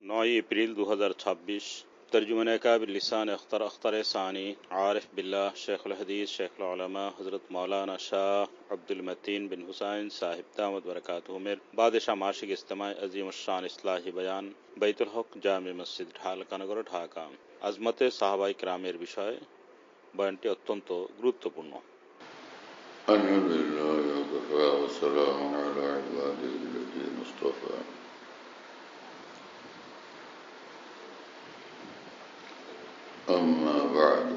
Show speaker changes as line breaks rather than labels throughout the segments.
9 अप्रैल 2026 तर्जुमान काबिल लिसान अख्तर सानी आरिफ बिल्लाह शेखुल हदीस शेखुल उलमा हज़रत मौलाना शाह अब्दुल मतीन बिन हुसैन साहिब दामद बरकातुहू में बादशाह माशिक इज्तिमा अजीम शान इस्लाही बयान बैतुल हक जामे मस्जिद ঢালকানগর ঢাকা আজমতে সাহাবায়ে কেরামের বিষয়ে বয়ানটি অত্যন্ত গুরুত্বপূর্ণ।
আলহামদুলিল্লাহ ওয়া সালামুন আলা ইবাদিহিল্লাযীনা ইসতাফা أما بعد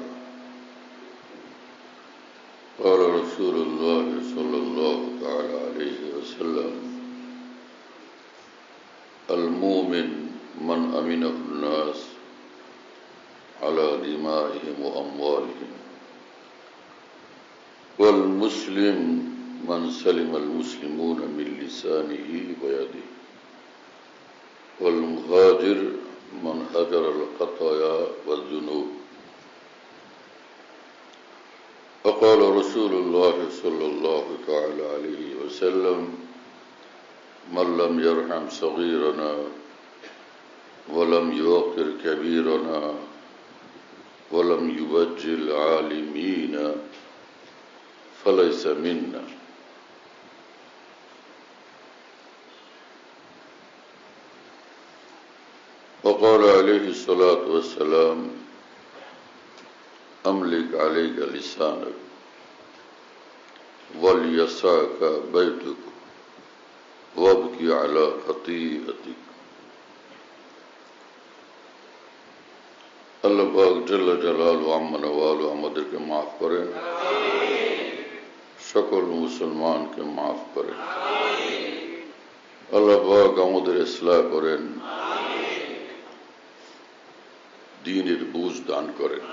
قال رسول الله صلى الله تعالى عليه وسلم المؤمن من أمنه الناس على دمائهم وأموالهم والمسلم من سلم المسلمون من لسانه ويده والمهاجر من هجر الخطايا والذنوب وقال رسول الله صلى الله تعالى عليه وسلم من لم يرحم صغيرنا ولم يوقر كبيرنا ولم يبجل العالمين فليس منا وقال عليه الصلاة والسلام أملك عليك لسانك وليسعك بيتك وابكي على خطيئتك আল্লাহ পাক জাল্লা জালালু আম্মা নওয়ালু আমাদেরকে মাফ করেন, সকল মুসলমানকে মাফ করেন। আল্লাহ পাক আমাদের ইসলাহ করেন, দ্বীনের বুঝ দান করেন,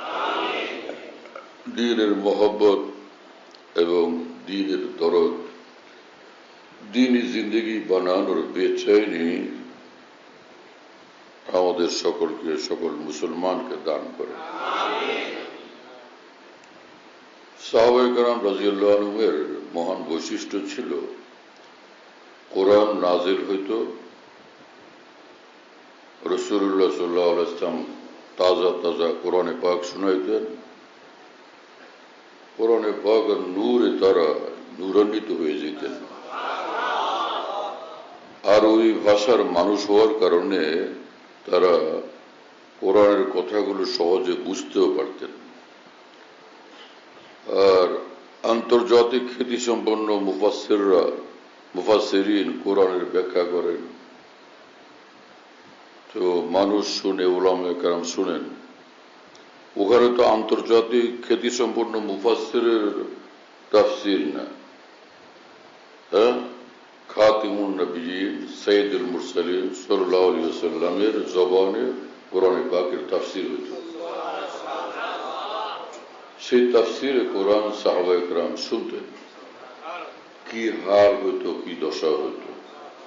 দ্বীনের মহব্বত এবং দ্বীনের দরদ, দ্বীনি জিন্দগি বানানোর বেচैनी আমাদের সকলকে, সকল মুসলমানকে দান করেন। সাহাবায়ে কেরাম রাদিয়াল্লাহু আনহুমের মহান বৈশিষ্ট্য ছিল কোরআন নাজিল হইত, রাসূলুল্লাহ সাল্লাল্লাহু আলাইহি ওয়াসাল্লাম তাজা তাজা কোরআনে পাক শুনাইতেন, কোরআনে পাকের নূরে তারা নূরান্বিত হয়ে যেতেন। আর ওই ভাষার মানুষ হওয়ার কারণে তারা কোরআনের কথাগুলো সহজে বুঝতেও পারতেন। আর আন্তর্জাতিক খ্যাতিসম্পন্ন মুফাসসিরিন কোরআনের ব্যাখ্যা করেন, তো মানুষ শুনে, উলামায়ে কেরাম শুনেন। ওখানে তো আন্তর্জাতিক খ্যাতিসম্পন্ন মুফাসসিরের তাফসীর না, হ্যাঁ, খাতিমুন নবিয়্যিন সাইয়্যিদুল মুরসালিন সাল্লাল্লাহু আলাইহি ওয়াসাল্লামের জবানে কোরআনে পাকের তাফসীর হতো। সেই তাফসীরে কোরআন সাহাবায়ে কেরাম শুনতেন। কি হাল হইতো, কি দশা হইতো,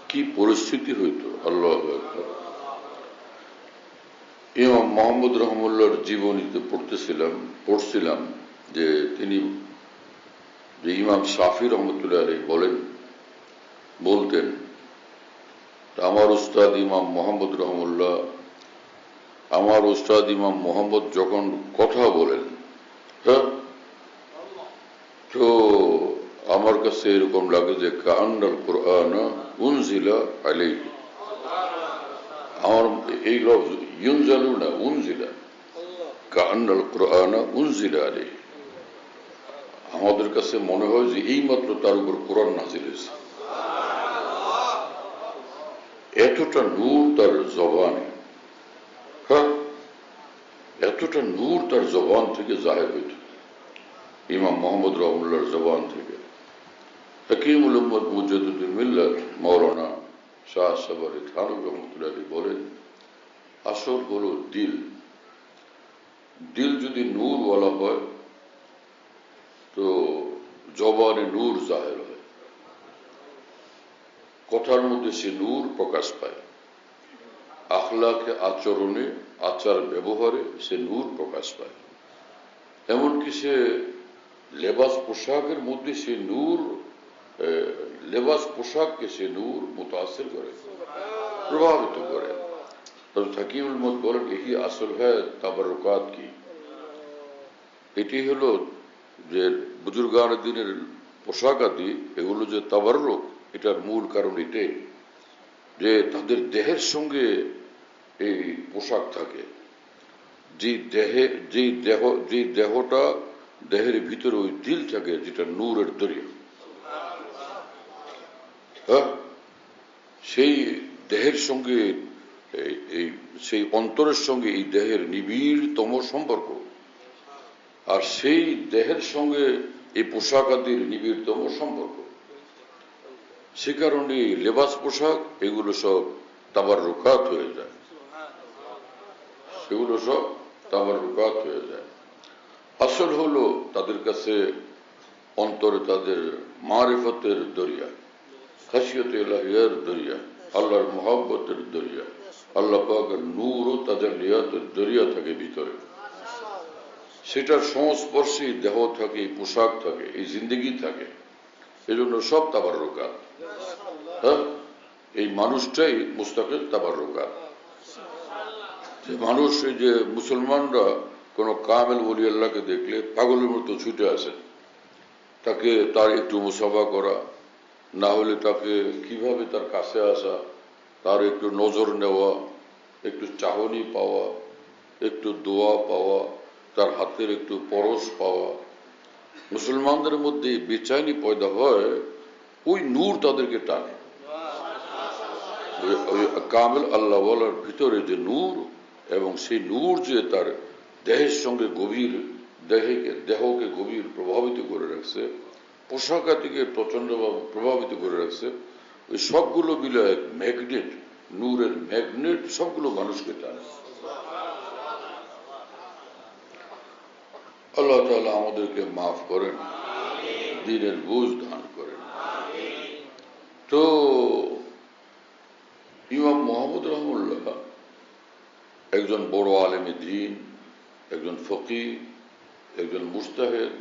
কি পরিস্থিতি হইতো, আল্লাহু আকবার। ইমাম মুহাম্মদ রহমতুল্লাহর জীবনীতে পড়ছিলাম যে তিনি, যে ইমাম শাফি রহমতুল্লাহ আলাইহি বলতেন, আমার উস্তাদ ইমাম মুহাম্মদ রহমতুল্লাহ, আমার উস্তাদ ইমাম মুহাম্মদ যখন কথা বলেন, হ্যাঁ, তো আমার কাছে এরকম লাগে যে কাআন্নাল কুরআন উনজিলা আলাইহি। আমার এই লফজ ইউনজালু না, উনজিলা, কাআন্নাল কুরআন উনজিলা আলাইহি। আমাদের কাছে মনে হয় যে এইমাত্র তার উপর কোরআন নাযিল হয়েছে। এতটা নূর তার জবানে, হ্যাঁ, এতটা নূর তার জবান থেকে জাহির হইত, ইমাম মুহাম্মদ রহমতুল্লাহর জবান থেকে। হাকিমুল উম্মত মুজাদ্দিদুল মিল্লাত মাওলানা শাহ সাবারি থানভী রহমতুল্লাহ বলেন, আসল হলো দিল। দিল যদি নূরওয়ালা হয় তো জবানে নূর জাহির হয়, কথার মধ্যে সে নূর প্রকাশ পায়, আখলাকে, আচরণে, আচার ব্যবহারে সে নূর প্রকাশ পায়। এমনকি সে লেবাস পোশাকের মধ্যে সে নূর, লেবাস পোশাককে সে নূর মুতাসির করে, প্রভাবিত করে। তবে হাকিমুল মত বলেন এই আসল হয় তাবারুকাত কি, এটি হলো যে বুজুর্গান দিনের পোশাক আদি এগুলো যে তাবাররুক, এটার মূল কারণ এটাই যে তাদের দেহের সঙ্গে এই পোশাক থাকে। যে দেহটা দেহের ভিতরে ওই দিল থাকে যেটা নূরের দরিয়া, হ্যাঁ, সেই দেহের সঙ্গে এই সেই অন্তরের সঙ্গে এই দেহের নিবিড়তম সম্পর্ক, আর সেই দেহের সঙ্গে এই পোশাক আদির নিবিড়তম সম্পর্ক। সে কারণে লেবাস পোশাক এগুলো সব তাবাররুকাত হয়ে যায়, সেগুলো সব তাবাররুকাত হয়ে যায়। আসল হলো তাদের কাছে অন্তরে তাদের মারিফতের দরিয়া, খাশিয়ত ইলাহিয়ার দরিয়া, আল্লাহর মহব্বতের দরিয়া, আল্লাহ পাকের নূর ও তাজাল্লিয়াতের দরিয়া থাকে ভিতরে। সেটার সংস্পর্শে দেহ থাকে, পোশাক থাকে, এই জিন্দগি থাকে। এজন্য সব তাবাররুকাত। হ্যাঁ, এই মানুষটাই মুস্তাকিল তাবাররুকাত। মানুষ, এই যে মুসলমানরা কোন কামেল ওলি আল্লাহকে দেখলে পাগলের মতো ছুটে আসে, তাকে তার একটু মুসাফা করা, না হলে তাকে কিভাবে তার কাছে আসা, তার একটু নজর নেওয়া, একটু চাহনি পাওয়া, একটু দোয়া পাওয়া, তার হাতের একটু পরশ পাওয়া। মুসলমানদের মধ্যে বেচাইনি পয়দা হয়, ওই নূর তাদেরকে টানে। ওই কামেল আল্লাহওয়ালার ভিতরে যে নূর, এবং সেই নূর যে তার দেহের সঙ্গে গভীর, দেহকে গভীর প্রভাবিত করে রাখছে, পোশাকাতিকে প্রচন্ডভাবে প্রভাবিত করে রাখছে, ওই সবগুলো মিলে এক ম্যাগনেট, নূরের ম্যাগনেট সবগুলো মানুষকে টানে। আল্লাহ তাআলা আমাদেরকে মাফ করেন, দ্বীনের বুঝ দান করেন। তো ইমাম মুহাম্মদ রহমুল্লাহ একজন বড় আলেমে দ্বীন, একজন ফকিহ, একজন মুজতাহিদ,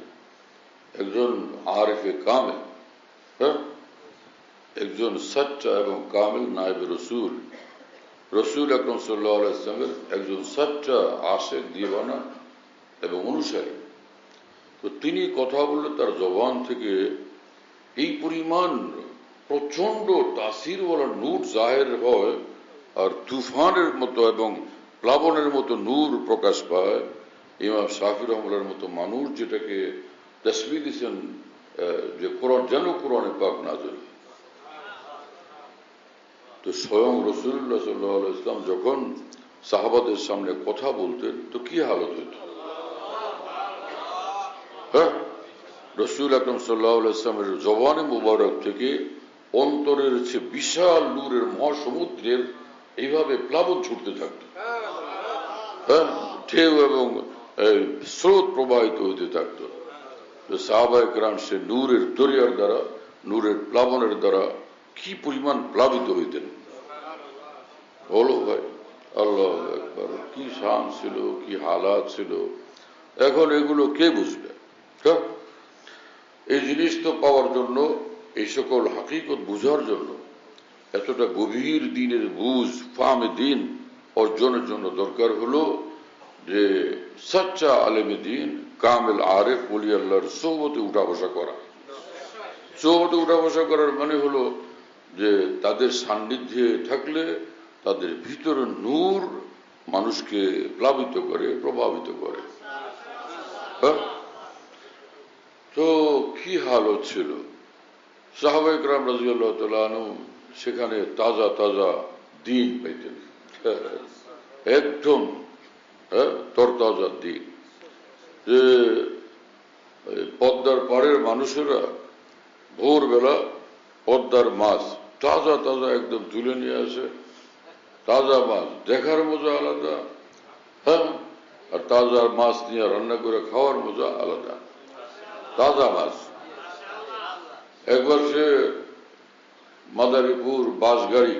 একজন আরিফে কামেল, হ্যাঁ, একজন সচ্চা এবং কামেল নায়েবে রসুল, রসুল আকরাম সাল্লাল্লাহু আলাইহি ওয়াসাল্লামের একজন সচ্চা আশিক, দিওয়ানা এবং অনুসারী। তো তিনি কথা বললে তার জবান থেকে এই পরিমাণ প্রচন্ড তাসিরওয়ালা নূর জাহের হয়, আর তুফানের মতো এবং প্লাবনের মতো নূর প্রকাশ পায়। ইমাম শাফি রহমাতুল্লাহর মতো মানুষ যেটাকে তাসবিহ দিয়েছেন যে কোরআন যেন কোরআনে পাক নাযিল। তো স্বয়ং রাসূলুল্লাহ সাল্লাল্লাহু আলাইহি ওয়াসাল্লাম যখন সাহাবাদের সামনে কথা বলতেন তো কি হালত হতো, হ্যাঁ, রাসূল আকরাম সাল্লাল্লাহু আলাইহি ওয়াসাল্লামের জবানে মুবারক থেকে অন্তরের চেয়ে বিশাল নূরের মহাসমুদ্রের এইভাবে প্লাবন ছুটতে থাকত, হ্যাঁ, ঢেউ এবং স্রোত প্রবাহিত হতে থাকত। সাহাবায়ে কেরাম সে নূরের দরিয়ার দ্বারা, নূরের প্লাবনের দ্বারা কি পরিমাণ প্লাবিত হইতেন। বলো ভাই, আল্লাহু আকবার, কি শান ছিল, কি হালাত ছিল। এখন এগুলো কে বুঝবে? হ্যাঁ, এই জিনিস তো পাওয়ার জন্য, এই সকল হাকিকত বুঝার জন্য এতটা গভীর দিনের বুঝ, ফাহমে দিন অর্জনের জন্য দরকার হলো যে সচ্চা আলেমে দিন, কামেল আরেফ ওলি আল্লাহর সোহবতে উঠা বসা করা। সোহবতে উঠা বসা করার মানে হলো যে তাদের সান্নিধ্যে থাকলে তাদের ভিতরে নূর মানুষকে প্লাবিত করে, প্রভাবিত করে। তো কি হালত ছিল সাহাবায়ে কেরাম রাদিয়াল্লাহু তাআলা আনহু, সেখানে তাজা তাজা দিন পাইতেন, একদম তরতাজা দিন। যে পদ্মার পাড়ের মানুষেরা ভোরবেলা পদ্মার মাছ তাজা তাজা একদম তুলে নিয়ে আসে। তাজা মাছ দেখার মজা আলাদা, হ্যাঁ, আর তাজা মাছ নিয়ে রান্না করে খাওয়ার মজা আলাদা। তাজা মাছ। একবার সে মাদারীপুর বাসগাড়ি,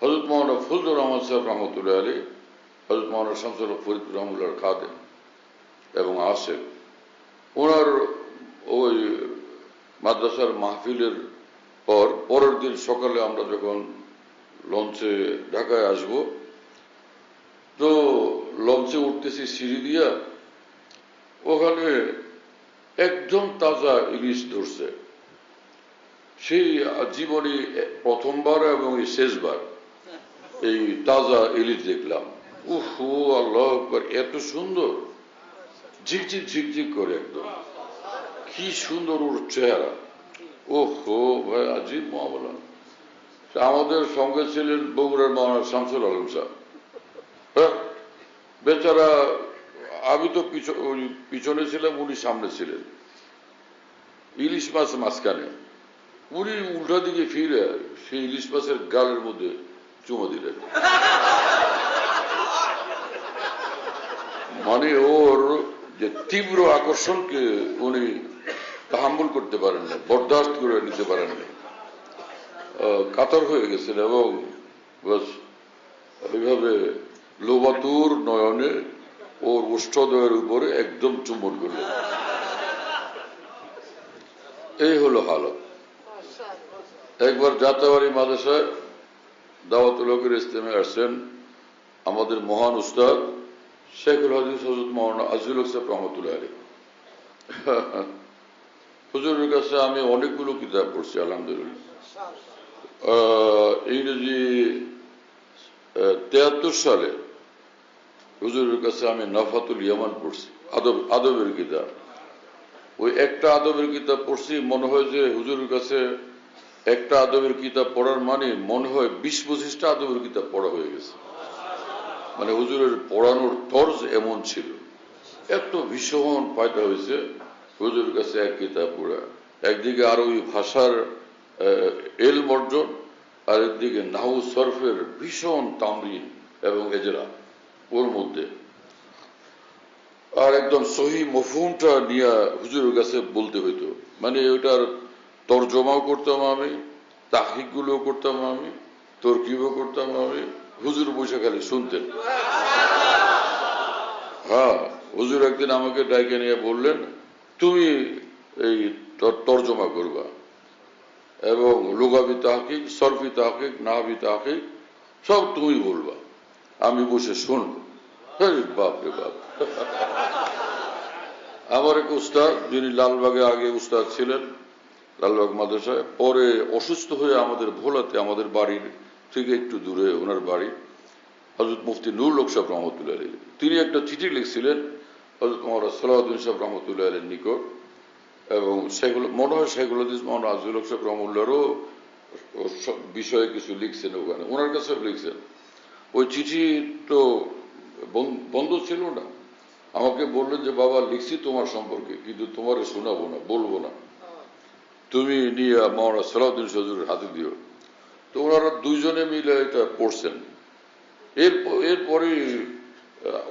হযরত মাওলানা ফজলুর রহমান সাহেব রহমতুল্লাহ আলাইহি, হযরত মাওলানা শামসুল হক ফরিদপুর রহমতুল্লাহর খাদেম এবং আশেক, ওনার ওই মাদ্রাসার মাহফিলের পরের দিন সকালে আমরা যখন লঞ্চে ঢাকায় আসব, উঠতেছি সিঁড়ি দিয়া, ওখানে একদম তাজা ইলিশ ধরছে। সেই জীবনে প্রথমবার এবং এই শেষবার এই তাজা ইলিশ দেখলাম। উহু, আল্লাহ আকবার, এত সুন্দর, ঝিকঝিক ঝিকঝিক করে একদম, কি সুন্দর ওর চেহারা। ওহো ভাই, আজিব মামলা। আমাদের সঙ্গে ছিলেন বগুড়ার মাওলানা শামসুল আলম সাহেব। হ্যাঁ, বেচারা, আমি তো পিছনে ছিলাম, উনি সামনে ছিলেন, ইলিশ মাছ মাঝখানে। উনি উল্টা দিকে ফিরে সেই ইলিশ মাছের গালের মধ্যে চুমো দিলেন। মানে ওর যে তীব্র আকর্ষণকে উনি তাহাম্মুল করতে পারেন না, বরদাস্ত করে নিতে পারেন না, কাতর হয়ে গেছেন এবং বাস ওইভাবে লোবাতুর নয়নে ওর উষ্ঠদয়ের উপরে একদম চুম্বন করলেন। এই হলো হালত। একবার যাত্রাবাড়ি মাদ্রাসায় দাওয়াতুল হকের ইজতেমে আসছেন আমাদের মহান উস্তাদ শেখুল হাদিস হযরত মাওলানা আজিজুল হক সাহেব রহমতুল্লাহ আলাইহি। হুজুরের কাছে আমি অনেকগুলো কিতাব পড়ছি আলহামদুলিল্লাহ। ইংরেজি 73 সালে হুজুরের কাছে আমি নাফাতুল ইয়ামান পড়ছি, আদবের কিতাব। ওই একটা আদবের কিতাব পড়ছি, মনে হয় যে হুজুরের কাছে একটা আদবের কিতাব পড়ার মানে মনে হয় 20-25টা আদবের কিতাব পড়া হয়ে গেছে। মানে হুজুরের পড়ানোর তর্জ এমন ছিল, এত ভীষণ ফায়দা হয়েছে হুজুরের কাছে এক কিতাব পড়া। একদিকে আরবি ভাষার এলম অর্জন, আর একদিকে নাহু সরফের ভীষণ তামরিন এবং এজরা ওর মধ্যে, আর একদম সহি মফহুমটা নিয়ে হুজুরের কাছে বলতে হইতো। মানে ওইটার তর্জমাও করতাম আমি, তাহকিক গুলো করতাম আমি, তরকিবও করতাম আমি, হুজুর বসে খালি শুনতেন। হ্যাঁ, হুজুর একদিন আমাকে ডাইকে নিয়ে বললেন, তুমি এই তর্জমা করবা এবং লুগাবি তাহকিক, সরফি তাহকিক, নাহবি তাহকিক সব তুমি বলবা, আমি বসে শুনবো। বাপ রে বাপ। আমার এক উস্তাদ, যিনি লালবাগে আগে উস্তাদ ছিলেন লালবাগ মাদ্রাসায়, পরে অসুস্থ হয়ে আমাদের ভোলাতে, আমাদের বাড়ির থেকে একটু দূরে ওনার বাড়ি, হযরত মুফতি নুরুল হক সাহেব রহমতুল্লাহ আলাইহি, তিনি একটা চিঠি লিখছিলেন হযরত মাওলানা সালাউদ্দিন সাহেব রহমতুল্লাহ আলাইহির নিকট, এবং সেগুলো মনে হয় শেখুল হাদিস মাওলানা আজিজুল হক সাহেব রহমতুল্লাহরও বিষয়ে কিছু লিখছেন ওখানে, ওনার কাছেও লিখছেন। ওই চিঠি তো বন্ধ ছিল না। আমাকে বললেন যে বাবা, লিখছি তোমার সম্পর্কে, কিন্তু তোমারে শোনাবো না, বলবো না, তুমি নিয়ে মাওলানা সালাউদ্দিন হুজুরের হাতে দিও। তো ওনারা দুইজনে মিলে এটা পড়ছেন। এরপরে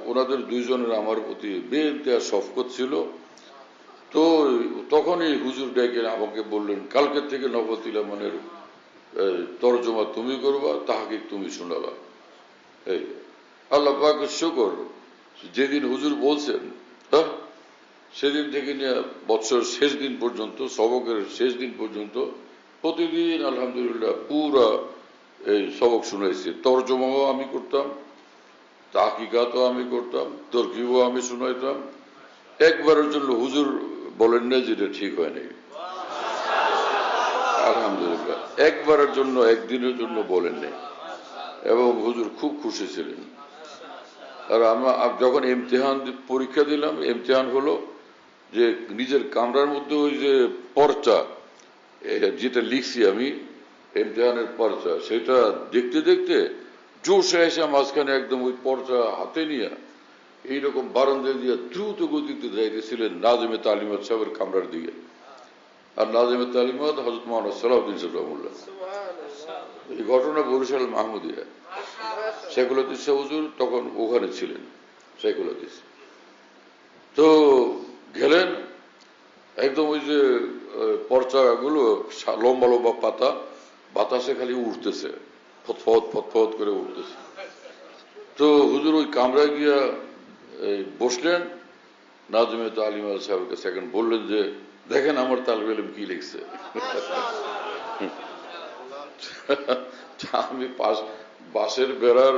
ওনাদের দুইজনের আমার প্রতি বেইনতেহা শফকত ছিল। তো তখনই হুজুর ডেকে আমাকে বললেন, কালকে থেকে নফাতুল ইয়ামানের তরজমা তুমি করবা, তাহকিক তুমি শোনাবা। এই আল্লাহ পাকের শুকর, যেদিন হুজুর বলছেন, হ্যাঁ, সেদিন থেকে নিয়ে বছর শেষ দিন পর্যন্ত, সবকের শেষ দিন পর্যন্ত প্রতিদিন আলহামদুলিল্লাহ পুরা এই সবক শুনাইছে। তর্জমাও আমি করতাম, তাহকিকাতও আমি করতাম, তরকিবও আমি শুনাইতাম। একবারের জন্য হুজুর বলেন না যেটা ঠিক হয় নাই, আলহামদুলিল্লাহ, একবারের জন্য, একদিনের জন্য বলেন নাই, এবং হুজুর খুব খুশি ছিলেন। আর আমরা যখন ইমতিহান পরীক্ষা দিলাম, ইমতিহান হলো যে নিজের কামরার মধ্যে ওই যে পর্চা যেটা লিখছি আমি, ইমতিহানের পর্চা, সেটা দেখতে দেখতে জোশে এসে মাঝখানে একদম ওই পর্চা হাতে নিয়ে এইরকম বারান্দায় দিয়ে দ্রুত গতিতে যাইতেছিলেন নাজিমে তালিমাত সাহেবের কামরার দিকে। আর নাজিমে তালিমাত হযরত মাওলানা সালাউদ্দিন সাহেব রহমতুল্লাহ। এই ঘটনা বরিশাল মাহমুদিয়া, শেখুল হাদিস হুজুর তখন ওখানে ছিলেন, শেখুল হাদিস। তো গেলেন, একদম ওই যে পর্চাগুলো লম্বা লম্বা পাতা, বাতাসে খালি উঠতেছে, ফতফত ফতফত করে উঠতেছে। তো হুজুর ওই কামরায় গিয়া বসলেন, নাজিমে তালিমাত সাহেবের কাছে এখন বললেন যে, দেখেন আমার তালিবে ইলম কি লিখছে। আমি বাঁশের বেড়ার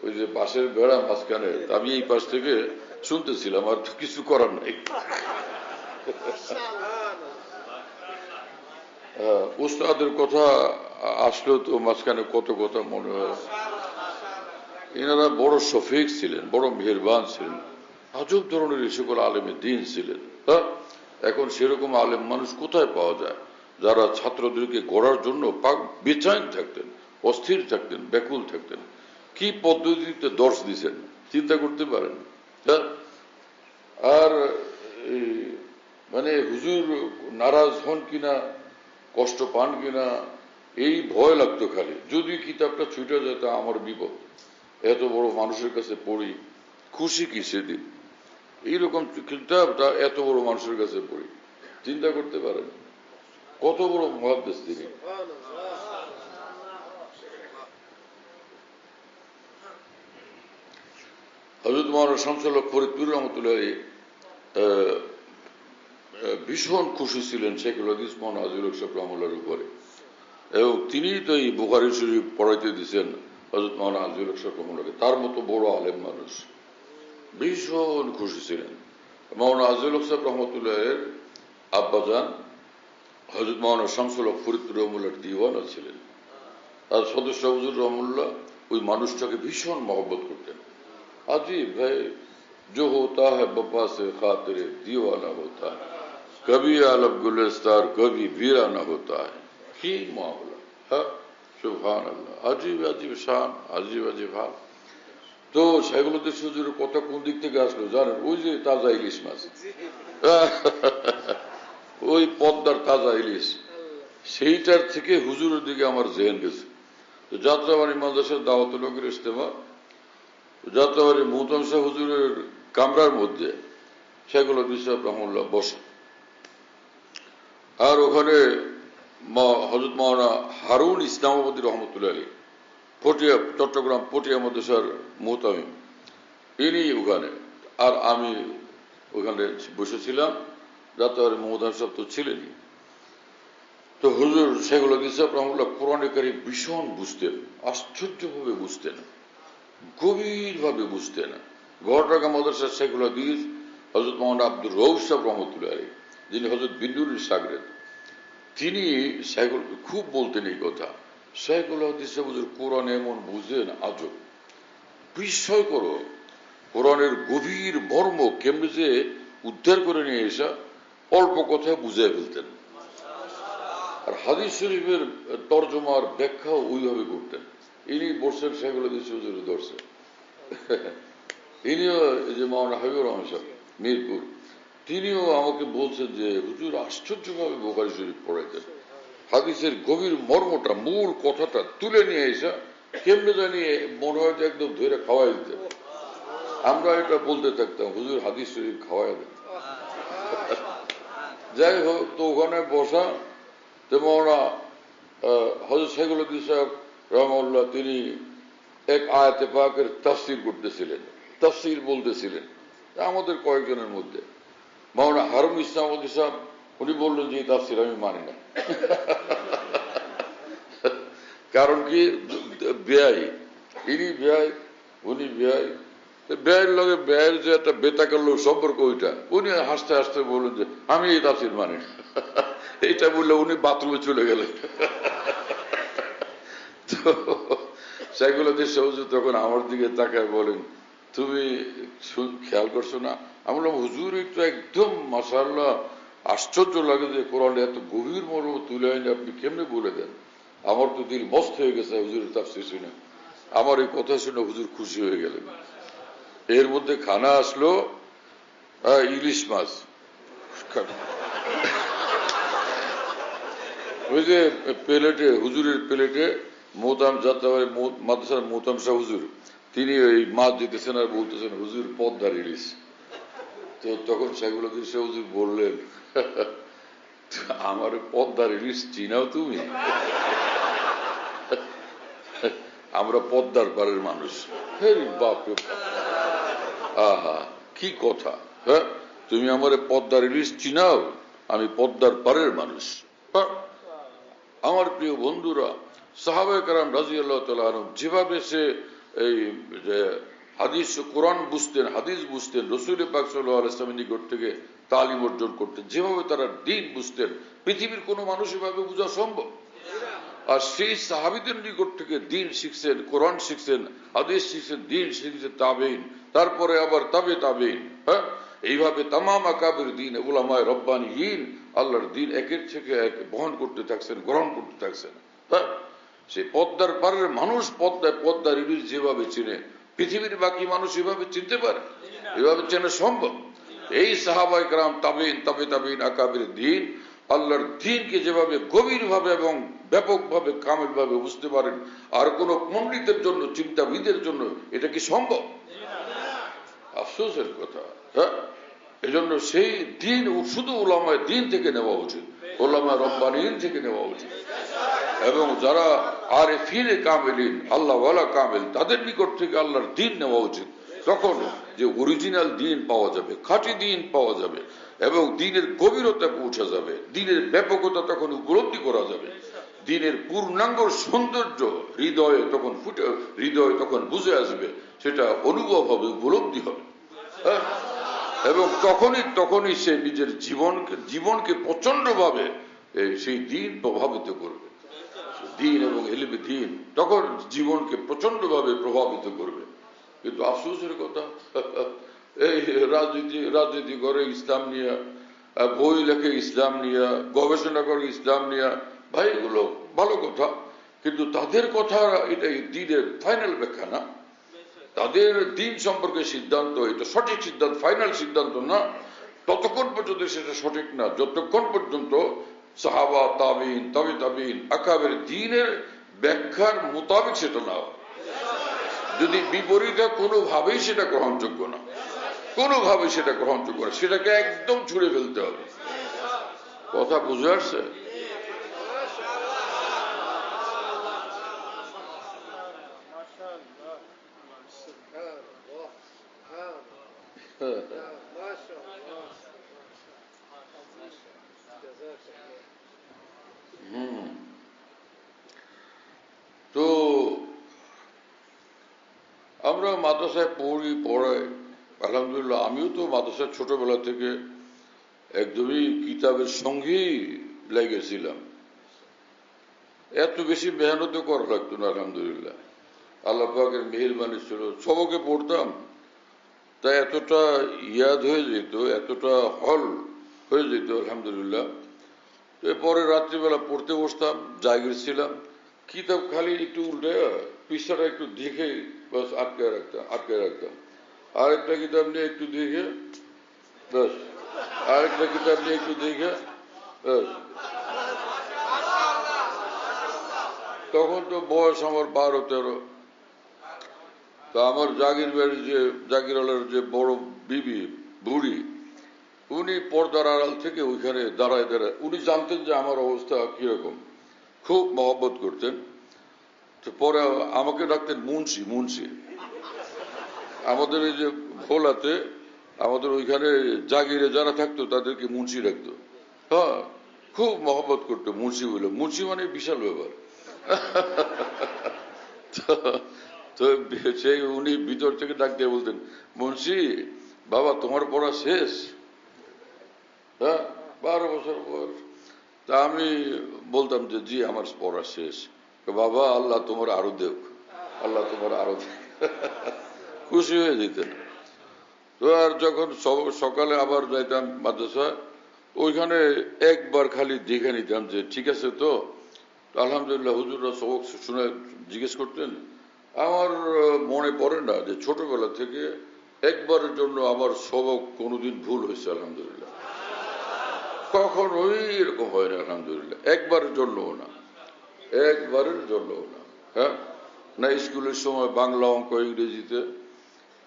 ওই যে বাঁশের বেড়া মাঝখানে, আমি এই পাশ থেকে শুনতেছিলাম, আর তো কিছু করার নাই। উস্তাদের কথা আসলেও তো মাঝখানে কত কথা মনে হয়। এনারা বড় শফিক ছিলেন, বড় মেহেরবান ছিলেন, আজব ধরনের এই সকল আলেমে দিন ছিলেন। এখন সেরকম আলেম মানুষ কোথায় পাওয়া যায় যারা ছাত্রদেরকে গড়ার জন্য বেচাইন থাকতেন, অস্থির থাকতেন, ব্যাকুল থাকতেন। কি পদ্ধতিতে দর্শ দিছেন চিন্তা করতে পারেন। আর মানে হুজুর নারাজ হন কিনা, কষ্ট পান কিনা, এই ভয় লাগতো খালি। যদি কিতাবটা ছুটে যেত আমার বিপদ, এত বড় মানুষের কাছে পড়ি, খুশি কি সেদিন এইরকম কিতাবটা এত বড় মানুষের কাছে পড়ি, চিন্তা করতে পারেন কত বড় মুহাদ্দিস তিনি। হযরত মাওলানা শামসুল হক ফরিদপুর রহমতুল্লাহ ভীষণ খুশি ছিলেন শেখুল হাদিস মাওলানা আজিজুল হক সাহেব রহমতুল্লাহর উপরে, এবং তিনি তো এই বুখারী শরীফ পড়াইতে দিয়েছেন হযরত মাওলানা আজিজুল হক সাহেব রহমতুল্লাহকে। তার মতো বড় আলেম মানুষ, ভীষণ খুশি ছিলেন। মাওলানা আজিজুল হক সাহেব রহমতুল্লাহের আব্বাজান হযরত মাওলানা শামসুল হক ফরিদপুর রহমতুল্লাহর দিওয়ানা ছিলেন। আর সদস্য হুজুর রহমতুল্লাহ ওই মানুষটাকে ভীষণ মহব্বত করতেন। अजीब है जो होता है बपा से खातिर दीवाना होता है, कभी आलब गुलस्तार कभी वीराना होता है। কি মামলা, হ্যাঁ সুবহানাল্লাহ, আজীব আজীব শান, আজীব আজীব হাল। তো সেগুলোতে হুজুরের কথা কোন দিক থেকে আসলো জানেন? ওই যে তাজা ইলিশ মাছ, ওই পদ্মার তাজা ইলিশ, সেইটার থেকে হুজুরের দিকে আমার জেহেন গেছে। তো যাত্রাবাড়ি মাদ্রাসার দাওয়াতুল হকের ইজতেমা, যাত্রাবাড়ি মুহতাম শাহ হুজুরের কামরার মধ্যে শেখুল হাদিস সাহেব রহমতুল্লাহ বসে, আর ওখানে হযরত মাওলানা হারুন ইসলামাবাদী রহমতুল্লাহ আলী পটিয়া, চট্টগ্রাম পটিয়া মাদ্রাসার মুহতামিম, ইনি ওখানে, আর আমি ওখানে বসেছিলাম। যাত্রাবাড়ি মুহতামিম সাহেব তো ছিলেনই। তো হুজুর শেখুল হাদিস সাহেব রহমতুল্লাহ কোরআনে কারীম ভীষণ বুঝতেন, আশ্চর্যভাবে বুঝতেন, গভীরভাবে বুঝতেন। গড়ঢাকা মাদ্রাসার শেখুল হাদিস হযরত মাওলানা আব্দুর রউফ সাহেব রহমতুল্লাহ আলাইহি, যিনি হযরত বিন্দুরীর শাগরেদ, তিনি খুব বলতেন এই কথা, শেখুল হাদিস সাহেব হুজুর কোরআন এমন বুঝেন আজব, বিস্ময় করো। কোরআনের গভীর মর্ম কেমনে যে উদ্ধার করে নিয়ে এসা অল্প কথায় বুঝিয়ে ফেলতেন। আর হাদিস শরীফের তর্জমার ব্যাখ্যাও ওইভাবে করতেন। ইনি বসছেন শেখুল হাদিস হুজুরের দর্শে। ইনিও যে মাওলানা হাবিবুর রহমান সাহেব মিরপুর, তিনিও আমাকে বলছেন যে হুজুর আশ্চর্যভাবে বুখারী শরীফ পড়াইতেন, হাদিসের গভীর মর্মটা, মূল কথাটা তুলে নিয়ে এসা কেমনে জানি মনে হয় যে একদম ধরে খাওয়াই দিতেন। আমরা এটা বলতে থাকতাম, হুজুর হাদিস শরীফ খাওয়াই দেন। যাই হোক, তো ওখানে বসা, তো মাওলানা হযরত শেখুল হাদিস সাহেব রহমাতুল্লাহ তিনি এক আয়াতে পাকের তাফসীর করতেছিলেন, তাফসীর বলতেছিলেন আমাদের কয়েকজনের মধ্যে। মাওলানা হারুন ইসলামাবাদী সাহেব উনি বললেন যে এই তাফসীর আমি মানি না। কারণ কি, ব্যয়, ইনি ব্যয়, উনি ব্যয়, ব্যয়ের লগে ব্যয়ের যে একটা বেতাকার লোক সম্পর্ক, ওইটা উনি হাসতে হাসতে বললেন যে আমি এই তাফসীর মানি না। এইটা বললে উনি বাথরুমে চলে গেলেন। তো শেখুল হাদিস হুজুর তখন আমার দিকে তাকায় বলেন, তুমি খেয়াল করছো না? আমি বললাম হুজুর একটু একদম মাশাআল্লাহ আশ্চর্য লাগে যে কোরআন এত গভীর মর্ম তুলে আইনে আপনি কেমনে বলে দেন। আমার তো দিল মস্ত হয়ে গেছে হুজুরের তাফসীর শুনে। আমার এই কথা শুনে হুজুর খুশি হয়ে গেলেন। এর মধ্যে খানা আসলো ইলিশ মাছ, ওই যে প্লেটে, হুজুরের প্লেটে মোহতাম যাত্রাবাড়ি মাদ্রাসার মোহতাম শাহ হুজুর, তিনি ওই মাছ দিতেছেন আর বলতেছেন হুজুর পদ্মার ইলিশ। তো তখন শেখুল হাদিস শাহ হুজুর বললেন, আমার পদ্মার ইলিশ চিনাও তুমি? আমরা পদ্মার পারের মানুষ। বাপরে, আহা কি কথা, হ্যাঁ তুমি আমার পদ্মার ইলিশ চিনাও? আমি পদ্মার পারের মানুষ। আমার প্রিয় বন্ধুরা, সাহাবায়ে কেরাম রাদিয়াল্লাহু তাআলা আনহুম যেভাবে সে এই যে হাদিস কোরআন বুঝতেন, হাদিস বুঝতেন, রসুল পাক সাল্লাল্লাহু আলাইহি ওয়াসাল্লামের নিকট থেকে তালিম অর্জন করতেন, যেভাবে তারা দ্বীন বুঝতেন পৃথিবীর কোনো মানুষ এভাবে বোঝা সম্ভব। আর সেই সাহাবীদের নিকট থেকে দ্বীন শিখছেন, কোরআন শিখছেন, হাদিস শিখছেন, দ্বীন শিখছেন তাবেঈন, তারপরে আবার তাবে তাবেঈন। হ্যাঁ, এইভাবে তামাম আকাবির দ্বীন উলামায়ে রব্বানিয়িন আল্লাহর দ্বীন একের থেকে এক বহন করতে থাকছেন, গ্রহণ করতে থাকছেন। হ্যাঁ, সেই পদ্মার পারের মানুষ পদ্মার ইলিশ যেভাবে চিনে পৃথিবীর বাকি মানুষ এভাবে চিনতে পারে? এভাবে চেনা সম্ভব? এই সাহাবায়ে কেরাম, তাবেঈন, তাবে তাবেঈন, আকাবির দ্বীন আল্লাহর দ্বীনকে যেভাবে গভীরভাবে এবং ব্যাপকভাবে কামেলভাবে বুঝতে পারেন, আর কোন পণ্ডিতের জন্য, চিন্তাবিদের জন্য এটা কি সম্ভব? আফসোসের কথা। হ্যাঁ, এজন্য সেই দ্বীন শুধু উলামায়ে দ্বীন থেকে নেওয়া উচিত, উলামায়ে রব্বানিয়িন থেকে নেওয়া উচিত, এবং যারা আরেফিনে কামেলিন, আল্লাহওয়ালা কামেল, তাদের নিকট থেকে আল্লাহর দ্বীন নেওয়া উচিত। তখন যে অরিজিনাল দ্বীন পাওয়া যাবে, খাঁটি দ্বীন পাওয়া যাবে, এবং দ্বীনের গভীরতা পৌঁছা যাবে, দ্বীনের ব্যাপকতা তখন উপলব্ধি করা যাবে, দ্বীনের পূর্ণাঙ্গ সৌন্দর্য হৃদয়ে তখন বুঝে আসবে, সেটা অনুভব হবে, উপলব্ধি হবে। হ্যাঁ, এবং তখনই সে নিজের জীবনকে প্রচন্ডভাবে সেই দ্বীন প্রভাবিত করবে। দ্বীন এবং ইলমে দ্বীন তখন জীবনকে প্রচন্ডভাবে প্রভাবিত করবে। কিন্তু আফসোসের কথা, এই রাজনীতি করে ইসলাম নিয়ে, বই লেখে ইসলাম নিয়ে, গবেষণা করে ইসলাম নিয়ে, ভাই এগুলো ভালো কথা, কিন্তু তাদের কথা এটা দ্বীনের ফাইনাল ব্যাখ্যা না। তাদের দ্বীন সম্পর্কে সিদ্ধান্ত, এটা সঠিক সিদ্ধান্ত, ফাইনাল সিদ্ধান্ত না, ততক্ষণ পর্যন্ত সেটা সঠিক না যতক্ষণ পর্যন্ত সাহাবা, তাবেঈন, তাবে তাবেঈন, আকাবের দ্বীনের ব্যাখ্যার মোতাবেক সেটা না হয়। যদি বিপরীত, কোনোভাবেই সেটা গ্রহণযোগ্য না, কোনোভাবেই সেটা গ্রহণযোগ্য না, সেটাকে একদম ছুঁড়ে ফেলতে হবে। কথা বুঝে আসছে? তো আমরা মাদ্রাসায় পড়াই, আলহামদুলিল্লাহ। আমিও তো মাদ্রাসায় ছোটবেলা থেকে একদমই কিতাবের সঙ্গেই লেগেছিলাম, এত বেশি মেহনত করা লাগতো না, আলহামদুলিল্লাহ। আল্লাহ পাকের মেহেরবানি ছিল, সবকে পড়তাম, তাই এতটা ইয়াদ হয়ে যেত, এতটা হল হয়ে যেত, আলহামদুলিল্লাহ। পরে রাত্রিবেলা পড়তে বসতাম, জায়গা ছিলাম, কিতাব খালি একটু উল্টে পৃষ্ঠাটা একটু দেখে বাস আটকে রাখতাম, আরেকটা কিতাব নিয়ে একটু দেখে বাস, আরেকটা কিতাব নিয়ে একটু দেখে বাস। তখন তো বয়স আমার 12-13। তা আমার জাগিরওয়ালার যে বড় বিবি, বুড়ি, উনি পর্দার আড়াল থেকে ওইখানে দাঁড়ায়, উনি জানতেন যে আমার অবস্থা কিরকম, খুব মহব্বত করতেন। তো পরে আমাকে ডাকতেন মুন্সি। আমাদের এই যে ভোলাতে আমাদের ওইখানে জাগিরে যারা থাকতো তাদেরকে মুন্সি ডাকতো। হ্যাঁ, খুব মহব্বত করতো মুন্সি বলে। মুন্সি মানে বিশাল ব্যাপার। তো সেই উনি ভিতর থেকে ডাক দিয়ে বলতেন, মুন্সি বাবা তোমার পড়া শেষ? হ্যাঁ, 12 বছর বয়স। তা আমি বলতাম যে জি আমার পড়া শেষ। বাবা আল্লাহ তোমার আরো দেখ, আল্লাহ তোমার আরো দেখ। খুশি হয়ে যেতেন। তো আর যখন সকালে আবার যাইতাম মাদ্রাসা, ওইখানে একবার খালি দেখে নিতাম যে ঠিক আছে তো। আলহামদুলিল্লাহ হুজুররা সবক শুনে জিজ্ঞেস করতেন। আমার মনে পড়ে না যে ছোটবেলা থেকে একবারের জন্য আমার সবক কোনোদিন ভুল হয়েছে, আলহামদুলিল্লাহ। কখনোই এরকম হয় না, আলহামদুলিল্লাহ। একবারের জন্যও না, একবারের জন্যও না। হ্যাঁ, না স্কুলের সময় বাংলা, অঙ্ক, ইংরেজিতে,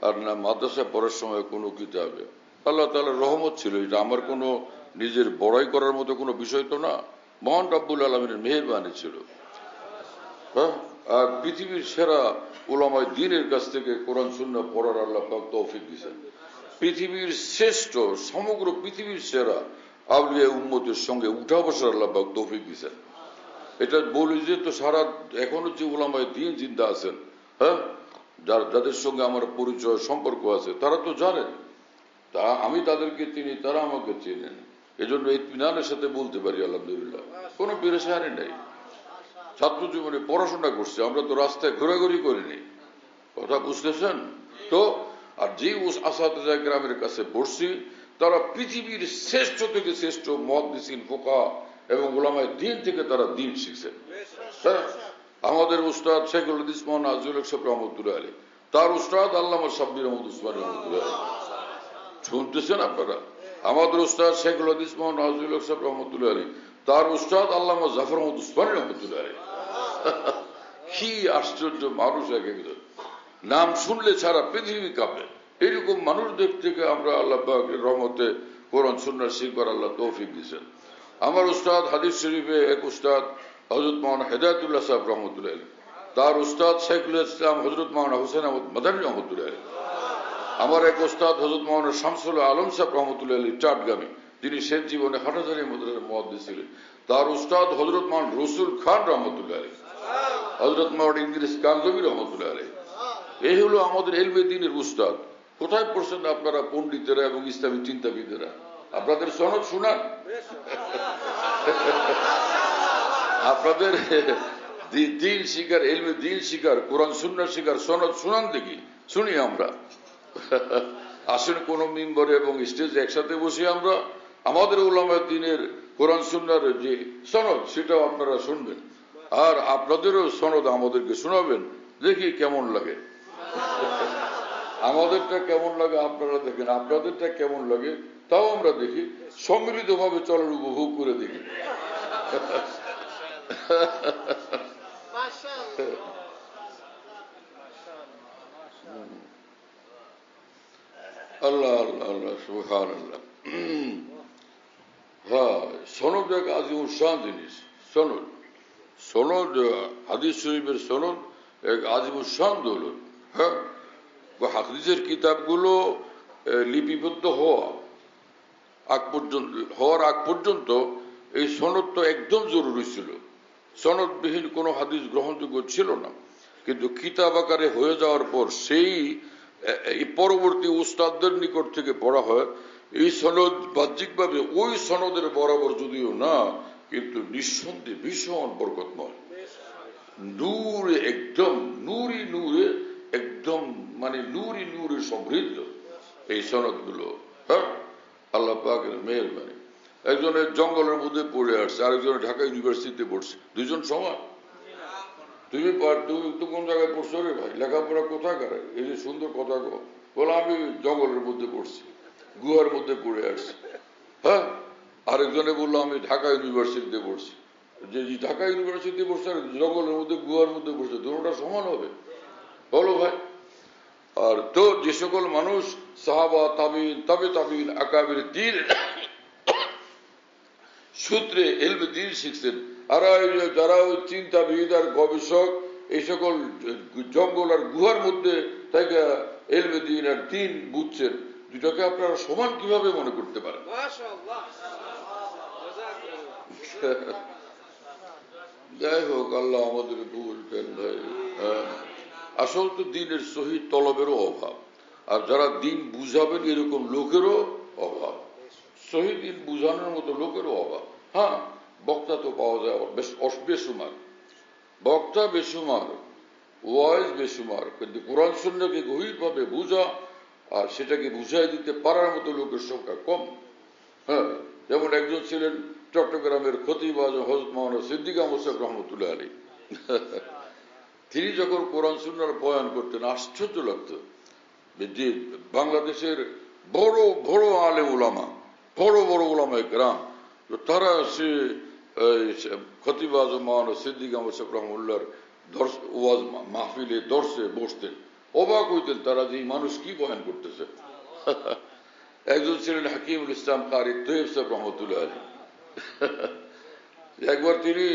আর না মাদ্রাসায় পড়ার সময় কোনো কিতাবে। আল্লাহ তাআলার রহমত ছিল, এটা আমার কোনো নিজের বড়াই করার মতো কোনো বিষয় তো না, মহান রব্বুল আলামিনের মেহেরবানি ছিল। হ্যাঁ, আর পৃথিবীর সেরা উলামায়ে দ্বীনের কাছ থেকে কোরআন সুন্নাহ পড়ার আল্লাহ পাক তৌফিক দিয়েছেন। পৃথিবীর শ্রেষ্ঠ, সমগ্র পৃথিবীর সেরা আউলিয়া উম্মতের সঙ্গে উঠা বসার আল্লাহ পাক তৌফিক দিয়েছেন। এটা বলি যে তো সারা এখনো যে উলামায়ে দ্বীন জিন্দা আছেন, হ্যাঁ, যাদের সঙ্গে আমার পরিচয় সম্পর্ক আছে তারা তো জানেন, তা আমি তাদেরকে চিনি, তারা আমাকে চেনেন। এজন্য ইতমিনানের সাথে বলতে পারি আলহামদুলিল্লাহ, কোনো পেরেশানি নেই। ছাত্র জীবনে পড়াশোনা করছে, আমরা তো রাস্তায় ঘোরাঘুরি করিনি, কথা বুঝতেছেন তো? আর যে আসাদে গ্রামের কাছে পড়ছি তারা পৃথিবীর শ্রেষ্ঠ থেকে শ্রেষ্ঠ মুহাদ্দিসিন, ফুকাহা এবং উলামায়ে দ্বীন থেকে তারা দ্বীন শিখছেন। হ্যাঁ, আমাদের উস্তাদ শেখুল হাদিস মাওলানা আজিজুল হক সাহেব রহমতুল্লাহ আলাইহি, তার উস্তাদ আল্লামা সাব্বির আহমদ উসমানী রহমতুল্লাহ আলাইহি। শুনতেছেন আপনারা? আমাদের উস্তাদ শেখুল হাদিস মাওলানা আজিজুল হক সাহেব রহমতুল্লাহ আলাইহি, তার উস্তাদ আল্লামা জাফর আহমদ উসমানী রহমতুল্লাহ আলাইহি। কি আশ্চর্য মানুষ এক একজন, নাম শুনলে সারা পৃথিবী কাঁপে। এরকম মানুষদের থেকে আমরা আল্লাহ পাকের রহমতে কোরআন সুন্নাহ শিখবার আল্লাহ তৌফিক দিয়েছেন। আমার উস্তাদ হাদিস শরীফে এক উস্তাদ হযরত মাওলানা হেদায়েতুল্লাহ সাহেব রহমতুল্লাহ আলাইহি, তার উস্তাদ শাইখুল ইসলাম হযরত মাওলানা হুসাইন আহমদ মাদানী রহমতুল্লাহ আলাইহি। আমার এক উস্তাদ হযরত মাওলানা শামসুল আলম সাহেব রহমতুল্লাহ আলাইহি চাটগামী, তিনি শেষ জীবনে হাটহাজারী মাদ্রাসার মুহাদ্দিস ছিলেন। তার উস্তাদ হযরত মাওলানা রসুল খান রহমতুল্লাহ আলাইহি, হযরত মাওলানা ইদ্রিস কানজবী রহমতুল্লাহ আলাইহি। এই হলো আমাদের ইলমে দ্বীনের উস্তাদ। কোথায় পড়ছেন আপনারা পণ্ডিতেরা এবং ইসলামী চিন্তাবিদেরা? আপনাদের সনদ শুনান, আপনাদের দ্বীন শিকার, ইলমে দ্বীন শিকার, কোরআন সুন্নাহ শিকার সনদ শুনান দেখি, শুনি আমরা। আসেন কোন মিম্বরে এবং স্টেজে একসাথে বসে আমরা আমাদের উলামায়ে দ্বীনের কোরআন সুন্নাহর যে সনদ সেটাও আপনারা শুনবেন, আর আপনাদেরও সনদ আমাদেরকে শোনাবেন, দেখি কেমন লাগে। আমাদেরটা কেমন লাগে আপনারা দেখেন, আপনাদেরটা কেমন লাগে তাও আমরা দেখি, সম্মিলিত ভাবে চলার উপভোগ করে দেখি। আল্লাহ আল্লাহ আল্লাহ সুবহানাল্লাহ। হ্যাঁ, সনদ এক আজিমুল শান জিনিস। সনদ সনদ হাদিস শরীফের সনদ এক আজিমুল শান দৌলত। হ্যাঁ, হাদিসের কিতাবগুলো লিপিবদ্ধ হওয়ার আগ পর্যন্ত এই সনদ তো একদম জরুরি ছিল। সনদবিহীন কোনো হাদিস গ্রহণযোগ্য ছিল না, কিন্তু কিতাব আকারে হয়ে যাওয়ার পর সেই পরবর্তী উস্তাদদের নিকট থেকে পড়া হয়। এই সনদ বাহ্যিকভাবে ওই সনদের বরাবর যদিও না, কিন্তু নিঃসন্দেহে ভীষণ বরকতময়, নূরে একদম নূরে একদম, মানে নূরে সমৃদ্ধ এই সনদগুলো। হ্যাঁ, আল্লাহ পাকের মেহেরবানি। একজনের জঙ্গলের মধ্যে পড়ে আসছে, আরেকজনের ঢাকা ইউনিভার্সিটিতে পড়ছে, দুইজন সমান। তুমি তো কোন জায়গায় পড়ছো রে ভাই, লেখাপড়া কোথায় করে, এই যে সুন্দর কথা কো, বলো আমি জঙ্গলের মধ্যে পড়ছি, গুহার মধ্যে পড়ে আসছি। হ্যাঁ, আরেকজনে বললো আমি ঢাকা ইউনিভার্সিটিতে পড়ছি। যে ঢাকা ইউনিভার্সিটিতে পড়ছে আর জঙ্গলের মধ্যে গুহার মধ্যে পড়ছে, দুটোটা সমান হবে? বলো ভাই। আর তো যে সকল মানুষ সাহাবা, তাবিন, তাবিন, আকাবির দ্বীন সূত্রে ইলমে দ্বীন শিখছেন, আর যারা ওই চিন্তাবিদ আর গবেষক এই সকল জঙ্গল আর গুহার মধ্যে থেকে ইলমে দ্বীন আর দ্বীন বুঝছেন, দুটাকে আপনারা সমান কিভাবে মনে করতে পারেন? যাই হোক, আল্লাহ আমাদের বুঝবেন ভাই। আসল তো দ্বীনের সহি তলবেরও অভাব, আর যারা দ্বীন বুঝাবেন এরকম লোকেরও অভাব, সহি দ্বীন বুঝানোর মতো লোকেরও অভাব। হ্যাঁ, বক্তা তো পাওয়া যায় বেসুমার, বক্তা বেসুমার, ওয়াইজ বেসুমার, কিন্তু কোরআন সুন্নাহকে গভীরভাবে বুঝা আর সেটাকে বুঝাই দিতে পারার মতো লোকের সংখ্যা কম। হ্যাঁ, যেমন একজন ছিলেন চট্টগ্রামের খতিব আজম হযরত মাওলানা সিদ্দিক আহমদ সাহেব রহমতুল্লাহ আলাইহি। তিনি যখন কোরআন সুন্নাহর বয়ান করতেন আশ্চর্য লাগত, যে বাংলাদেশের বড় বড় আলেম উলামা, বড় উলামায়ে কেরাম, তারা সে খতিব আজম মাওলানা সিদ্দিক আহমদ সাহেব রহমতুল্লাহর ওয়াজ মাহফিলে দর্শে বসতেন, অবাক হইতেন তারা যে মানুষ কি বয়ান করতেছে। একজন ছিলেন হাকিমুল ইসলাম কারি তৈয়ব সাহেব রহমতুল্লাহ আলাইহি। একবার তিনি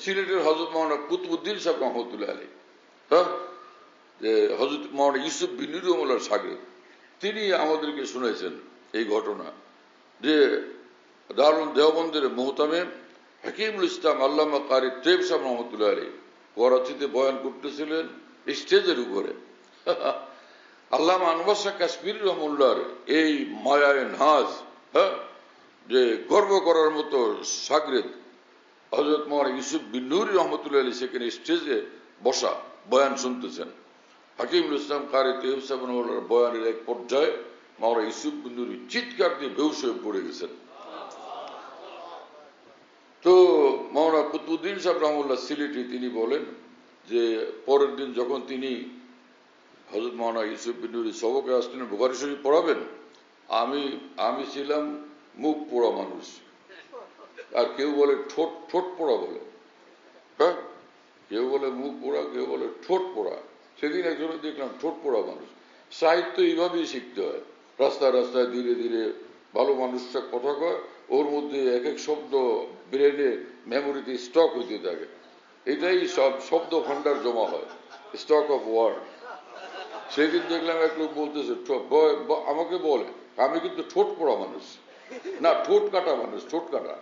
সিলেটের হযরত মাওলানা কুতুবউদ্দিন সাহেব রহমতুল্লাহ আলাইহি, হ্যাঁ, যে হযরত মাওলানা ইউসুফ বিন নুরুল্লাহর শাগির্দ, তিনি আমাদেরকে শুনেছেন এই ঘটনা, যে দারুল দেওবন্দের মুহতামিম হাকিমুল ইসলাম আল্লামা কারি তৈয়ব সাহেব রহমতুল্লাহ আলাইহি করাচিতে বয়ান করতেছিলেন। স্টেজের উপরে। আল্লামা আনওয়ার শাহ কাশ্মীর রহমুল্লাহর এই মায়ায় নাজ, হ্যাঁ, যে গর্ব করার মতো শাগরেদ হযরত মাওলানা ইউসুফ বিন নূরি রহমতুল্লাহ আলাইহি সেখানে স্টেজে বসা বয়ান শুনতেছেন। হাকিমুল ইসলাম কারি তৈয়ব সাহেব রহমাতুল্লাহর বয়ানের এক পর্যায়ে মাওলানা ইউসুফ বিন নূরি চিৎকার দিয়ে বেহুশ হয়ে পড়ে গেছেন। তো মাওলানা কুতুবউদ্দিন সাহেব রহমতুল্লাহ সিলেটি তিনি বলেন যে পরের দিন যখন তিনি হযরত মাওলানা ইউসুফ বিন নূরি সবকে আসলেন বুখারী শরীফ পড়াবেন, আমি ছিলাম মুখ পোড়া মানুষ, আর কেউ বলে ঠোঁট পোড়া বলে, হ্যাঁ, কেউ বলে মুখ পোড়া, কেউ বলে ঠোঁট পোড়া। সেদিন একজনে দেখলাম ঠোঁট পোড়া মানুষ। সাহিত্য এইভাবেই শিখতে হয়, রাস্তায় রাস্তায় ধীরে ধীরে ভালো মানুষরা কথা কয়, ওর মধ্যে এক এক শব্দ ব্রেনে মেমোরিতে স্টক হইতে থাকে, এটাই সব শব্দ ভান্ডার জমা হয়, স্টক অফ ওয়ার্ড। সেদিন দেখলাম এক লোক বলতেছে, আমাকে বলে আমি কিন্তু ঠোঁট পোড়া মানুষ, না ঠোঁট কাটা মানুষ, ঠোঁট কাটা।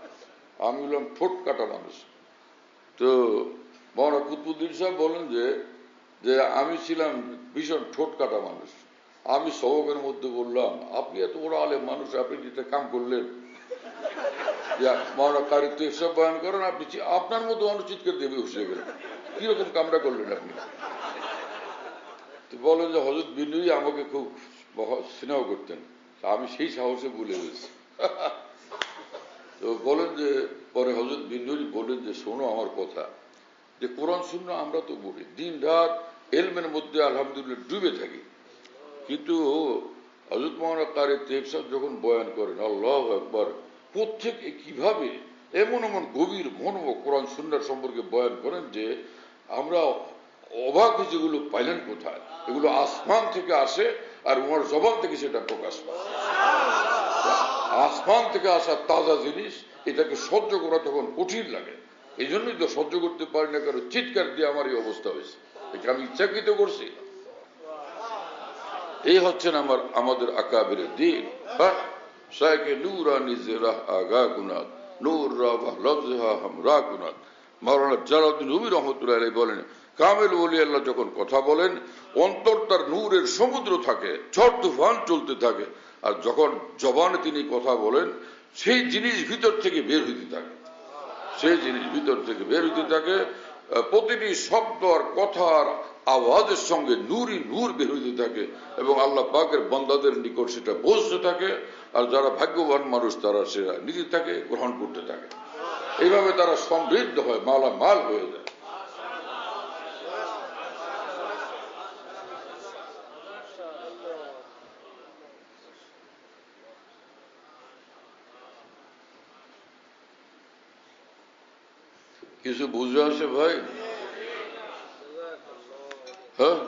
আমি বললাম ঠোঁট কাটা মানুষ। তো মাওলানা কুতুবউদ্দিন সাহেব বলেন যে আমি ছিলাম ভীষণ ঠোঁট কাটা মানুষ। আমি সবকের মধ্যে বললাম, আপনি এত বড় আলেম মানুষ, আপনি যেটা কাম করলেন, মাওলানা কারি তৈয়ব সাহেব বয়ান করেন, আপনি আপনার মতো মানুষ চিৎকার দেবে বসে গেলেন, কিরকম কামটা করলেন আপনি? তো বলেন যে হযরত বিন নূরি আমাকে খুব স্নেহ করতেন, আমি সেই সাহসে বলে গেছি। তো বলেন যে পরে হযরত বিন নূরি বলেন যে শোনো আমার কথা, যে কোরআন সুন্নাহ আমরা তো বলি, দিন রাত এলমের মধ্যে আলহামদুলিল্লাহ ডুবে থাকি, কিন্তু হযরত মাওলানা কারি তৈয়ব সাহেব যখন বয়ান করেন, আল্লাহু আকবার, প্রত্যেকে কিভাবে এমন এমন গভীর মনোমক কোরআন সুন্নাহ সম্পর্কে বয়ান করেন যে আমরা অবাক হয়ে, যেগুলো পাইলেন কোথায়, এগুলো আসমান থেকে আসে আর ওনার জবান থেকে সেটা প্রকাশ পায়। আসমান থেকে আসা তাজা জিনিস, এটাকে সহ্য করা তখন কঠিন লাগে, এই জন্যই তো সহ্য করতে পারি না, কারণ চিৎকার দিয়ে আমার এই অবস্থা হয়েছে, এটা আমি ইচ্ছাকৃত করছি। এই হচ্ছেন আমাদের আকাবিরের দিন। হ্যাঁ, শায়খে নূরানি জেরাহ আগা গুনাত নূর রাবা লফজহা হামরা গুনাত। মাওলানা জালালউদ্দিন রুমি রহমতুল্লাহ আলাইহি বলেন, কামেল ওলি আল্লাহ যখন কথা বলেন, অন্তর তার নূরের সমুদ্র থাকে, ঝড় তুফান চলতে থাকে, আর যখন জবানে তিনি কথা বলেন, সেই জিনিস ভিতর থেকে বের হইতে থাকে, সেই জিনিস ভিতর থেকে বের হইতে থাকে। প্রতিটি শব্দ আর কথার আওয়াজের সঙ্গে নূরই নূর বের হইতে থাকে, এবং আল্লাহ পাকের বান্দাদের নিকট সেটা পৌঁছতে থাকে, আর যারা ভাগ্যবান মানুষ তারা সেটা নিতে থাকে, গ্রহণ করতে থাকে। এইভাবে তারা সমৃদ্ধ হয়, মালামাল হয়ে যায়। কিছু বুঝে আসে ভাই? হ্যাঁ,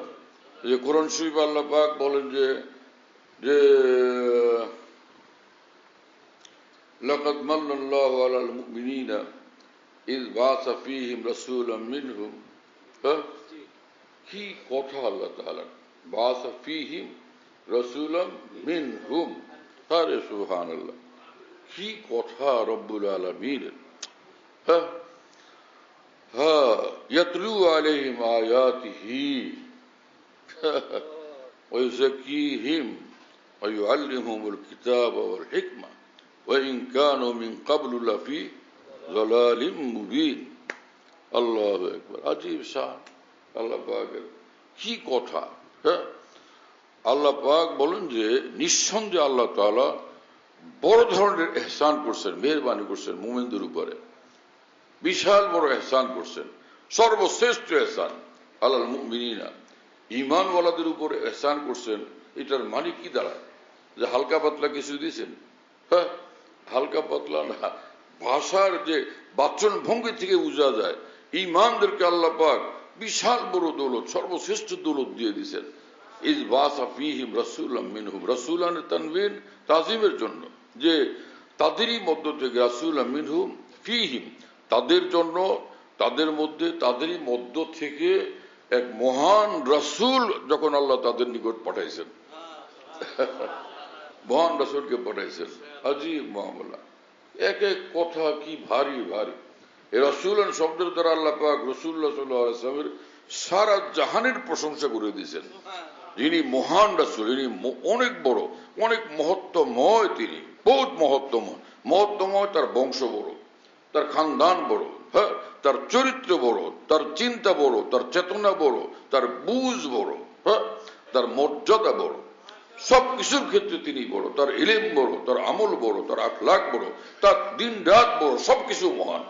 যে কোরআন শরীফ আল্লাহ পাক বলেন যে লাকাদ মান্নাল্লাহু আলাল মুমিনিনা ইয বাআসা ফীহিম রাসূলাম মিনহুম। হ্যাঁ, কি কথা আল্লাহ তাআলা, বাআসা ফীহিম রাসূলাম মিনহুম, আরে সুবহানাল্লাহ, কি কথা রব্বুল আলামিনের। হ্যাঁ, ইয়াতলু আলাইহিম আয়াতিহি ওয়া ইউযাক্কিহিম ওয়া ইউআল্লিমুহুমুল কিতাবা ওয়াল হিকমা ওয়া ইন কানু মিন ক্বাবলু লাফি যালালিম মুবিন। আল্লাহু আকবার, আজীব শান আল্লাহ পাকের, কি কথা। হ্যাঁ, আল্লাহ পাক বলেন যে নিঃসন্দেহে আল্লাহ তাআলা বড় ধরনের ইহসান করছেন, মেহেরবানি করছেন মুমিনদের উপরে, বিশাল বড় ইহসান করছেন, সর্বশ্রেষ্ঠ ইহসান আলাল মুমিনিনা, ঈমানওয়ালাদের উপরে ইহসান করছেন। এটার মানে কি দাঁড়ায়? যে হালকা পাতলা কিছু দিয়েছেন? হ্যাঁ, হালকা পাতলা না, ভাষার যে বাচন ভঙ্গি থেকে বোঝা যায় ঈমানদেরকে আল্লাহ পাক বিশাল বড় দৌলত, সর্বশ্রেষ্ঠ দৌলত দিয়ে দিয়েছেন। ইয বাআসা ফীহিম রাসূলাম মিনহুম, রাসূলান তানবিন তাজিমের জন্য, যে তাদেরই মধ্য থেকে, রাসূলাম মিনহুম ফীহিম, তাদের জন্য, তাদের মধ্যে, তাদেরই মধ্য থেকে এক মহান রাসূল যখন আল্লাহ তাদের নিকট পাঠাইছেন, মহান রাসূলকে পাঠাইছেন। আজীব মামলা, এক এক কথা কি ভারী ভারী। এই রাসূলান শব্দের দ্বারা আল্লাহ পাক রাসূলুল্লাহ সাল্লাল্লাহু আলাইহি ওয়াসাল্লামের সারা জাহানের প্রশংসা করে দিয়েছেন। যিনি মহান রাসূল, ইনি অনেক বড়, অনেক মহত্বময়, তিনি বহুত মহত্বময়। তার বংশ বড়, তার খানদান বড়, হ্যাঁ, তার চরিত্র বড়, তার চিন্তা বড়, তার চেতনা বড়, তার বুঝ বড়, হ্যাঁ, তার মর্যাদা বড়, সবকিছুর ক্ষেত্রে তিনি বড়। তার ইলম বড়, তার আমল বড়, তার আখলাক বড়, তার দিন রাত বড়, সবকিছু মহান।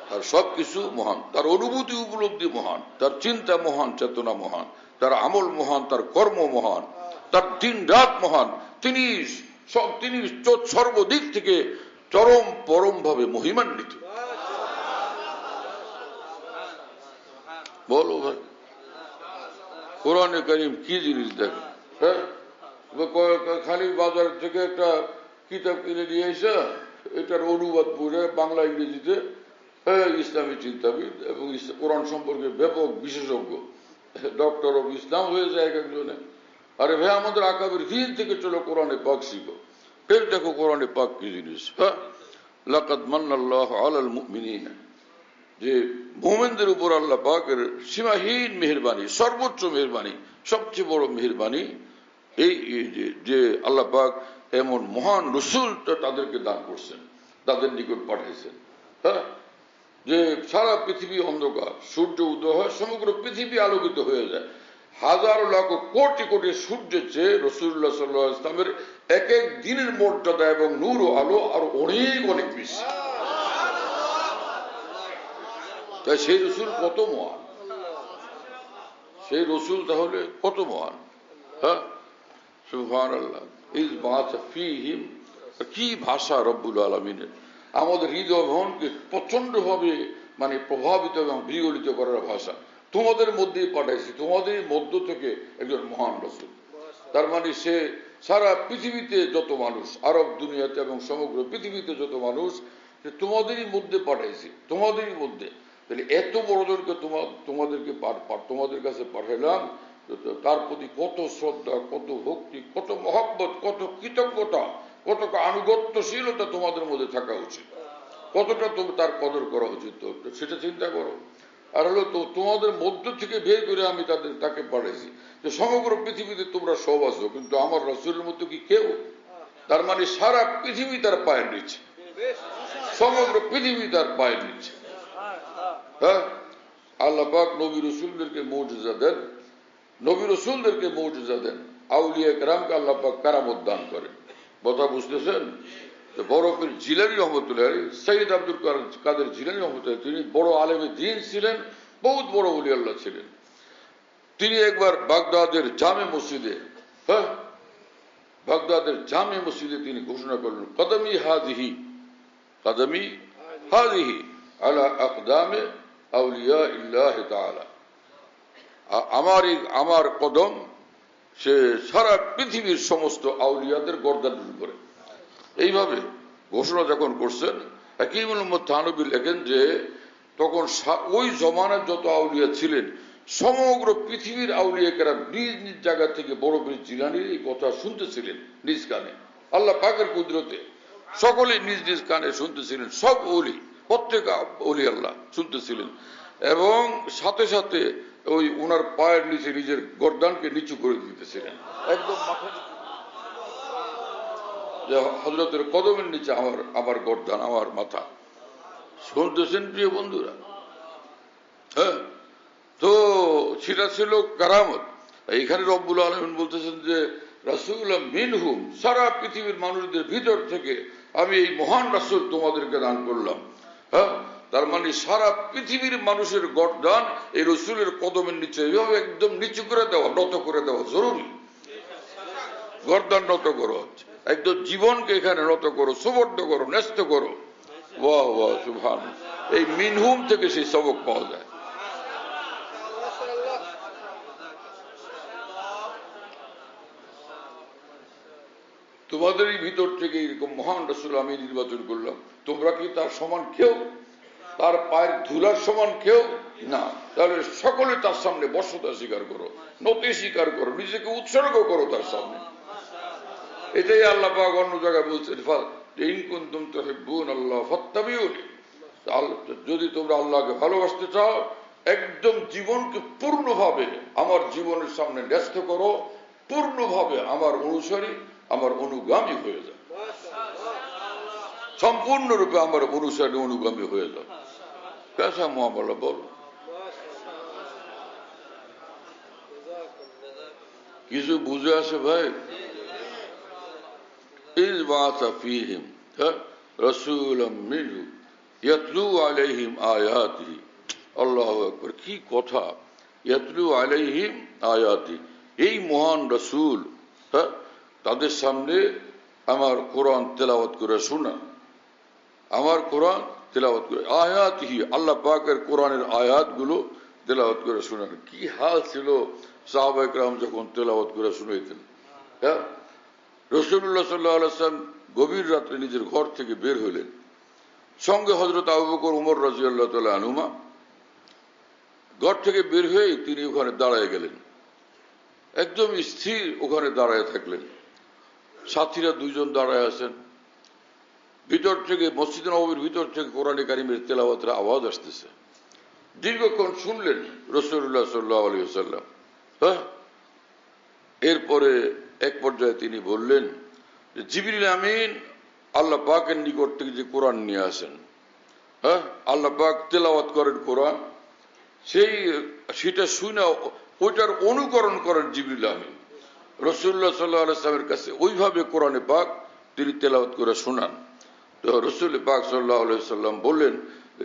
তার সবকিছু মহান, তার অনুভূতি উপলব্ধি মহান, তার চিন্তা মহান, চেতনা মহান, তার আমল মহান, তার কর্ম মহান, তার দিন রাত মহান। তিনি সর্বদিক থেকে পরম ভাবে মহিমান্বিত। বলো ভাই, কোরআনে কারীম কি জিনিস দেখেন, হ্যাঁ, খালি বাজার থেকে একটা কিতাব কিনে নিয়ে এসে এটার অনুবাদ পড়ে বাংলা ইংরেজিতে, হ্যাঁ, ইসলামী চিন্তাবিদ এবং কোরআন সম্পর্কে ব্যাপক বিশেষজ্ঞ, ডক্টর অফ ইসলাম হয়ে যায় এক একজনে। আরে ভাই, আমাদের আকাবের দিন থেকে চলো কোরআনে পাক শিখো, ফের দেখো কোরআনে পাক কি জিনিস। হ্যাঁ, লাকাদ মান্নাল্লাহু আলাল মুমিনিনা, যে মুমিনদের উপর আল্লাহ পাকের সীমাহীন মেহেরবানি, সর্বোচ্চ মেহেরবানি, সবচেয়ে বড় মেহেরবানি এই যে আল্লাহ পাক এমন মহান রসুল তাদেরকে দান করছেন, তাদের নিকট পাঠাইছেন। হ্যাঁ, যে সারা পৃথিবী অন্ধকার, সূর্য উদয় হয়, সমগ্র পৃথিবী আলোকিত হয়ে যায়। হাজার লক্ষ কোটি কোটি সূর্যের চেয়ে রাসূলুল্লাহ সাল্লাল্লাহু আলাইহি ওয়াসাল্লামের এক এক দিনের মর্যাদা এবং নূর ও আলো আর অনেক অনেক বেশি। তাই সেই রসুল কত মহান, সেই রসুল তাহলে কত মহান। হ্যাঁ, সুবহানাল্লাহ। ইজ বাআসা ফীহিম, কি ভাষা রব্বুল আলামিনের। আমাদের হৃদয় ভবনকে প্রচন্ড ভাবে প্রভাবিত এবং বিগলিত করার ভাষা। তোমাদের মধ্যেই পাঠাইছি, তোমাদের মধ্য থেকে একজন মহান রাসূল। তার মানে সে সারা পৃথিবীতে যত মানুষ, আরব দুনিয়াতে এবং সমগ্র পৃথিবীতে যত মানুষ, তোমাদেরই মধ্যে পাঠাইছি, তোমাদেরই মধ্যে। তাহলে এত বড়জনকে তোমাদের কাছে পাঠাইলাম, তার প্রতি কত শ্রদ্ধা, কত ভক্তি, কত মহব্বত, কত কৃতজ্ঞতা, কত আনুগত্যশীলতা তোমাদের মধ্যে থাকা উচিত, কতটা তার কদর করা উচিত, সেটা চিন্তা করো। আর হলো তো তোমাদের মধ্য থেকে বের করে আমি তাকে পাঠাইছি, যে সমগ্র পৃথিবীতে তোমরা সব আছো, কিন্তু আমার রাসূলের মতো কি কেউ? তার মানে সারা পৃথিবী তার পায়ের নিচে, সমগ্র পৃথিবী তার পায়ের নিচে। হ্যাঁ, আল্লাহ পাক নবী রসুলদেরকে মুজিজা দেন, নবী রসুলদেরকে মুজিজা দেন, আউলিয়া কেরামকে আল্লাহ পাক কারামত দান করেন। কথা বুঝতেছেন? বরফের জিলানী রহমতুল্লাহ আলাইহি, সৈয়দ আব্দুল কাদের জিলানী রহমতুল্লাহ, তিনি বড় আলেমে দ্বীন ছিলেন, বহুত বড় ওলি আল্লাহ ছিলেন। তিনি একবার বাগদাদের জামে মসজিদে, হ্যাঁ, বাগদাদের জামে মসজিদে তিনি ঘোষণা করলেন, কদমি হাযিহি, কদমি হাযিহি আলা আকদামে আউলিয়া ইল্লাহ তাআলা। আমার কদম সে সারা পৃথিবীর সমস্ত আউলিয়াদের গর্দানের উপরে। এইভাবে ঘোষণা যখন করছেন, হাকিমুল উম্মত থানবী লেখেন যে তখন ওই জমানার যত আউলিয়া ছিলেন, সমগ্র পৃথিবীর আউলিয়া কেরাম নিজ নিজ জায়গা থেকে বরফের জিলানীর এই কথা শুনতেছিলেন নিজ কানে, আল্লাহ পাকের কুদরতে সকলে নিজ নিজ কানে শুনতেছিলেন। সব ওলি, প্রত্যেক ওলি আল্লাহ শুনতেছিলেন, এবং সাথে সাথে ওই ওনার পায়ের নিচে নিজের গর্দানকে নিচু করে দিতেছিলেন, একদম মাথা যে হযরতের কদমের নিচে আমার গর্দান, আমার মাথা। শুনতেছেন প্রিয় বন্ধুরা? হ্যাঁ, তো সেটা ছিল কারামত। এইখানে রব্বুল আলামিন বলতেছেন যে রাসূলুল্লাহ মিনহুম, সারা পৃথিবীর মানুষদের ভিতর থেকে আমি এই মহান রাসূল তোমাদেরকে দান করলাম। হ্যাঁ, তার মানে সারা পৃথিবীর মানুষের গর্দান এই রাসূলের কদমের নিচে এভাবে একদম নিচু করে দেওয়া, নত করে দেওয়া জরুরি। গর্দান নত করো, একদম জীবনকে এখানে নত করো, সুবর্ণ করো, ন্যস্ত করো। বাহ বাহ, সুবহান। এই মিনহুম থেকে সেই সবক পাওয়া যায়। তোমাদেরই ভিতর থেকে এরকম মহান রাসূল আমি নির্বাচন করলাম। তোমরা কি তার সমান কেউ? তার পায়ের ধুলার সমান কেউ না। তাহলে সকলে তার সামনে বর্ষতা স্বীকার করো, নতি স্বীকার করো, নিজেকে উৎসর্গ করো তার সামনে। এটাই আল্লাহ পাক অন্য জায়গায় বলছেন, ইন কুনতুম তুহিব্বুনাল্লাহ ফাত্তাবিউনি, যদি তোমরা আল্লাহকে ভালোবাসতে চাও একদম জীবনকে পূর্ণভাবে আমার জীবনের সামনে ন্যস্ত করো, পূর্ণভাবে আমার অনুসারী, আমার অনুগামী হয়ে যাও, সম্পূর্ণরূপে আমার অনুসারী অনুগামী হয়ে যাও। কেসা মামলা বলো, কিছু বুঝে আসে ভাই? ইজ বাসা ফীহিম রাসূলাম মিনহুম ইয়াতলু আলাইহিম আয়াতিহি। আল্লাহু আকবার, কি কথা! ইয়াতলু আলাইহিম আয়াতি, এই মহান রাসূল তাদের সামনে আমার কোরআন তেলাওয়াত করে শোনা, আমার কোরআন তেলাওয়াত করে, আয়াতিহি, আল্লাহ পাকের কোরআনের আয়াতগুলো তেলাওয়াত করে শোনান। কি হাল ছিল সাহাবায়ে কেরাম যখন তেলাওয়াত করে শুনাইতেন। হ্যাঁ, রাসূলুল্লাহ সাল্লাল্লাহু আলাইহি ওয়াসাল্লাম গভীর রাত্রে নিজের ঘর থেকে বের হইলেন, সঙ্গে হযরত আবু বকর, ওমর রাদিয়াল্লাহু তাআলা আনহুমা। ঘর থেকে বের হয়ে তিনি ওখানে দাঁড়ায় গেলেন, একদম স্থির ওখানে দাঁড়ায় থাকলেন। সাথীরা দুইজন দাঁড়ায় আছেন। ভিতর থেকে, মসজিদ নববীর ভিতর থেকে কোরআনে কারিমের তেলাওয়াতের আওয়াজ আসতেছে। দীর্ঘক্ষণ শুনলেন রাসূলুল্লাহ সাল্লাল্লাহু আলাইহি ওয়াসাল্লাম। হ্যাঁ, এরপরে এক পর্যায়ে তিনি বললেন যে জিবরিল আমিন আল্লাহ পাকের নিকট থেকে যে কোরআন নিয়ে আসেন, হ্যাঁ, আল্লাহ পাক তেলাওয়াত করেন কোরআন, সেটা শুনে ওইটার অনুকরণ করেন জিবরিল আমিন রাসূলুল্লাহ সাল্লাল্লাহু আলাইহি ওয়াসাল্লামের কাছে, ওইভাবে কোরআনে পাক তিনি তেলাওয়াত করে শোনান। তো রাসূল পাক সাল্লাল্লাহু আলাইহি ওয়াসাল্লাম বললেন,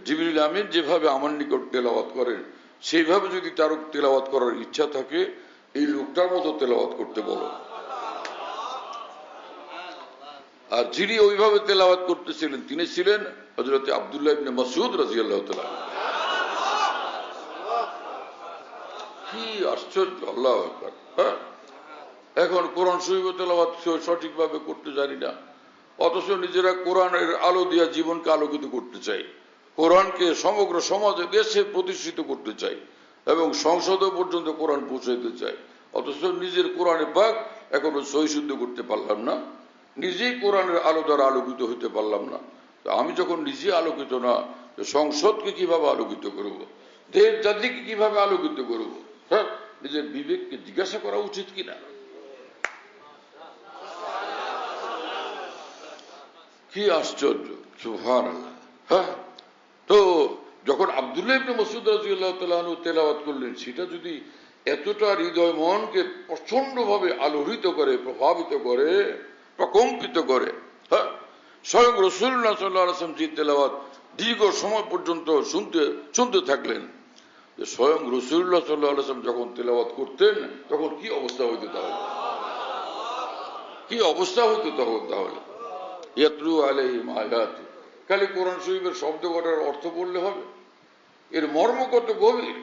জিবরিল আমিন যেভাবে আমার নিকট তেলাওয়াত করেন, সেইভাবে যদি তার তেলাওয়াত করার ইচ্ছা থাকে, এই লোকটার মতো তেলাওয়াত করতে বলো। আর যিনি ওইভাবে তেলাওয়াত করতেছিলেন তিনি ছিলেন হযরত আব্দুল্লাহ ইবনে মাসউদ রাদিয়াল্লাহু তাআলা। কি আশ্চর্য! আল্লাহু আকবার। হ্যাঁ, এখন কোরআন শরীফ তেলাওয়াত সঠিকভাবে করতে জানি না, অথচ নিজেরা কোরআনের আলো দিয়া জীবনকে আলোকিত করতে চাই, কোরআনকে সমগ্র সমাজে, দেশে প্রতিষ্ঠিত করতে চাই এবং সংসদে পর্যন্ত কোরআন পৌঁছাইতে চাই, অথচ নিজের কোরআনে পাক এখনো সহিশুদ্ধ করতে পারলাম না, নিজেই কোরআনের আলো দ্বারা আলোকিত হইতে পারলাম না। আমি যখন নিজে আলোকিত না, সংসদকে কিভাবে আলোকিত করব, দেশ জাতিকে কিভাবে আলোকিত করব? হ্যাঁ, নিজের বিবেককে জিজ্ঞাসা করা উচিত কিনা? কি আশ্চর্য! সুবহানাল্লাহ। হ্যাঁ, তো যখন আব্দুল্লাহ ইবনে মাসউদ রাদিয়াল্লাহু তাআলা আনহু তেলাওয়াত করলেন, সেটা যদি এতটা হৃদয় মনকে প্রচন্ডভাবে আলোড়িত করে, প্রভাবিত করে, প্রকম্পিত করে, হ্যাঁ, স্বয়ং রাসূলুল্লাহ সাল্লাল্লাহু আলাইহি ওয়াসাল্লাম যে তেলাওয়াত দীর্ঘ সময় পর্যন্ত শুনতে থাকলেন, যে স্বয়ং রাসূলুল্লাহ সাল্লাল্লাহু আলাইহি ওয়াসাল্লাম যখন তেলাওয়াত করতেন তখন কি অবস্থা হইতো তাহলে? কি অবস্থা হইতো তখন তাহলে? ইয়াতলু আলাইহিম আয়াতি, খালি কোরআন শরীফের শব্দ কটার অর্থ বললে হবে? এর মর্ম কত গভীর,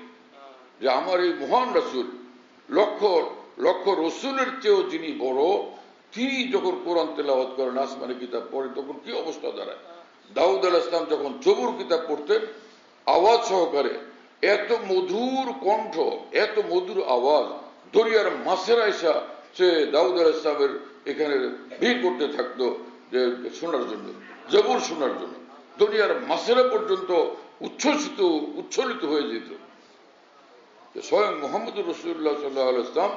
যে আমার এই মহান রাসূল, লক্ষ লক্ষ রসুলের চেয়েও যিনি বড়, তিনি যখন কোরআন তেলাওয়াত করেন, আসমানি কিতাব পড়েন, তখন কি অবস্থা দাঁড়ায়? দাউদ আলাইহিস সালাম যখন জবুর কিতাব পড়তেন আওয়াজ সহকারে, এত মধুর কণ্ঠ, এত মধুর আওয়াজ, দরিয়ার মাছের আইসা সে দাউদ আলাইহিস সালামের এখানে ভিড় করতে থাকতো যে শোনার জন্য, জবুর শোনার জন্য। দুনিয়ার মাছেরা পর্যন্ত উচ্ছ্বলিত হয়ে যেত। স্বয়ং মুহাম্মদুর রাসূলুল্লাহ সাল্লাল্লাহু আলাইহি ওয়াসাল্লাম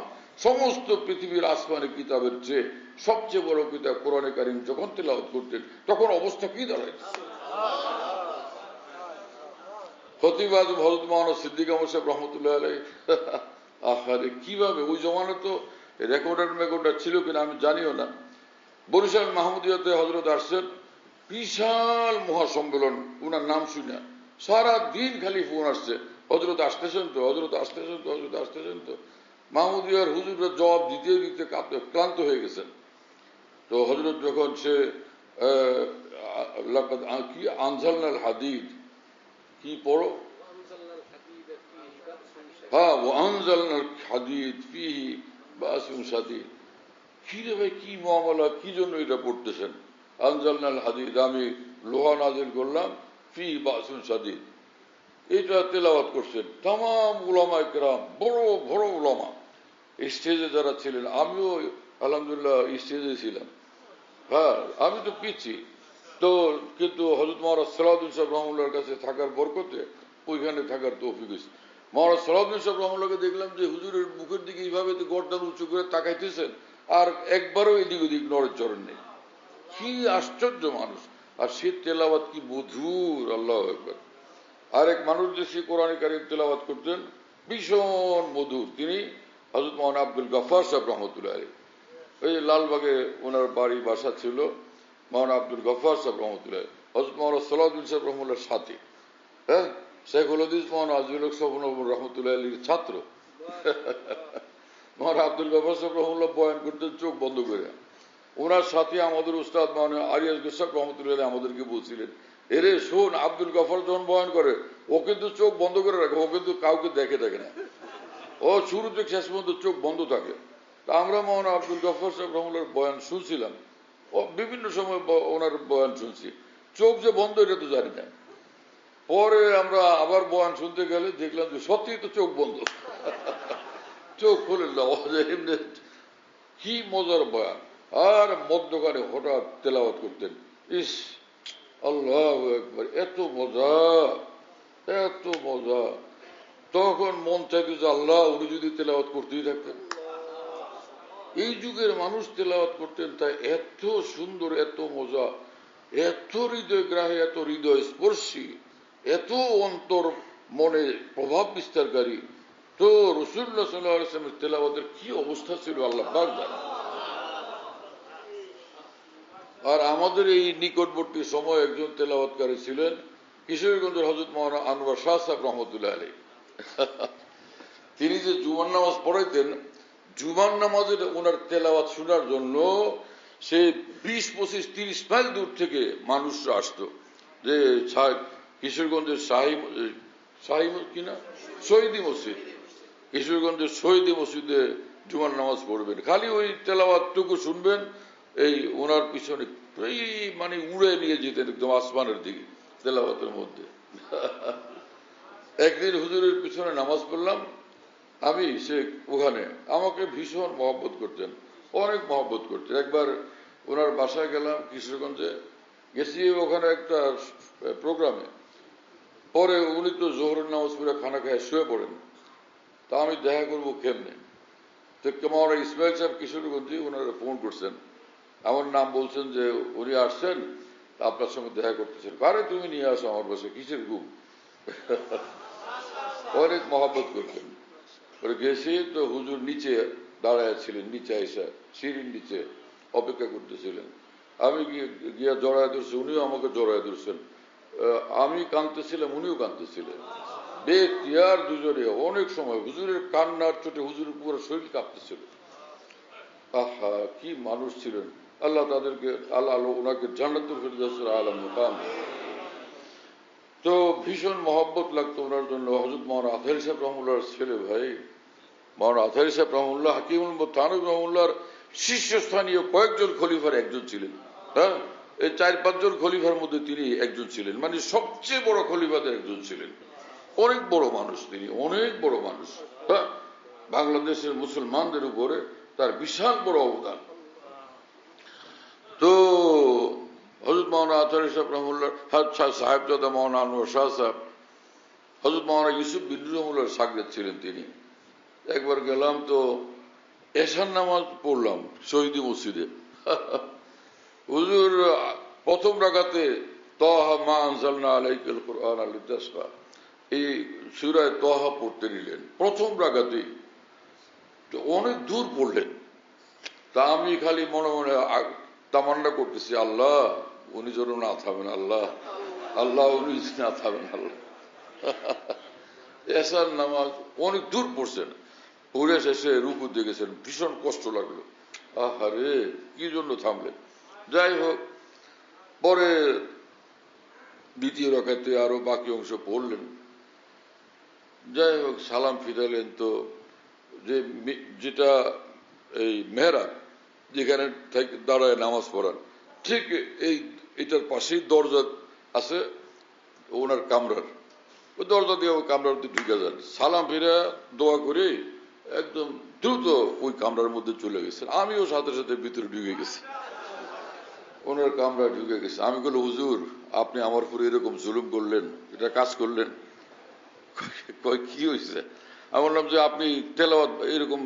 সমস্ত পৃথিবীর আসমানি কিতাবের চেয়ে সবচেয়ে বড় কিতাব কোরআনে কারীম যখন তেলাওয়াত করতেন, তখন অবস্থা কি দাঁড়ায়? খতিব আযম হযরত মাওলানা সিদ্দিক আহমদ সাহেব রাহমাতুল্লাহ আলাইহি, আহারে কিভাবে, ওই জমানায় তো রেকর্ডার ছিল কিনা আমি জানিও না, বরিশাল মাহমুদিয়াতে হযরত আসছেন, বিশাল মহাসম্মেলন, উনার নাম শুনে সারা দিন খালি ফোন আসছে, হযরত আসতেছেন তো, হযরত আসতেছেন তো, হযরত আসতেছেন তো। মাহমুদিয়ার হুজুররা জবাব দিতে দিতে ক্লান্ত হয়ে গেছেন। তো হযরত যখন সে কি আনজালনাল হাদিদ, কি পড়ো, হ্যাঁ, আনজালনাল হাদিদ ফিহি বাসুন শাদীদ। কি রে ভাই, কি মামলা, কি জন্য এটা পড়তেছেন? আনজালনাল হাদিদ, আমি লোহা নাজিল করলাম, ফিহি বাসুন শাদীদ, এটা তেলাওয়াত করছেন তামাম উলামায়ে কেরাম, বড় বড় উলামা। স্টেজে যারা ছিলেন, আমিও আলহামদুলিল্লাহ স্টেজে ছিলাম। হ্যাঁ, আমি তো পিছি তো, কিন্তু হযরত মাওলানা সালাউদ্দিন সাহেব রহমাতুল্লাহর কাছে থাকার বরকতে ওইখানে থাকার তৌফিক হয়েছে। মহারাজ সালাউদ্দিন সাহেব রহমতুল্লাহকে দেখলাম যে হুজুরের মুখের দিকে এইভাবে গর্দান উঁচু করে তাকাইতেছেন, আর একবারও এদিক ওদিক নড়ের চড়েন নেই। কি আশ্চর্য মানুষ! আর সে তেলাওয়াত কি মধুর, আল্লাহু আকবার। আরেক মানুষ যে সে কোরআন কারীম তেলাওয়াত করতেন, ভীষণ মধুর, তিনি হযরত মাওলানা আব্দুল গফফার সাহেব রহমতুল্লাহ আলাইহি। ওই যে লালবাগে ওনার বাড়ি বাসা ছিল, মাওলানা আব্দুল গফফার সাহেব রহমতুল্লাহ, হযরত মাওলানা সালাউদ্দিন সাহেব রহমতুল্লাহর সাথে, হ্যাঁ, শেখুল হাদিস মাওলানা আজিজুল হক সাহেব রহমতুল্লাহ আলাইহির ছাত্র। মাওলানা আব্দুল গফফার সাহেব রহমতুল্লাহ বয়ান করতেন চোখ বন্ধ করে। ওনার সাথে আমাদের উস্তাদ মাওলানা আরিয়াজ গোসাব রহমতুল্লাহ আলাইহি আমাদেরকে বলছিলেন, এরে শোন, আব্দুল গফফার যখন বয়ান করে ও কিন্তু চোখ বন্ধ করে রাখে, ও কিন্তু কাউকে দেখে না, ও শুরু থেকে শেষ পর্যন্ত চোখ বন্ধ থাকে। তা আমরা মাওলানা আব্দুল গফফার সাহেব রহমতুল্লাহর বয়ান শুনছিলাম, ও বিভিন্ন সময় ওনার বয়ান শুনছি, চোখ যে বন্ধ এটা তো জানি না। পরে আমরা আবার বয়ান শুনতে গেলে দেখলাম যে সত্যিই তো চোখ বন্ধ, চোখ খুলে এমনি। কি মজার বয়ান! আর মধ্যখানে হঠাৎ তেলাওয়াত করতেন, ইস আল্লাহু আকবার, এত মজা, এত মজা! তখন মন চাইতো যে আল্লাহ উনি যদি তেলাওয়াত করতেই থাকতেন। এই যুগের মানুষ তেলাওয়াত করতেন, তাই এত সুন্দর, এত মজা, এত হৃদয়গ্রাহী, এত হৃদয় স্পর্শী, এত অন্তর মনে প্রভাব বিস্তারকারী। তো রাসূলুল্লাহ সাল্লাল্লাহু আলাইহি ওয়াসাল্লামের তেলাওয়াতের কি অবস্থা ছিল আল্লাহ পাক জানেন। আর আমাদের এই নিকটবর্তী সময় একজন তেলাওয়াতকারী ছিলেন কিশোরগঞ্জের হযরত মাওলানা আনোয়ার শাহ সাহেব রহমতুল্লাহ আলাইহি। তিনি যে জুমার নামাজ পড়াইতেন, জুমার নামাজের ওনার তেলাওয়াত শোনার জন্য সে 20, 25, 30 মাইল দূর থেকে মানুষরা আসতো, যে কিশোরগঞ্জের শাহী কিনা শহীদি মসজিদ, কিশোরগঞ্জের শহীদি মসজিদে জুমার নামাজ পড়বেন, খালি ওই তেলাওয়াতটুকু শুনবেন, এই ওনার পিছনে এই মানে উড়ে নিয়ে যেতেন একদম আসমানের দিকে তেলাওয়াতের মধ্যে। একদিন হুজুরের পিছনে নামাজ পড়লাম আমি, সে ওখানে আমাকে ভীষণ মহব্বত করতেন, অনেক মহব্বত করতেন। একবার ওনার বাসায় গেলাম কিশোরগঞ্জে, গেছি ওখানে একটা প্রোগ্রামে, পরে উনি তো জোহরের নামাজ পড়ে খানা খায় শুয়ে পড়েন। তা আমি দেখা করবো কেমনে, তো কেমন ইসমাইল সাহেব কিশোরগঞ্জে ওনারা ফোন করছেন, আমার নাম বলছেন যে উনি আসছেন, আপনার সঙ্গে দেখা করতেছেন। আরে তুমি নিয়ে আসো আমার বাসায়, কিসের ঘুম। অনেক মহব্বত করতেন। ওরা গেছি তো হুজুর নিচে দাঁড়ায় ছিলেন, নিচে এসে সিঁড়ির নিচে অপেক্ষা করতেছিলেন। আমি গিয়া জড়ায় ধরছি, উনিও আমাকে জড়ায় ধরছেন। আমি কাঁদতেছিলাম, উনিও কাঁদতেছিলেন, বেতিয়ার দুজনে। অনেক সময় হুজুরের কান্নার চোটে হুজুরের পুরো শরীর কাঁপতেছিল। আহা, কি মানুষ ছিলেন! আল্লাহ তাদেরকে, আল্লাহ ওনাকে জান্নাতুল ফিরদাউসের আলা মুকাম। তো ভীষণ মহব্বত লাগতো ওনার জন্য। হযরত মাওলানা আতাহারি সাহেব রহমতুল্লাহর ছেলে ভাই, মাওলানা আতাহারি সাহেব রহমতুল্লাহ হাকিমুল থানভী রহমতুল্লাহর শীর্ষস্থানীয় কয়েকজন খলিফার একজন ছিলেন। হ্যাঁ, এই 4-5 জন খলিফার মধ্যে তিনি একজন ছিলেন, মানে সবচেয়ে বড় খলিফাদের একজন ছিলেন। অনেক বড় মানুষ তিনি, অনেক বড় মানুষ। হ্যাঁ, বাংলাদেশের মুসলমানদের উপরে তার বিশাল বড় অবদান। তো হযরত মাওলানা আতাহারি সাহেব রহমতুল্লাহ সাহেবজাদা মাওলানা আনোয়ার শাহ সাহেব, হযরত মাওলানা ইউসুফ বিন রহমতুল্লাহর শাগির্দ ছিলেন তিনি। একবার গেলাম তো এশার নামাজ পড়লাম শহীদি মসজিদে। হুজুর প্রথম রাকাতে তাহা মা আনজালনা আলাইকাল কুরআনা লিতাশকা, এই সূরা তাহা পড়তে নিলেন প্রথম রাকাতে। অনেক দূর পড়লেন। তা আমি খালি মনে মনে তামান্না করতেছি, আল্লাহ উনি যেন না থামেন, আল্লাহ আল্লাহ উনি না থামেন, আল্লাহ। এশার নামাজ অনেক দূর পড়ছেন, পড়ে শেষে রুকু দিয়ে গেছেন, ভীষণ কষ্ট লাগলো। আহারে, কি জন্য থামলেন? যাই হোক, পরে দ্বিতীয় রাকাতে আরো বাকি অংশ পড়লেন। যাই হোক, সালাম ফিরালেন। তো যেটা এই মেহরাব, যেখানে দাঁড়ায় নামাজ পড়ার, ঠিক এটার পাশেই দরজা আছে ওনার কামরার। ওই দরজা দিয়ে ওই কামরার মধ্যে ঢুকে যান, সালাম ফিরে দোয়া করে একদম দ্রুত ওই কামরার মধ্যে চলে গেছেন। আমিও সাথে সাথে ভিতরে ঢুকে গেছি, ওনার কামরায় ঢুকে গেছে। আমি বললাম, হুজুর আপনি আমার উপরে এরকম জুলুম করলেন, এটা কাজ করলেন? কয় কি হয়েছে? আমি বললাম যে আপনি তেলাওয়াত এরকম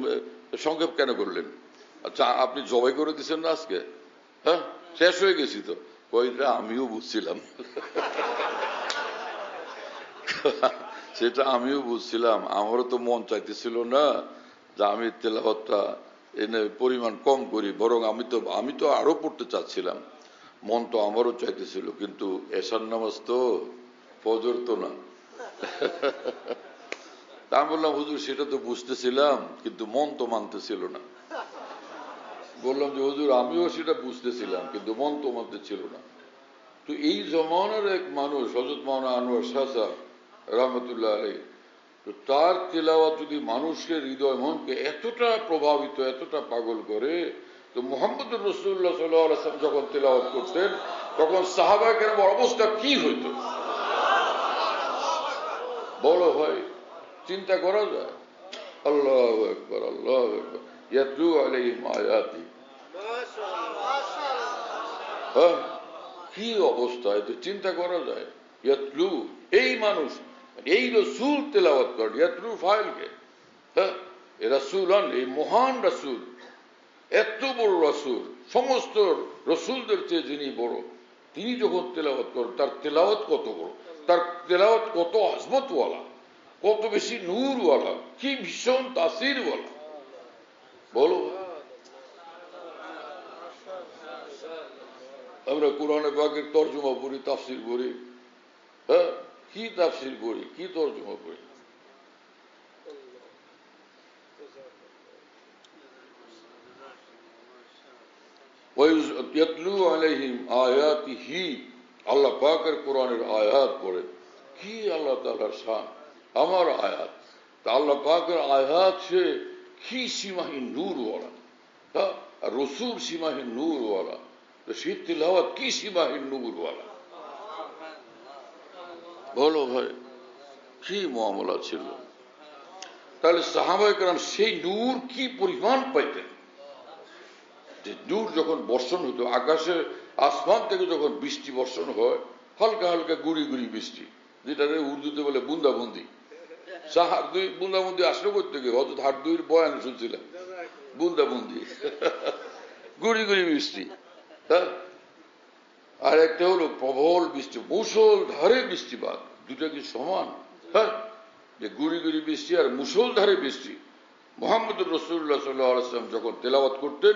সংক্ষেপ কেন করলেন? আচ্ছা আপনি জবাই করে দিচ্ছেন না আজকে? হ্যাঁ, শেষ হয়ে গেছি তো। কয়টা আমিও বুঝছিলাম, সেটা আমিও বুঝছিলাম। আমারও তো মন চাইতেছিল না যে আমি তেলাওয়াতটা এনে পরিমাণ কম করি, বরং আমি তো আরো পড়তে চাচ্ছিলাম, মন তো আমারও চাইতেছিল, কিন্তু এশার নামাজ তো, ফজর তো না। তা আমি বললাম হুজুর সেটা তো বুঝতেছিলাম, কিন্তু মন তো মানতেছিল না। বললাম যে হুজুর আমিও সেটা বুঝতেছিলাম, কিন্তু মন তো মানতে ছিল না। তো এই জমানার এক মানুষ হযরত মাওলানা আনোয়ার শাহ সাহেব রহমতুল্লাহ আলাইহি, তো তার তেলাওয়াত যদি মানুষের হৃদয় মনকে এতটা প্রভাবিত, এতটা পাগল করে, তো মুহাম্মদুর রাসূলুল্লাহ সাল্লাল্লাহু আলাইহি ওয়াসাল্লাম যখন তেলাওয়াত করতেন তখন সাহাবায়ে কেরামের অবস্থা কি হইতো বলো ভাই, চিন্তা করা যায়? আল্লাহু আকবার, আল্লাহু আকবার। ইয়াতলু আলাইহিম আয়াতি, হ্যাঁ, কি অবস্থা, এতে চিন্তা করা যায়? ইয়াতলু, এই মানুষ, এই রাসূল তেলাওয়াত করেন। ইয়াতলু ফাইলকে, হ্যাঁ, এ রাসূলান, এই মহান রাসূল, এত বড় রাসূল, সমস্ত রাসূলদের চেয়ে যিনি বড়, তিনি যখন তেলাওয়াত করেন, তার তেলাওয়াত কত বড়, তার তেলাওয়াত কত আজমতওয়ালা, কত বেশি নূরওয়ালা, কি ভীষণ তাসিরওয়ালা, বলো। আমরা কোরআনে পাকের তর্জমা পড়ি, তাফসির পড়ি, হ্যাঁ, কি তাফসির পড়ি, কি তর্জমা পড়ি। ইয়াতলু আলাইহিম আয়াতিহি, আল্লাহ পাকের কোরআনের আয়াত পড়ে, কি আল্লাহ তাআলার শান। আমার আয়াত, তা আল্লাহ পাকের আয়াত সে কি সীমাহীন নূরওয়ালা, হ্যাঁ, আর রসুল সীমাহীন নূরওয়ালা, তো সেই তিলাওয়াত কি সীমাহীন নূরওয়ালা, বলো ভাই, কি মামলা ছিল। তাহলে সাহাবায়ে কেরাম সেই নূর কি পরিমাণ পাইতেন, যে নূর যখন বর্ষণ হতো আকাশে, আসমান থেকে যখন বৃষ্টি বর্ষণ হয়, হালকা হালকা গুড়ি গুড়ি বৃষ্টি, যেটা উর্দুতে বলে বুন্দাবন্দি। বুন্দাবন্দি আসলে করতে গিয়ে হয়তো হাট দুইয়ের বয়ান শুনছিলাম, বুন্দাবন্দি, গুড়ি গুড়ি বৃষ্টি, হ্যাঁ। আর একটা হলো প্রবল বৃষ্টি, মুষলধারে বৃষ্টিপাত, দুটা কি সমান? হ্যাঁ, যে গুড়ি গুড়ি বৃষ্টি আর মুষলধারে বৃষ্টি। মুহাম্মদুর রাসূলুল্লাহ সাল্লাল্লাহু আলাইহি ওয়াসাল্লাম যখন তেলাওয়াত করতেন,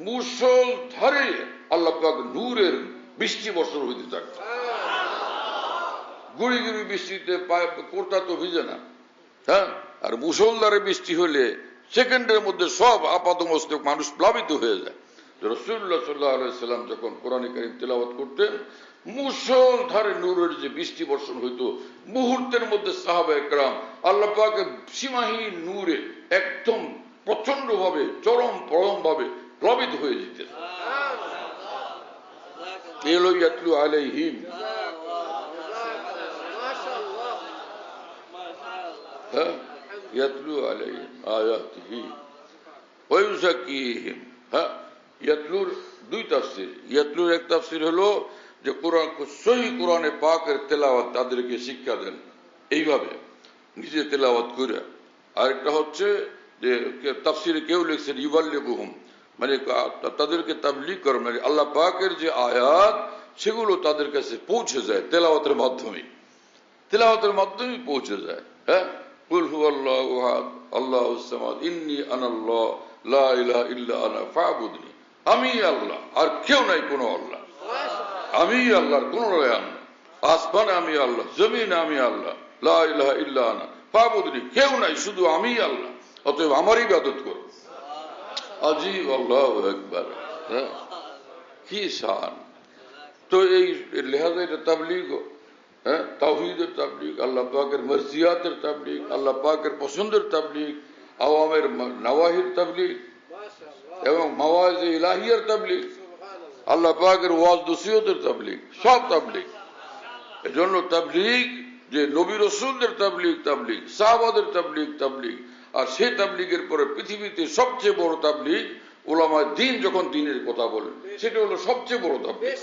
মুষলধারে আল্লাহ পাক নূরের বৃষ্টি বর্ষণ হইতে থাকত। গুড়ি গুড়ি বৃষ্টিতে কোরটা তো ভিজে না, হ্যাঁ, আর মুষলধারে বৃষ্টি হলে সেকেন্ডের মধ্যে সব আপাদমস্তক মানুষ প্লাবিত হয়ে যায়। রাসূলুল্লাহ সাল্লাল্লাহু আলাইহি ওয়াসাল্লাম যখন কোরআন কারীম তেলাওয়াত করতেন, মুষলধারে নূরের যে বৃষ্টি বর্ষণ হইতো, মুহূর্তের মধ্যে সাহাবায়ে কেরাম আল্লাহ পাকের সীমাহীন নূরে একদম প্রচন্ড ভাবে, চরম ভাবে প্লাবিত হয়ে যেতেন। এলো ইয়াতলু আলাইহিম, হ্যাঁ, ইয়াতলু আলাইহিম আয়াতিহি ওয়া ইউযাক্কিহিম। হ্যাঁ, ইয়াতলুর দুই তাফসীর। ইয়াতলুর এক তাফসীর হলো যে কোরআন, সহিহ কোরআনে পাকের তেলাওয়াত তাদেরকে শিক্ষা দেন, এইভাবে নিজে তেলাওয়াত করে। আরেকটা হচ্ছে যে তাফসীরে কেউ লিখছেন ইউবাল্লিগুহুম, মানে তাদেরকে তাবলীগ করে, মানে আল্লাহ পাকের যে আয়াত সেগুলো তাদের কাছে পৌঁছে যায় তেলাওয়াতের মাধ্যমে, তেলাওয়াতের মাধ্যমে পৌঁছে যায়। হ্যাঁ, কুল হুয়াল্লাহু আহাদ আল্লাহুস সামাদ ইন্নী আনাল্লাহ লা ইলাহা ইল্লা আনা ফাবুদনি, আমি আল্লাহ, আর কেউ নাই কোনো আল্লাহ, আমি আল্লাহর কোন রয়ান, আসমানে আমি আল্লাহ, জমিনে আমি আল্লাহ, লা ইলাহা ইল্লা আনা ফাবুদনি, কেউ নাই, শুধু আমি আল্লাহ, অতএব আমার ইবাদত করো। আজীব, আল্লাহু আকবার, হ্যাঁ, কি শান। তো এই লিহাজে এটা তাবলীগ, হ্যাঁ, তাওহীদের তাবলীগ, আল্লাহ পাকের মর্জিয়াতের তাবলীগ, আল্লাহ পাকের পছন্দের তাবলীগ, আওয়ামের নওয়াহির তাবলীগ এবং মাওয়াইজে ইলাহিয়ার তাবলীগ, আল্লাহ পাকের ওয়াজ নসিহতের তাবলীগ, সব তাবলীগ। এজন্য তাবলীগ যে নবী রাসূলদের তাবলীগ, সাহাবাদের তাবলীগ, আর সেই তাবলীগের পরে পৃথিবীতে সবচেয়ে বড় তাবলীগ, উলামায়ে দ্বীন যখন দ্বীনের কথা বলেন, সেটা হলো সবচেয়ে বড় তাবলীগ।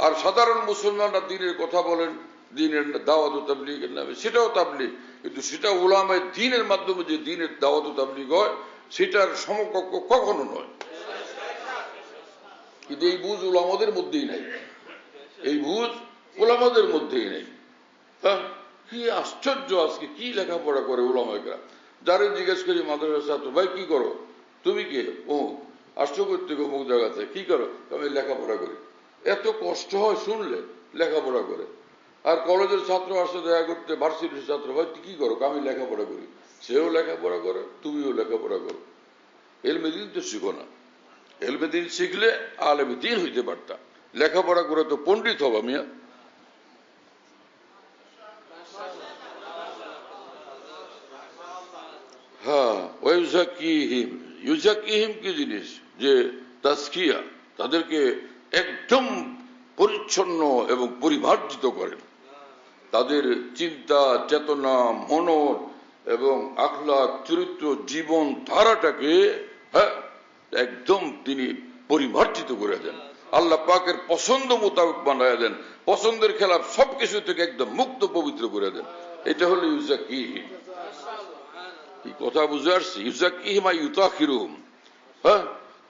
আর সাধারণ মুসলমানরা দ্বীনের কথা বলেন, দিনের দাওয়াত ও তাবলীগের নামে, সেটাও তাবলীগ, কিন্তু সেটা উলামায়ে দ্বীনের মাধ্যমে যে দ্বীনের দাওয়াত ও তাবলীগ হয় সেটার সমকক্ষ কখনো নয়। কিন্তু এই বুঝ উলামাদের মধ্যেই নাই, এই বুঝ উলামাদের মধ্যেই নেই। হ্যাঁ, কি আশ্চর্য! আজকে কি লেখাপড়া করে উলামায়েরা, যারে জিজ্ঞেস করি মাদ্রাসার ছাত্র, ভাই কি করো, তুমি কে? ও আসছো করতে অমুক জায়গাতে, কি করো? আমি লেখাপড়া করি। এত কষ্ট হয় শুনলে, লেখাপড়া করে। আর কলেজের ছাত্র আসছে দেখা করতে, ভার্সিটির ছাত্র, ভাই তুই কি করো? আমি লেখাপড়া করি। সেও লেখাপড়া করে, তুমিও লেখাপড়া করো। এলমে দ্বীন তো শিখো না। এলমে দ্বীন শিখলে আলেমে দ্বীন হইতে পারতাম। লেখাপড়া করে তো পণ্ডিত হবা মিয়া। হ্যাঁ, ওয়ায়ুযাক্কিহিম, ইউযাক্কিহিম কি জিনিস? যে তাজকিয়া, তাদেরকে একদম পরিচ্ছন্ন এবং পরিমার্জিত করেন। তাদের চিন্তা, চেতনা, মনন এবং আখলাক, চরিত্র, জীবন ধারাটাকে হ্যাঁ একদম তিনি পরিমার্জিত করে দেন। আল্লাহ পাকের পছন্দ মোতাবেক বানায় দেন, পছন্দের খেলাফ সবকিছু থেকে একদম মুক্ত পবিত্র করে দেন। এটা হলো ইউযাক্কিহিম। কি কথা বুঝে আসছে? ইউযাক্কিহিম আই ইউতাহিরুহুম, হ্যাঁ,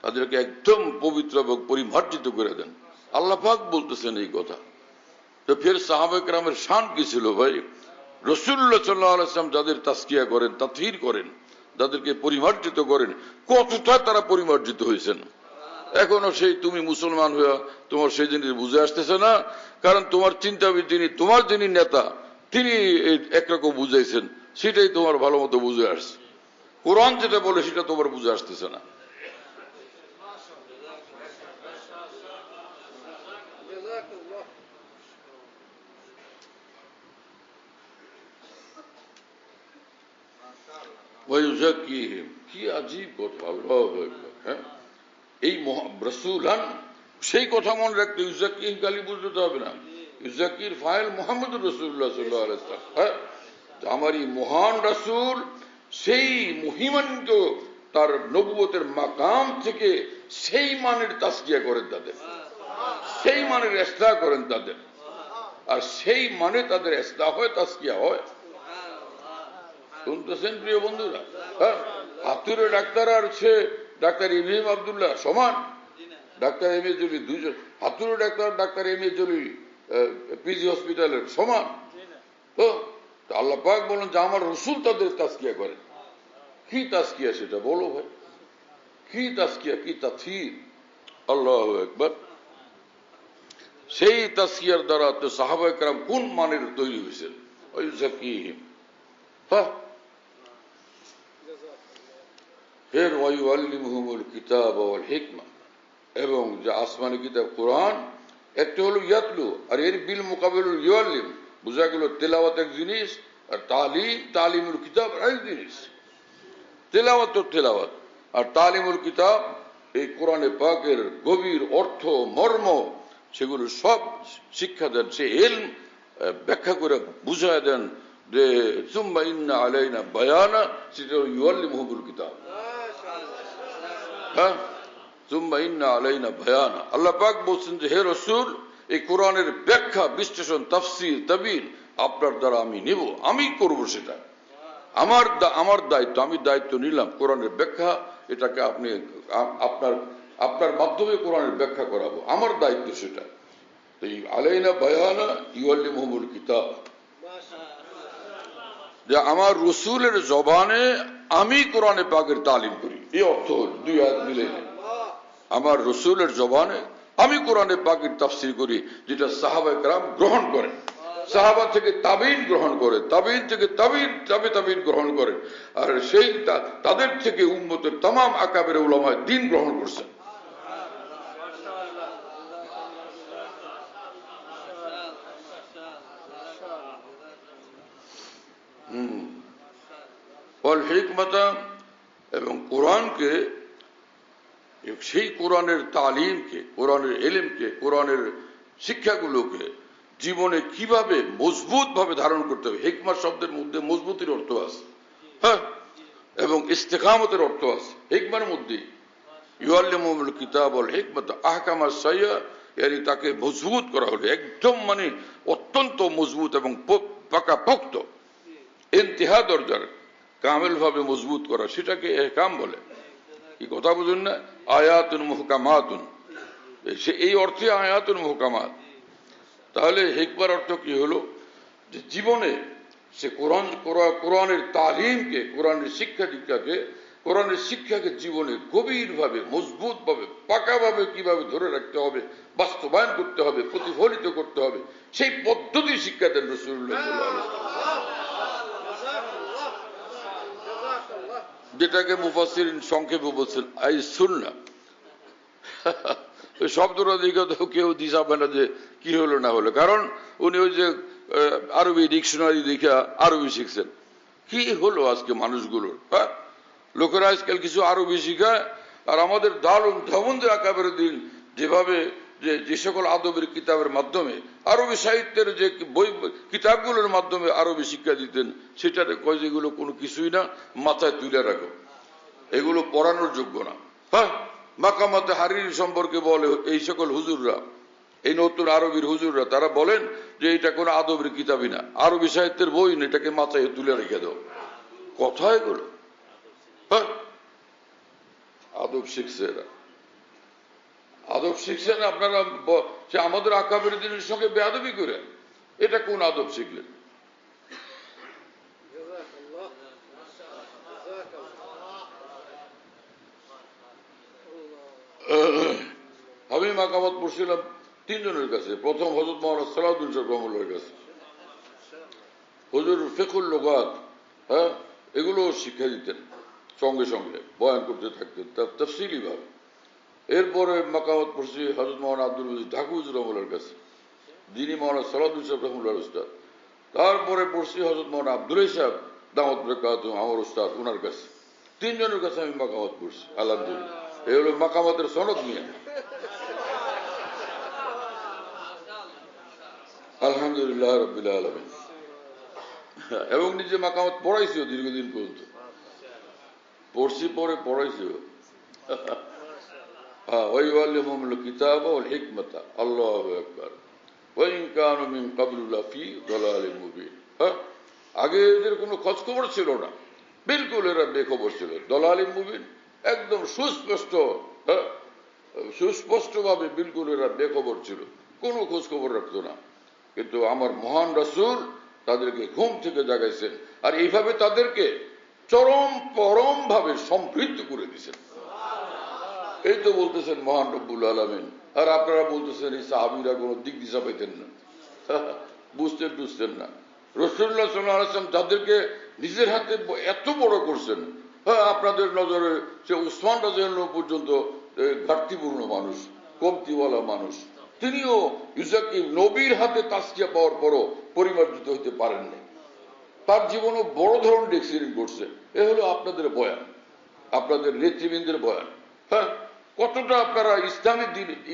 তাদেরকে একদম পবিত্র এবং পরিমার্জিত করে দেন। আল্লাহ পাক বলতেছেন এই কথা। তো ফের সাহাবায়ে কেরামের শান কি ছিল ভাই? রাসূলুল্লাহ সাল্লাল্লাহু আলাইহি ওয়াসাল্লাম যাদের তাজকিয়া করেন, তাতহীর করেন, যাদেরকে পরিমার্জিত করেন, কতটা তারা পরিমার্জিত হয়েছেন। এখনো সেই তুমি মুসলমান হয়ে তোমার সেই জিনিস বুঝে আসতেছে না, কারণ তোমার চিন্তাবিদ যিনি, তোমার যিনি নেতা, তিনি একরকম বুঝাইছেন, সেটাই তোমার ভালো মতো বুঝে আসছে। কোরআন যেটা বলে সেটা তোমার বুঝে আসতেছে না। ওয়ায়ুযাক্কিহিম, কি আজীব কথা! আল্লাহু আকবার। হ্যাঁ, এই রাসূলান, সেই কথা মনে রাখতে ইউযাক্কিহিম খালি বুঝতে হবে না। ইউযাক্কির ফাইল মুহাম্মদুর রাসূলুল্লাহ সাল্লাল্লাহু আলাইহি ওয়াসাল্লাম। হ্যাঁ, আমার এই মহান রাসূল সেই মহিমান্বিত তার নবুয়তের মাকাম থেকে সেই মানের তাজকিয়া করেন তাদের, সেই মানের ইসলাহ করেন তাদের, আর সেই মানে তাদের ইসলাহ হয়, তাজকিয়া হয়। শুনতেছেন প্রিয় বন্ধুরা? হ্যাঁ, হাতুড়ে ডাক্তার আর সে ডাক্তার ইব্রাহিম আব্দুল্লাহ সমান? ডাক্তার এম এ জলিল দুইজন, হাতুড়ে doctor, doctor M A Jalil PG হসপিটালের সমান? তো আল্লাহ পাক বলেন যে আমার রাসূল তাদের তাজকিয়া করেন। কি তাজকিয়া সেটা বলো ভাই? কি তাজকিয়া, কি তাথীর! আল্লাহু আকবার। সেই তাজকিয়ার দ্বারা তো সাহাবায়ে কেরাম কোন মানের তৈরি হয়েছেন। ওয়ায়ুযাক্কিহিম। হ্যাঁ, ফের ওয়ায়ুআল্লিমুহুমুল কিতাব ওয়াল হিকমা, এবং যে আসমানি কিতাব কোরআন, একটা হলো ইয়াতলু, আর এর বিল মুকাবিলুল ইউআল্লিম। বুঝা গেল তেলাওয়াত এক জিনিস, আর তালিমুল কিতাব এক জিনিস। তেলাওয়াত তো তেলাওয়াত, আর তালিমুল কিতাব এই কোরআনে পাকের গভীর অর্থ, মর্ম, সেগুলো সব শিক্ষা দেন, সে ইলম ব্যাখ্যা করে বুঝায় দেন। যে সুম্মা ইন্না আলাইনা বায়ানা, সেটা ইউআল্লিমুহুমুল কিতাব। হ্যাঁ, সুম্মা ইন্না আলাইনা বায়ানা। আল্লাহ পাক বলছেন যে হে রাসূল, এই কোরআনের ব্যাখ্যা, বিশ্লেষণ, তাফসীর, তাবিন আপনার দ্বারা আমি নিব, আমি করব, সেটা আমার দায়িত্ব। আমি দায়িত্ব নিলাম কোরআনের ব্যাখ্যা, এটাকে আপনি আপনার মাধ্যমে কোরআনের ব্যাখ্যা করাবো, আমার দায়িত্ব সেটা। এই আলাইনা বায়ানা ইউআল্লিমুহুমুল কিতাব, যে আমার রাসূলের জবানে আমি কোরআনে পাকের তালিম করি। এই অর্থ হল দুই আয়াত মিলে, আমার রাসূলের জবানে আমি কোরআনে পাকের তাফসীর করি, যেটা সাহাবায়ে কেরাম গ্রহণ করেন, সাহাবা থেকে তাবিন গ্রহণ করে, তাবিন থেকে তাবিন গ্রহণ করে, আর সেই তাদের থেকে উম্মতের तमाम আকাবের উলামায়ে দ্বীন গ্রহণ করছেন। ওয়াল হিকমাতা, এবং কোরআনকে, সেই কোরআনের তালিমকে, কোরআনের ইলমকে, কোরআনের শিক্ষাগুলোকে জীবনে কিভাবে মজবুত ভাবে ধারণ করতে হবে। হিকমত শব্দের মধ্যে মজবুতির অর্থ আছে, হ্যাঁ, এবং ইস্তেকামতের অর্থ আছে হিকমার মধ্যে। ইউআল্লিমুহুমুল কিতাব ওয়াল হিকমাতা আহকামা সাইয়া, তাকে মজবুত করা হলো, একদম মানে অত্যন্ত মজবুত এবং পাকাপোক্ত ইন্তিহা দরজার কামেল ভাবে মজবুত করা, সেটাকে এহকাম বলে। কি কথা বুঝুন না? আয়াতুন মুহকামাতুন, এই অর্থে আয়াতুন মুহকামাত। তাহলে হিকমার অর্থ কি হলো? যে জীবনে সে কোরআনের তালিমকে, কোরআনের শিক্ষা দীক্ষাকে, কোরআনের শিক্ষাকে জীবনে গভীরভাবে, মজবুতভাবে, পাকাভাবে কিভাবে ধরে রাখতে হবে, বাস্তবায়ন করতে হবে, প্রতিফলিত করতে হবে, সেই পদ্ধতি শিক্ষা দেন রাসূলুল্লাহ সাল্লাল্লাহু আলাইহি ওয়াসাল্লাম, যেটাকে মুফাসসিরিন সংক্ষেপে বলছেন আই সুন্নাহ। ওই শব্দটা দিকে তো কেউ দিশা পায় না যে কি হলো না হলো, কারণ উনি ওই যে আরবি ডিকশনারি দেখে আরবি শিখছেন। কি হলো আজকে মানুষগুলোর? হ্যাঁ, লোকেরা আজকাল কিছু আরবি শিখায়, আর আমাদের দারুন ধমন্দের আকাবের দিন যেভাবে যে সকল আদবের কিতাবের মাধ্যমে, আরবি সাহিত্যের যে বই কিতাবগুলোর মাধ্যমে আরবি শিক্ষা দিতেন, সেটাতে কয় যেগুলো কোনো কিছুই না, মাথায় তুলে রাখো, এগুলো পড়ানোর যোগ্য না। হ্যাঁ, মাকামাতে হারিরি সম্পর্কে বলে এই সকল হুজুররা, এই নতুন আরবির হুজুররা, তারা বলেন যে এটা কোনো আদবের কিতাবই না, আরবি সাহিত্যের বই না, এটাকে মাথায় তুলে রেখে দাও। কথা এগুলো? হ্যাঁ, আদব শিখছে এরা, আদব শিখছেন আপনারা, সে আমাদের আকাবের দিনের সঙ্গে বেয়াদবি করে, এটা কোন আদব শিখলেন? আমি মাকামাত পড়ছিলাম তিনজনের কাছে। প্রথম হযরত মাওলানা সালাউদ্দিন শাহ রহমাতুল্লাহর কাছে, হুজুর ফিকহুল লুগাত, হ্যাঁ, এগুলো শিক্ষা দিতেন, সঙ্গে সঙ্গে বয়ান করতে থাকতেন তাফসীলি ভাবে। এরপরে মাকামাত পড়ছি হযরত মাওলানা আব্দুল মজিদ ঢাকু হুজুর রহমাতুল্লাহর কাছে, যিনি মাওলানা সালাউদ্দিন শাহ রহমাতুল্লাহর উস্তাদ। তারপরে পড়ছি হযরত মাওলানা আব্দুল সাহেব দাওয়াত বরকাতুহু, আমার উস্তাদ, ওনার কাছে। তিনজনের কাছে আমি মাকামাত পড়ছি, আলহামদুলিল্লাহ। এই হলো মাকামাতের সনদ নিয়ে, আলহামদুলিল্লাহ রাব্বিল আলামিন। এবং নিজে মাকামাত পড়াইছিও দীর্ঘদিন পর্যন্ত, পড়ছি, পরে পড়াইছিও। ওয়াইউআল্লিমুহুমুল কিতাবা ওয়াল হিকমাতা, আল্লাহু আকবার, ওয়া ইন কানু মিন ক্বাবলু লাফি দালালিন মুবিন। হ্যাঁ, আগে এদের কোনো খোঁজ খবর ছিল না, বিলকুল এরা বেখবর ছিল, দালালিন মুবিন, একদম সুস্পষ্ট, হ্যাঁ, সুস্পষ্টভাবে বিলকুল এরা বেখবর ছিল, কোনো খোঁজ খবর রাখতো না। কিন্তু আমার মহান রাসূল তাদেরকে ঘুম থেকে জাগাইছেন, আর এইভাবে তাদেরকে পরম ভাবে সমৃদ্ধ করে দিয়েছেন। এই তো বলতেছেন মহান রব্বুল আলামিন, আর আপনারা বলতেছেন এই সাহাবীরা কোনো দিক দিশা পেতেন না, বুঝতেন না। রাসূলুল্লাহ সাল্লাল্লাহু আলাইহি ওয়াসাল্লাম যাদেরকে নিজের হাতে এত বড় করছেন, হ্যাঁ, আপনাদের নজরে সে উসমান রাদিয়াল্লাহু পর্যন্ত ঘাটতিপূর্ণ মানুষ, কমতিওয়ালা মানুষ, তিনিও ইউজাকিম নবীর হাতে তাসকিয়া পাওয়ার পরও পরিমার্জিত হইতে পারেননি। তার জীবনও বড় ধরনের এক্সিডেন্ট ঘটছে। এ হলো আপনাদের বয়ান, আপনাদের নেতৃবৃন্দের বয়ান। হ্যাঁ, কতটা আপনারা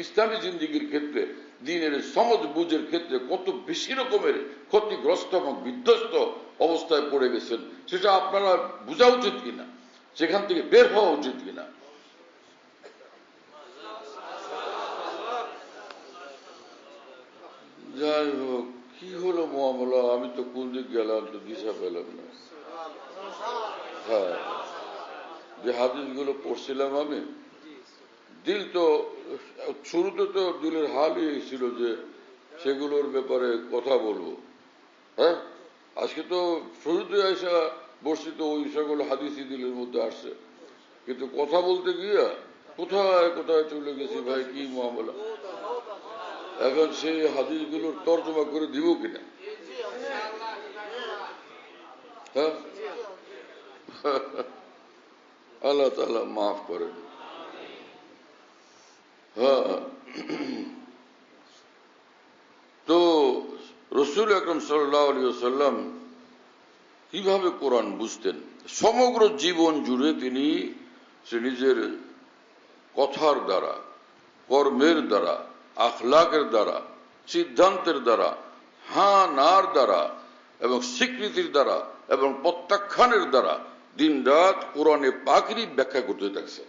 ইসলামী জিন্দিগির ক্ষেত্রে, দ্বীনের সমাজ বুঝের ক্ষেত্রে কত বেশি রকমের ক্ষতিগ্রস্ত এবং বিধ্বস্ত অবস্থায় পড়ে গেছেন, সেটা আপনারা বোঝা উচিত কিনা, সেখান থেকে বের হওয়া উচিত কিনা। যাই হোক, কি হলো মামলা, আমি তো কোন দিক গেলাম তো দিশা পেলাম না। হ্যাঁ, যে হাদিসগুলো পড়ছিলাম আমি, দিল তো শুরুতে তো দিলের হালই ছিল যে সেগুলোর ব্যাপারে কথা বলবো। হ্যাঁ, আজকে তো শুরুতে এসে বসছি তো ওই সকল হাদিসই দিলের মধ্যে আসছে, কিন্তু কথা বলতে গিয়ে কোথায় কোথায় চলে গেছি ভাই, কি মামলা। এখন সেই হাদিসগুলোর তর্জমা করে দিব কিনা? হ্যাঁ, আল্লাহ তাআলা মাফ করেন। হ্যাঁ, তো রাসূল আকরাম সাল্লাল্লাহু আলাইহি ওয়াসাল্লাম কিভাবে কোরআন বুঝতেন? সমগ্র জীবন জুড়ে তিনি সে নিজের কথার দ্বারা, কর্মের দ্বারা, আখলাকের দ্বারা, সিদ্ধান্তের দ্বারা, হ্যাঁ নার দ্বারা এবং স্বীকৃতির দ্বারা এবং প্রত্যাখ্যানের দ্বারা দিন রাত কোরআনে পাকেরই ব্যাখ্যা করতে থাকছে।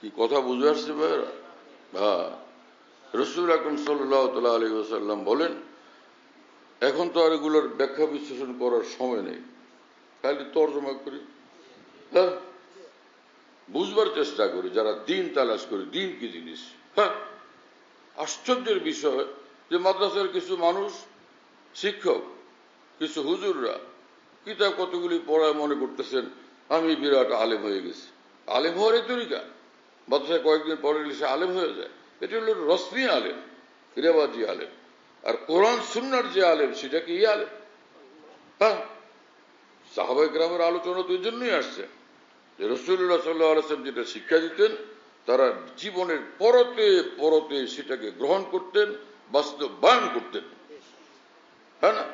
কি কথা বুঝে আসছে ভাইরা? হ্যাঁ, রাসূল আকরাম সাল্লাল্লাহু তাআলা আলাইহি ওয়াসাল্লাম বলেন, এখন তো আর এগুলোর ব্যাখ্যা বিশ্লেষণ করার সময় নেই, খালি তর্জমা করি, হ্যাঁ, বুঝবার চেষ্টা করি, যারা দিন তালাশ করি, দিন কি জিনিস। হ্যাঁ, আশ্চর্যের বিষয় যে মাদ্রাসার কিছু মানুষ, শিক্ষক, কিছু হুজুররা কিতাব কতগুলি পড়ায় মনে করতেছেন আমি বিরাট আলেম হয়ে গেছি। আলেম হওয়ার এই তরিকা, মাদ্রাসায় কয়েকদিন পরে সে আলেম হয়ে যায়, এটা হলো রসমি আলেম, রেওয়াজি আলেম। আর কোরআন সুন্নাহর যে আলেম সেটা কি আলেম? হ্যাঁ, সাহাবায়ে কেরামের আলোচনা তো এই জন্যই আসছে যে রাসূলুল্লাহ সাল্লাল্লাহু আলাইহি ওয়াসাল্লাম যেটা শিক্ষা দিতেন তারা জীবনের পরতে পরতে সেটাকে গ্রহণ করতেন, বাস্তবায়ন করতেন। হ্যাঁ না,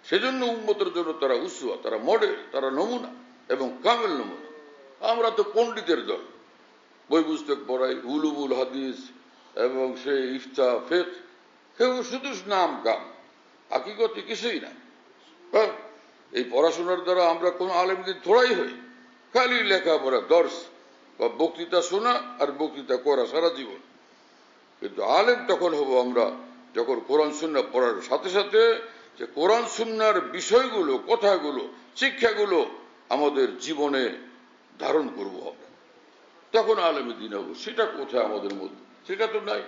সেজন্য উম্মতের জন্য তারা উসওয়া, তারা মডেল, তারা নমুনা এবং কামেল নমুনা। আমরা তো পণ্ডিতের দল, বই পুস্তক পড়াই, উলুমুল হাদিস এবং সেই ইফতা, ফিকহ, কেউ শুধু নাম কাম, হাকিকতে কিছুই না। হ্যাঁ, এই পড়াশোনার দ্বারা আমরা কোন আলেমদের থোড়াই হই, খালি লেখাপড়া, দর্শ বা বক্তৃতা শোনা আর বক্তৃতা করা সারা জীবন। কিন্তু আলেম তখন হব আমরা যখন কোরআন সুন্নাহ পড়ার সাথে সাথে যে কোরআন সুন্নাহর বিষয়গুলো, কথাগুলো, শিক্ষাগুলো আমাদের জীবনে ধারণ করব আমরা, তখন আলেমে দ্বীন হব। সেটা কোথায় আমাদের মধ্যে? সেটা তো নাই।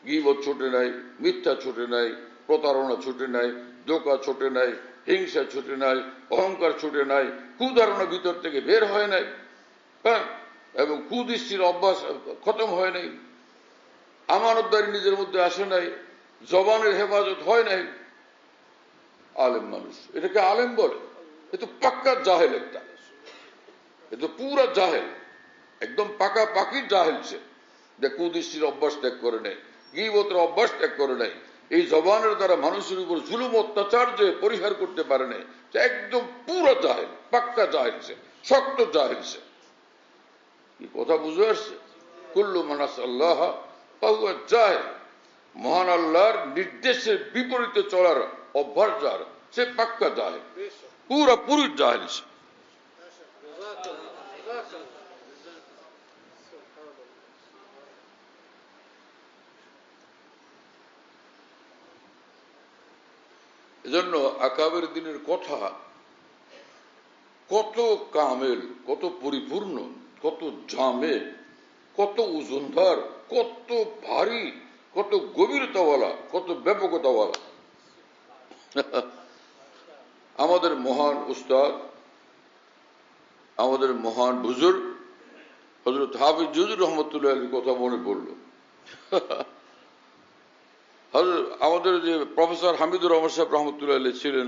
গীবত ছোটে নাই, মিথ্যা ছোটে নাই, প্রতারণা ছোটে নাই, ধোঁকা ছোটে নাই, হিংসা ছোটে নাই, অহংকার ছোটে নাই, কুধারণা ভিতর থেকে বের হয় নাই, হ্যাঁ, এবং কুদৃষ্টির অভ্যাস খতম হয় নাই, আমানতদারি নিজের মধ্যে আসে নাই, জবানের হেফাজত হয় নাই। আলেম মানুষ, এটাকে আলেম বলে? এ তো পাক্কা জাহেল, একটা এ তো পুরা জাহেল, একদম পাকা পাকির জাহেল সে, যে কুদৃষ্টির অভ্যাস ত্যাগ করে নেয়, গীবতের অভ্যাস ত্যাগ করে নেয়, এই জবানের দ্বারা মানুষের উপর জুলুম অত্যাচার যে পরিহার করতে পারে না, সে একদম পুরো জাহেল, পাক্কা জাহেল সে, শক্ত জাহেল সে। কি কথা বুঝে আসছে? কুল্লু মানাস আল্লাহ ফাহুয়া জাহেল, মহান আল্লাহর নির্দেশের বিপরীতে চলার অভ্যাস যার, সে পাক্কা জাহেল, পুরোপুরি জাহেল সে। এজন্য আকাবের দিনের কথা কত কামেল, কত পরিপূর্ণ, কত জামে, কত ওজনদার, কত ভারী, কত গভীরতাওয়ালা, কত ব্যাপকতাওয়ালা। আমাদের মহান উস্তাদ, আমাদের মহান বুজুর্গ হযরত হাফিজ জুজুর রহমতুল্লাহ আলাইহির কথা মনে পড়ল। আমাদের যে প্রফেসর হামিদুর রহমান সাহেব রহমতুল্লাহ আলাইহি ছিলেন,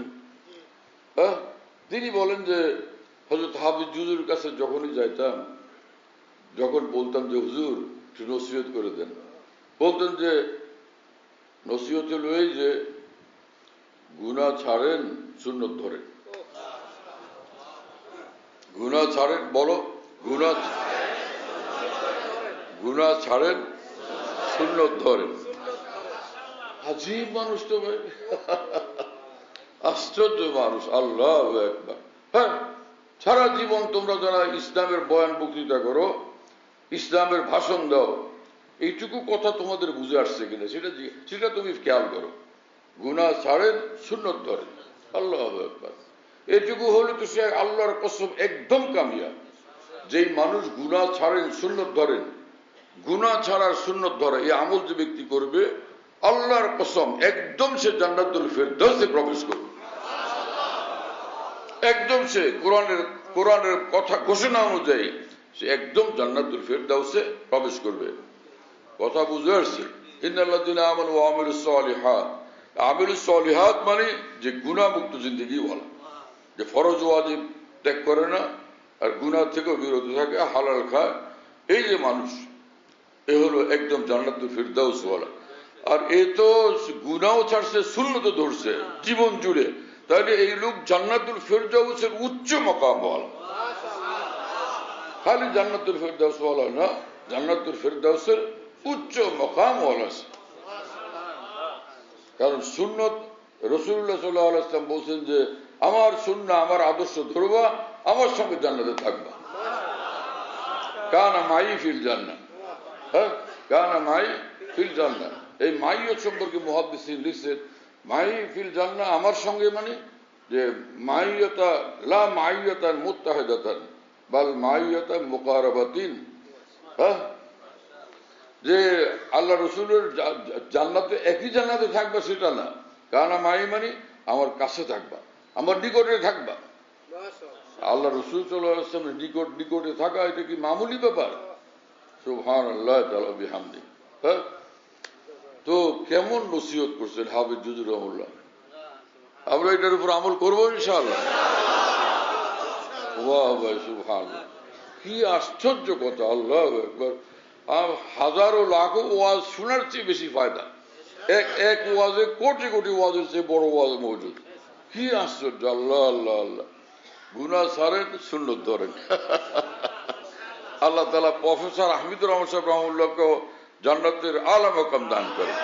তিনি বলেন যে হযরত হাফিজ জুজুর কাছে যখনই যাইতাম, যখন বলতাম যে হুজুর একটু নসিহত করে দেন, বলতেন যে নসিহত হলো এই যে গুনাহ ছাড়েন, সুন্নত ধরেন। গুনাহ ছাড়েন, বলো, গুনাহ ছাড়েন, সুন্নত ধরেন। আজীব মানুষ তো ভাই, আশ্চর্য মানুষ। আল্লাহু আকবার। হ্যাঁ, সারা জীবন তোমরা যারা ইসলামের বয়ান বক্তৃতা করো, ইসলামের ভাষণ দাও, এইটুকু কথা তোমাদের বুঝে আসছে কিনা সেটা তুমি খেয়াল করো। গুনাহ ছাড়েন, সুন্নত ধরেন। আল্লাহু আকবার। এটুকু হলে তো সে আল্লাহর কসম একদম কামিয়াব। যেই মানুষ গুনাহ ছাড়েন, সুন্নত ধরেন, গুনাহ ছাড়ার সুন্নত ধরে এই আমল যে ব্যক্তি করবে, আল্লাহর কসম একদম সে জান্নাতুল ফেরদাউসে প্রবেশ করবে। একদম সে কোরআনের কথা ঘোষণা অনুযায়ী সে একদম জান্নাতুল ফেরদাউসে প্রবেশ করবে। কথা বুঝে আসছে? ইন্নাল্লাযীনা আমানু ওয়া আমিলুস সালিহাত, আমিলুস সালিহাত মানে যে গুনাহ মুক্ত জিন্দেগি ওয়ালা, যে ফরজ ওয়াজিব ত্যাগ করে না আর গুনাহ থেকেও বিরত থাকে, হালাল খায়, এই যে মানুষ, এ হলো একদম জান্নাতুল ফেরদাউস ওয়ালা। আর এ তো গুনাহও ছাড়ছে, সুন্নতও ধরছে জীবন জুড়ে, তাহলে এই লোক জান্নাতুল ফেরদাউসের উচ্চ মাকাম ওয়ালা। খালি জান্নাতুল ফেরদাউস ওয়ালা না, জান্নাতুল ফেরদাউসের উচ্চ মাকাম ওয়ালা। কারণ সুন্নত, রাসূলুল্লাহ সাল্লাল্লাহু আলাইহি ওয়াসাল্লাম বলছেন যে আমার সুন্নাহ, আমার আদর্শ ধরবা, আমার সঙ্গে জান্নাতে থাকবা। কানা মাই ফিল জান্নাহ, হ্যাঁ, কানা মাই ফিল জান্নাহ। এই মাইয়ত সম্পর্কে মুহাদ্দিসিন লিখছেন, মাই ফিল জান্নাহ আমার সঙ্গে মানে যে মাইয়তা লা মাইয়তান মুত্তাহিদাতান বাল মাইয়তান মুকারাবাতিন। হ্যাঁ, যে আল্লাহ রসুলের জান্নাতে একই জান্নাতে থাকবা সেটা না, কারণ মাই মানে আমার কাছে থাকবা, আমার নিকটে থাকবা। আল্লাহ রসুল সাল্লাল্লাহু আলাইহি ওয়াসাল্লামের নিকটে থাকা এটা কি মামুলি ব্যাপার? সুবহানাল্লাহ তাআলা বিহামদি। হ্যাঁ, তো কেমন নসিহত করছেন হাফেজ জুজুর রহমাতুল্লাহ। আমরা এটার উপর আমল করবো ইনশাআল্লাহ। ওয়াহ ভাই সুবহানাল্লাহ, কি আশ্চর্য কথা। আল্লাহু আকবার। হাজারো লাখো ওয়াজ শোনার চেয়ে বেশি ফায়দা এক ওয়াজে কোটি কোটি ওয়াজের চেয়ে বড় ওয়াজ মজুদ। কি আশ্চর্য। আল্লাহ আল্লাহ আল্লাহ। গুনাহ ছাড়েন, সুন্নত ধরেন। আল্লাহ তাআলা প্রফেসর আহমদুর রহমান সাহেব রহমাতুল্লাহকে জান্নাতের আলা মাকাম দান করেন।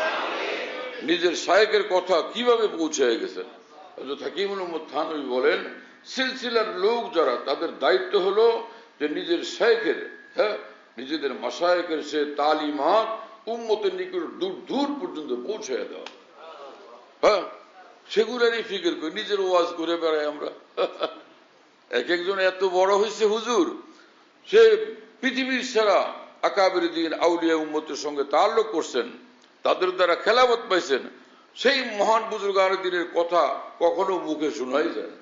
নিজের শায়েখের কথা কিভাবে পৌঁছে গেছেন। হযরত হাকিমুল উম্মত থানভী বলেন, সিলসিলার লোক যারা, তাদের দায়িত্ব হলো যে নিজের শায়েখের, হ্যাঁ, নিজেদের মাশায়েখের সে তালিমাত উম্মতের নিকট দূর দূর পর্যন্ত পৌঁছে দেওয়া। হ্যাঁ, সেগুলারই ফিকির করি, নিজের ওয়াজ করে বেড়াই আমরা। এক একজন এত বড় হয়েছে হুজুর, সে পৃথিবীর সেরা আকাবির দিন আউলিয়া উম্মতের সঙ্গে তাল্লুক করছেন, তাদের দ্বারা খেলাফত পাইছেন। সেই মহান বুজুর্গানের দিনের কথা কখনো মুখে শোনাই যায়।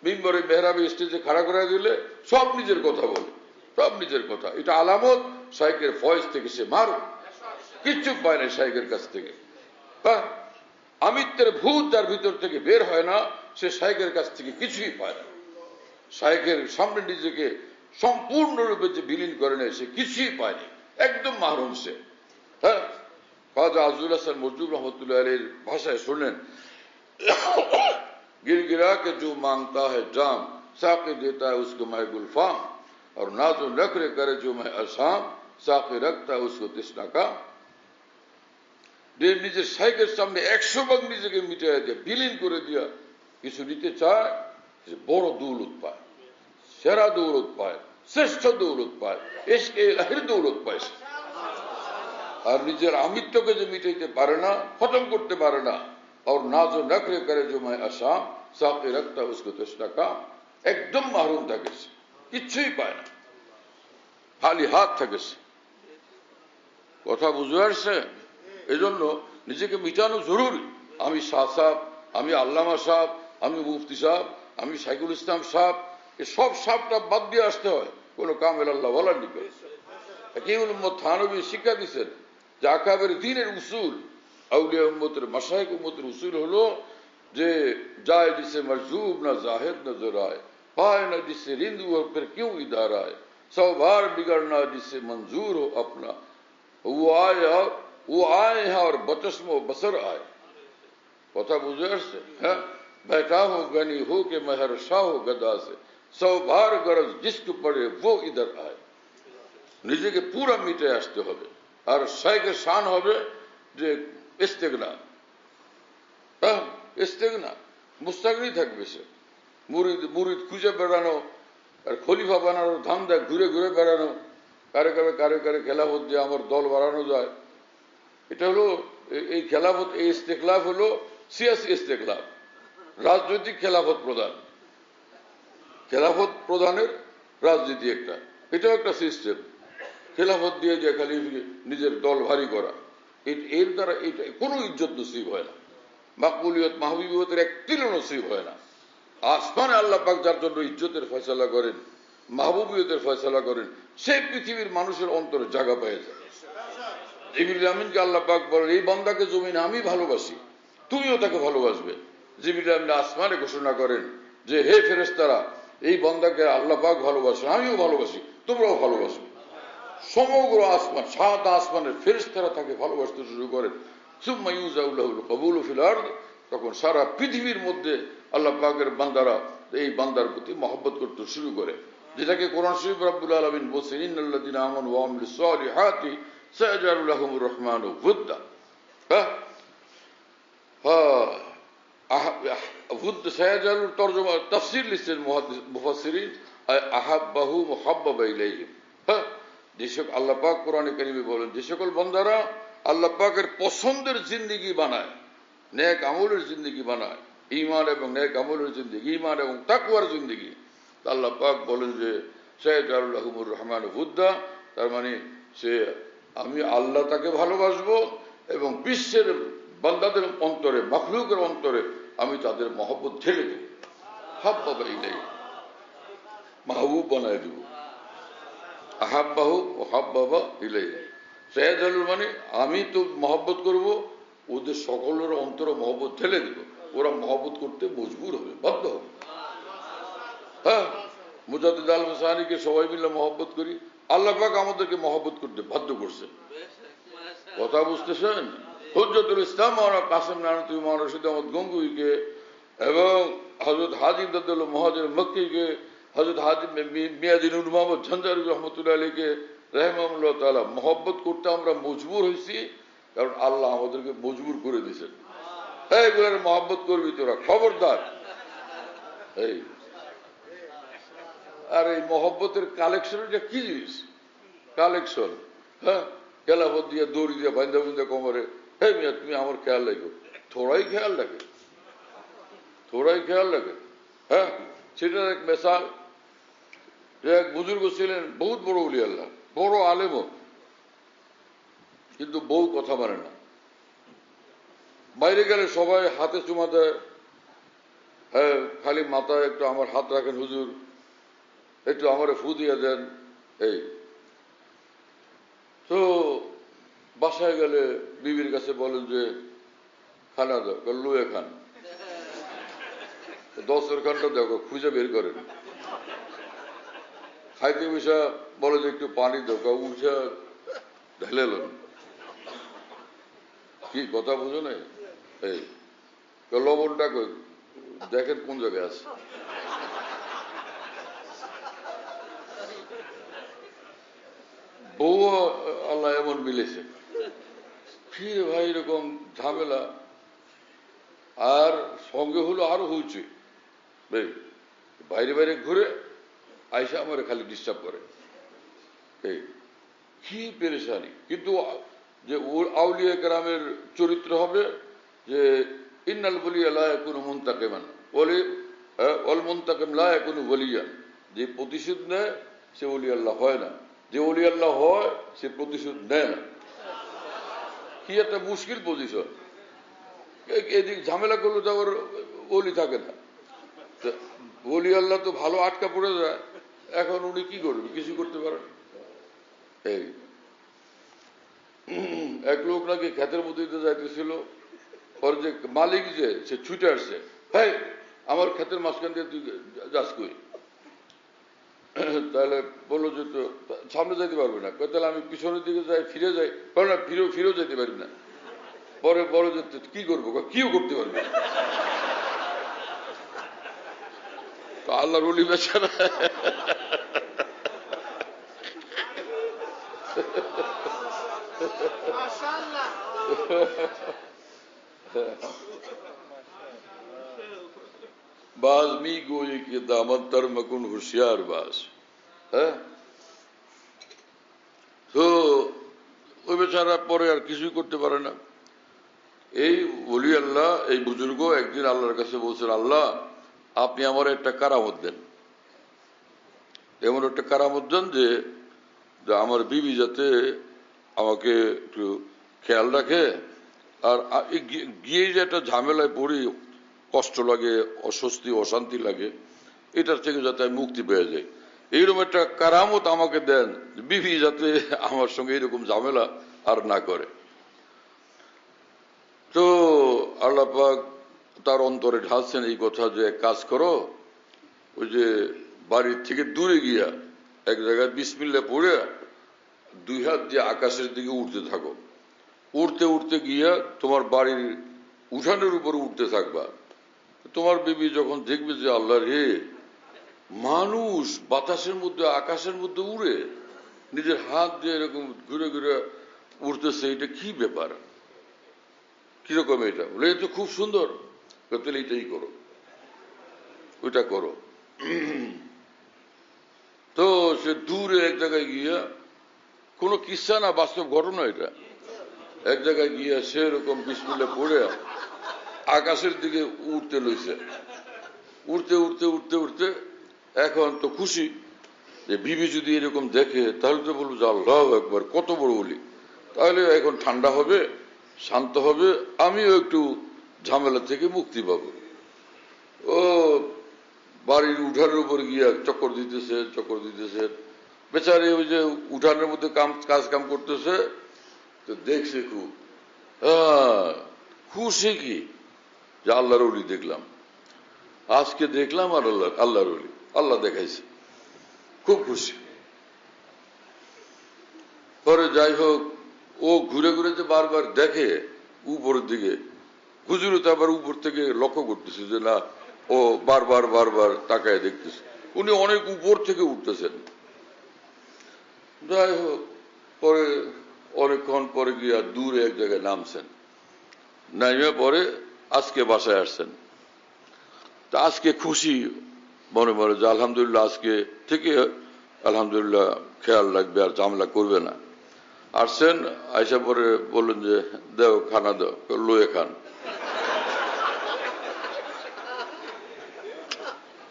মিম্বরে মেহরাবে স্টেজে খাড়া করে দিলে সব নিজের কথা বলে, সব নিজের কথা। এটা আলামত শাইখের ফয়েজ থেকে সে মারো, কিচ্ছু পায় না শাইখের কাছ থেকে। আমিত্বের ভূত যার ভিতর থেকে বের হয় না, সে শাইখের কাছ থেকে কিছুই পায় না। শাইখের সামনে নিজেকে সম্পূর্ণরূপে যে বিলীন করে নেয়, সে কিছুই পায়নি, একদম মাহরুম সে। হ্যাঁ, খাজা আজুল হাসান মজদুর রহমতুল্লাহ আলাইহির ভাষায় শুনলেন, गिरगिरा के जो मांगता है जाम साके देता है उसको मैं गुलफाम और नाजो नखरे करे जो मैं आसाम साके रखता है उसको तृष्णा का। নিজের শাইখের সামনে 100 ভাগ নিজেকে মিটাইয়া দিয়া, বিলীন করে দিয়া কিছু নিতে চায়, বড় দৌলত পায়, সেরা দৌলত পায়, শ্রেষ্ঠ দৌলত পায়, ইশকে ইলাহির দৌলত পায়। আর নিজের আমিত্বকে যে মিটাইতে পারে না, খতম করতে পারে না, और नाजो नखरे करे जो मैं आसाम साके रखता उसको तृष्णा का, একদম মাহরুম থাকে, কিচ্ছুই পায় না, খালি হাত থাকে। কথা বুঝে আসছে? এজন্য নিজেকে মিটানো জরুরি। আমি শাহ সাহেব, আমি আল্লামা সাহেব, আমি মুফতি সাহেব, আমি শাইখুল ইসলাম সাহেব, এসব সাহেবটা বাদ দিয়ে আসতে হয় কোনো কামেল আল্লাহ ওয়ালার নিকট। হাকিমুল উম্মত থানভী শিক্ষা দিচ্ছেন যে আকাবের দ্বীনের উসুল, আউলিয়া উম্মতের মাশায়েখ উম্মতের উসুল হলো যে जाए जिसे मरजूब न जाहिर नजर आए, पाए न जिसे रिंद वो फिर क्यों इधर आए, सौ बार बिगड़ना जिसे मंजूर हो अपना, वो आए हैं और बचस्म बसर आए। কথা বুঝে আসছে? হ্যাঁ, बैठा हो गनी हो के महर शाह हो गदा से, सौ बार गरज जिसको पड़े वो इधर आए। নিজেকে পুরা মিটে আসতে হবে। আর শাইখের শান হবে যে ইস্তেগনা। হ্যাঁ, ইস্তেগনা, মুস্তাগনি থাকবে সে। মুরিদ খুঁজে বেড়ানো আর খলিফা বানানোর ধান্দা, ঘুরে ঘুরে বেড়ানো, কারে কারে খেলাফত দিয়ে আমার দল বাড়ানো যায়, এটা হলো এই খেলাফত। এই ইস্তেকলাফ হলো সিয়াসি ইস্তেকলাফ, রাজনৈতিক খেলাফত প্রদান। খেলাফত প্রদানের রাজনীতি একটা, এটাও একটা সিস্টেম। খেলাফত দিয়ে যে খালি নিজের দল ভারী করা, এর দ্বারা এটা কোনো ইজ্জত নসিব হয় না, মাকবুলিয়ত মাহবুবিয়তের এক তিলও নসিব হয় না। আসমানে আল্লাহ পাক যার জন্য ইজ্জতের ফয়সালা করেন, মাহবুবিয়তের ফয়সালা করেন, সে পৃথিবীর মানুষের অন্তরে জায়গা পেয়ে যায়। জিবরিল আমিনকে আল্লাহ পাক বলেন, এই বান্দাকে জমিনে আমি ভালোবাসি, তুমিও তাকে ভালোবাসবে। জিবরিল আমিন আসমানে ঘোষণা করেন যে হে ফেরেশতারা, এই বান্দাকে আল্লাহ পাক ভালোবাসেন, আমিও ভালোবাসি, তোমরাও ভালোবাসবে। সমগ্র আসমান, 7 আসমানের ফেরেশতারা তাকে ভালোবাসতে শুরু করেন। সুম্মা ইউজাউলাহুল কবুলু ফিল আরদ, তখন সারা পৃথিবীর মধ্যে আল্লাহ পাকের বান্দারা এই বান্দার প্রতি মহব্বত করতে শুরু করে, যেটাকে কোরআন শরীফ রব্বুল আলামিন বলেছেন, ইন্নাল্লাযিনা আমানু ওয়া আমিলুস সালিহাতি সায়াজআলু লাহুমুর রহমানু ওয়ুদ্দা। ওয়ুদ সায়াজআলুর তরজমা তাফসীর লিখছেন মুফাসসিরিন, আহাব্বাহু মুহাব্বাবা ইলাইহিম। যে সকল, আল্লাহ পাক কোরআনে কারিমে বলেন, যে সকল বান্দারা আল্লাহ পাকের পছন্দের জিন্দেগি বানায়, নেক আমলের জিন্দেগি বানায়, ঈমান এবং নেক আমলের জিন্দেগি, ঈমান এবং তাকওয়ার জিন্দেগি। আল্লাহ পাক বলেন যে সাইয়্যিদুর রহমান হুদ্দা, তার মানে সে আমি আল্লাহ তাকে ভালোবাসবো এবং বিশ্বের বান্দাদের অন্তরে, মাখলুকের অন্তরে আমি তাদের মহব্বত ঢেলে দেব, হাব্বাবা ইলাইহি, মাহবুব বানায় দেব। আহাব্বাহু ও হাব্বাবা ইলাইহি, সাইয়্যিদুল মানে আমি তো মহব্বত করব, ওদের সকলের অন্তরে মহব্বত ঢেলে দেব, ওরা মহব্বত করতে মজবুর হবে, বাধ্য হবে। হ্যাঁ, মুজাদ্দিদ আল হুসাইনিকে সবাই মিলে মহব্বত করি, আল্লাহ পাক আমাদেরকে মহব্বত করতে বাধ্য করছেন। কথা বুঝতেছেন? হুজ্জতুল ইসলাম মাওলানা কাসেম নানতুবি, মাওলানা রশিদ আহমদ গঙ্গুইকে এবং হযরত হাজী ইমদাদুল্লাহ মুহাজির মক্কিকে, হযরত হাজী মিয়াজি নূর মোহাম্মদ ঝঞ্ঝারী রহমতুল্লাহ আলাইহিকে রাহিমাহুল্লাহ তাআলা মহব্বত করতে আমরা মজবুর হয়েছি, কারণ আল্লাহ আমাদেরকে মজবুর করে দিয়েছেন। এইগুলোর মহব্বত করবি তোরা, খবরদার। এই আর এই মহব্বতের কালেকশন, এটা কি জিনিস? কালেকশন, হ্যাঁ, খেলাফত দিয়ে দড়ি দিয়ে বান্ধা বান্ধা কোমরে, হে মিয়া তুমি আমার খেয়াল রাখো, থোড়াই খেয়াল রাখে, থোড়াই খেয়াল রাখে। হ্যাঁ, সেটার এক মেসাল, এক বুজুর্গ ছিলেন, বহুত বড় ওলি আল্লাহ, বড় আলেমও, কিন্তু বউ কথা মানে না। বাইরে গেলে সবাই হাতে চুমা দেয়, হ্যাঁ, খালি মাথায় একটু আমার হাত রাখেন হুজুর, একটু আমারে ফু দিয়ে দেন। এই তো বাসায় গেলে বিবির কাছে বলেন যে খানা দাও, লুয়ে খান, 10 খানটা দেখো, খুঁজে বের করেন। খাইতে বসা বলে যে একটু পানি দাও, উঠে ঢেলে এলেন। কি কথা বুঝো নাই? এই লবণটা দেখেন কোন জায়গায় আছে। বউ আল্লাহ এমন মিলেছে, ফিরে ভাই এরকম ঝামেলা, আর সঙ্গে হলো আরো হয়েছে, বাইরে বাইরে ঘুরে আইসা আমার খালি ডিস্টার্ব করে। এই কি পেরেশানি! কিন্তু যে আউলিয়া কেরামের চরিত্র হবে যে ইন্নাল ওলিয়া লা ইয়াকুনু মুনতাকিমান, ওয়াল মুনতাকিম লা ইয়াকুনু ওলিয়ান, যে প্রতিশোধ নেয় সে ওলি আল্লাহ হয় না, যে ওলি আল্লাহ হয় সে প্রতিশোধ নেয় না। কি একটা মুশকিল পজিশন! এদিক ঝামেলা করলে তো আবার ওলি থাকে না, ওলি আল্লাহ তো ভালো আটকা পড়ে যায়। এখন উনি কি করবে? কিছু করতে পারেন। এই এক লোক নাকি ক্ষেতের মধ্যে যাইতেছিল, পরে যে মালিক যে সে ছুটে আসছে, হ্যাঁ আমার ক্ষেতের মাঝখান দিয়ে তুই যাস কই? তাহলে বললো যে তো সামনে যাইতে পারবে না, তাহলে আমি পিছনের দিকে যাই, ফিরে যাই, না ফিরেও যেতে পারি না। পরে বলো যে কি করবো? কিও করতে পারবে না। আল্লাহর ওলি বেচারা बाज मी गोई के दामन तर मकुन होशियार बाज। হ্যাঁ, তো ওই বেচারা পরে আর কিছুই করতে পারে না। এই ওলি আল্লাহ, এই বুজুর্গ একদিন আল্লাহর কাছে বলছেন, আল্লাহ আপনি আমার একটা কারামত দেন, এমন একটা কারামত দেন যে আমার বিবি যাতে আমাকে একটু খেয়াল রাখে, আর গিয়ে যে একটা ঝামেলায় পড়ি, কষ্ট লাগে, অস্বস্তি অশান্তি লাগে, এটার থেকে যাতে আমি মুক্তি পেয়ে যাই, এইরকম একটা কারামত আমাকে দেন, বিবি যাতে আমার সঙ্গে এইরকম ঝামেলা আর না করে। তো আল্লাহ পাক তার অন্তরে ঢালছেন এই কথা যে এক কাজ করো, ওই যে বাড়ির থেকে দূরে গিয়া এক জায়গায় বিসমিল্লাহ পড়ে 2 হাত দিয়ে আকাশের দিকে উঠতে থাকো, উঠতে উঠতে গিয়া তোমার বাড়ির উঠানের উপরে উঠতে থাকবা। তোমার বিবি যখন দেখবে যে আল্লাহ রে, মানুষ বাতাসের মধ্যে আকাশের মধ্যে উড়ে নিজের হাত দিয়ে এরকম ঘুরে ঘুরে উঠতেছে, এটা কি ব্যাপার, কিরকম এটা? বলে তো খুব সুন্দর। তাহলে এটাই করো, ওইটা করো। তো সে দূরে এক জায়গায় গিয়া, কোনো কিসা না, বাস্তব ঘটনা এটা, এক জায়গায় গিয়ে সেরকম বিসমিল্লাহ পড়ে আকাশের দিকে উঠতে লইছে। উঠতে উঠতে উঠতে উঠতে এখন তো খুশি যে বিবি যদি এরকম দেখে তাহলে তো বলবো যে আল্লাহু আকবার, কত বড় ওলি। তাহলে এখন ঠান্ডা হবে, শান্ত হবে, আমিও একটু ঝামেলা থেকে মুক্তি পাবো। ও বাড়ির উঠানের উপর গিয়া চক্কর দিতেছে। বেচারে ওই যে উঠানের মধ্যে কাজ কাম করতেছে, তো দেখছে খুব খুশি কি যে আল্লাহর ওলি দেখলাম, আজকে দেখলাম আর আল্লাহর ওলি, আল্লাহ দেখাইছে, খুব খুশি। পরে যাই হোক, ও ঘুরে ঘুরে যে বারবার দেখে উপরের দিকে, হুজুরও তো আবার উপর থেকে লক্ষ্য করতেছে যে না, ও বারবার বারবার তাকায় দেখতেছে। উনি অনেক উপর থেকে উঠতেছেন। যাই হোক, পরে অনেকক্ষণ পরে গিয়া দূরে এক জায়গায় নামছেন। নাইমে পরে আজকে বাসায় আসছেন। তা আজকে খুশি মনে মনে যে আলহামদুলিল্লাহ, আজকে থেকে আলহামদুলিল্লাহ খেয়াল রাখবে, আর ঝামেলা করবে না। আসছেন, আইসা পরে বললেন যে দেও খানা দাও, লয়ে খান।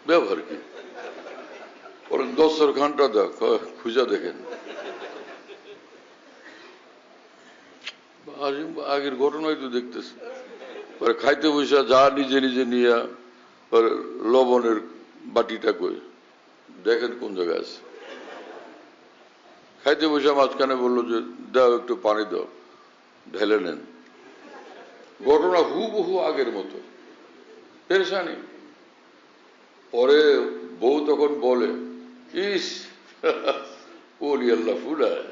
ব্যবহার কি বলেন, 10 ঘন্টা দাও, খুঁজা দেখেন। আগের ঘটনাই তো দেখতেছে। পরে খাইতে বসে যা নিজে নিজে নিয়ে লবণের বাটিটা কই দেখেন কোন জায়গায় আছে। খাইতে বসে মাঝখানে বললো যে দাও একটু পানি দাও, ঢেলে নেন। ঘটনা হুবহু আগের মতো, পেরেশানি। পরে বউ তখন বলে, ইস ওলি আল্লাহ ফুলায়।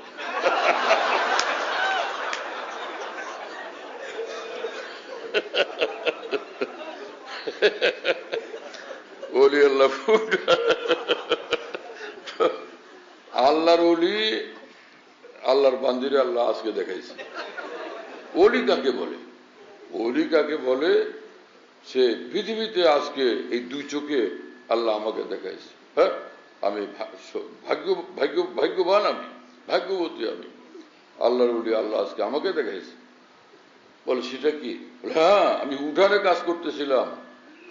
ওলি আল্লাহ ফুলায়। আল্লাহর ওলি, আল্লাহর বান্দিরে আল্লাহ আজকে দেখাইছে। ওলি কাকে বলে? ওলি কাকে বলে? সে পৃথিবীতে আজকে এই 2 চোখে আল্লাহ আমাকে দেখাইছে। হ্যাঁ, আমি ভাগ্যবান, আমি ভাগ্যবতী, আমি আল্লাহর ওলি, আল্লাহ আজকে আমাকে দেখাইছে। বলে সেটা কি? হ্যাঁ, আমি উঠানে কাজ করতেছিলাম,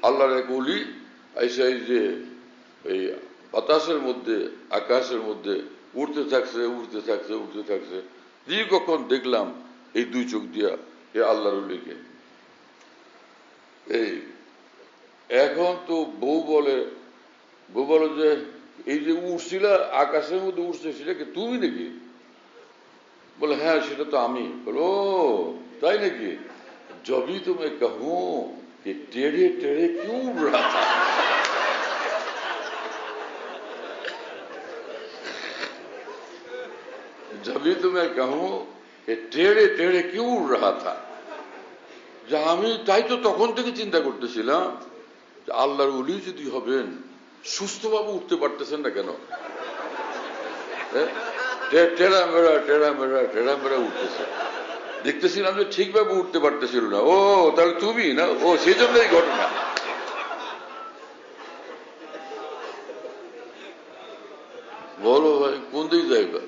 আল্লাহর এক ওলি আইসা এই যে এই বাতাসের মধ্যে, আকাশের মধ্যে উঠতে থাকছে। দীর্ঘক্ষণ দেখলাম এই 2 চোখ দিয়া এ আল্লাহর ওলিকে। এই এখন তো বউ বলে যে এই যে উঠছিল আকাশের মধ্যে উঠছে, সেটা কি তুমি নাকি? বলে হ্যাঁ, সেটা তো আমি। বলো তাই নাকি? জবি তুমি कहूं कि टेढ़े टेढ़े क्यों उड़ रहा था। जबी तुम्हें कहूं कि टेढ़े टेढ़े क्यों उड़ रहा था। যে আমি তাই তো তখন থেকে চিন্তা করতেছিলাম যে আল্লাহর ওলি যদি হবেন, সুস্থভাবে উঠতে পারতেছেন না কেন? টেড়া মেরা উঠতেছে, দেখতেছিলাম যে ঠিকভাবে উঠতে পারতেছিল না। ও তাহলে তুমি না? ও সেই জন্য এই ঘটনা। বলো ভাই, কোন দিক যাইবা?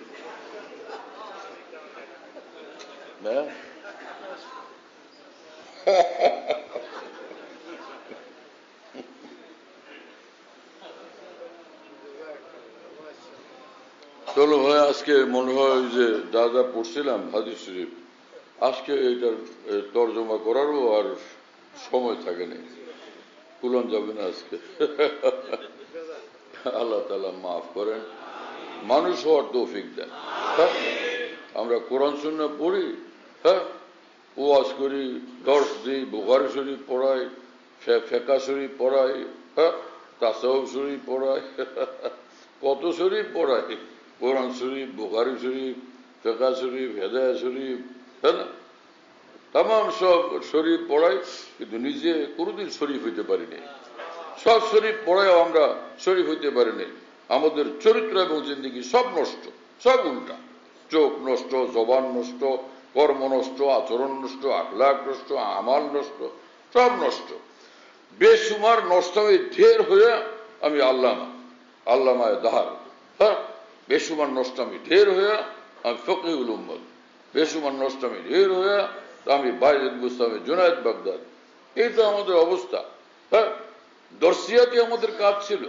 চলো ভাই, আজকে মনে হয় যে যা যা পড়ছিলাম হাদিস শরীফ, আজকে এটার তর্জমা করারও আর সময় থাকে না, কুলন যাবে না আজকে। আল্লাহ তাআলা মাফ করেন, মানুষ হওয়ার তৌফিক দেন। আমরা কোরআন সুন্নাহ পড়ি, হ্যাঁ, ওয়াজ করি, দর্স দিই, বুখারী শরীফ পড়াই, ফিকহ শরীফ পড়াই, হ্যাঁ, তাসাউফ শরীফ পড়াই, কত শরীফ পড়াই, কোরআন শরীফ, বুখারী শরীফ, ফিকহ শরীফ, হেদায়েত শরীফ, হ্যাঁ না, তাম সব শরীফ পড়াই, কিন্তু নিজে কোনোদিন শরীফ হইতে পারিনি। সব শরীফ পড়াইও আমরা শরীফ হইতে পারিনি। আমাদের চরিত্র এবং জিন্দেগি সব নষ্ট, সব উল্টা। চোখ নষ্ট, জবান নষ্ট, কর্ম নষ্ট, আচরণ নষ্ট, আখলাক নষ্ট, আমাল নষ্ট, সব নষ্ট। বেসুমার নষ্ট হয়ে ঢের হয়ে আমি আল্লামায়ে দাহার, হ্যাঁ, বেসুমার নষ্ট আমি ঢের হয়ে আমি ফকিহুল উম্মত, বেসুমার নষ্টমী ঢের হয়ে আমি বাইজেদ বুস্তামি জুনায়েদ বাগদাদ, এই তো আমাদের অবস্থা। হ্যাঁ, দর্শিয়াতে আমাদের কাজ ছিল,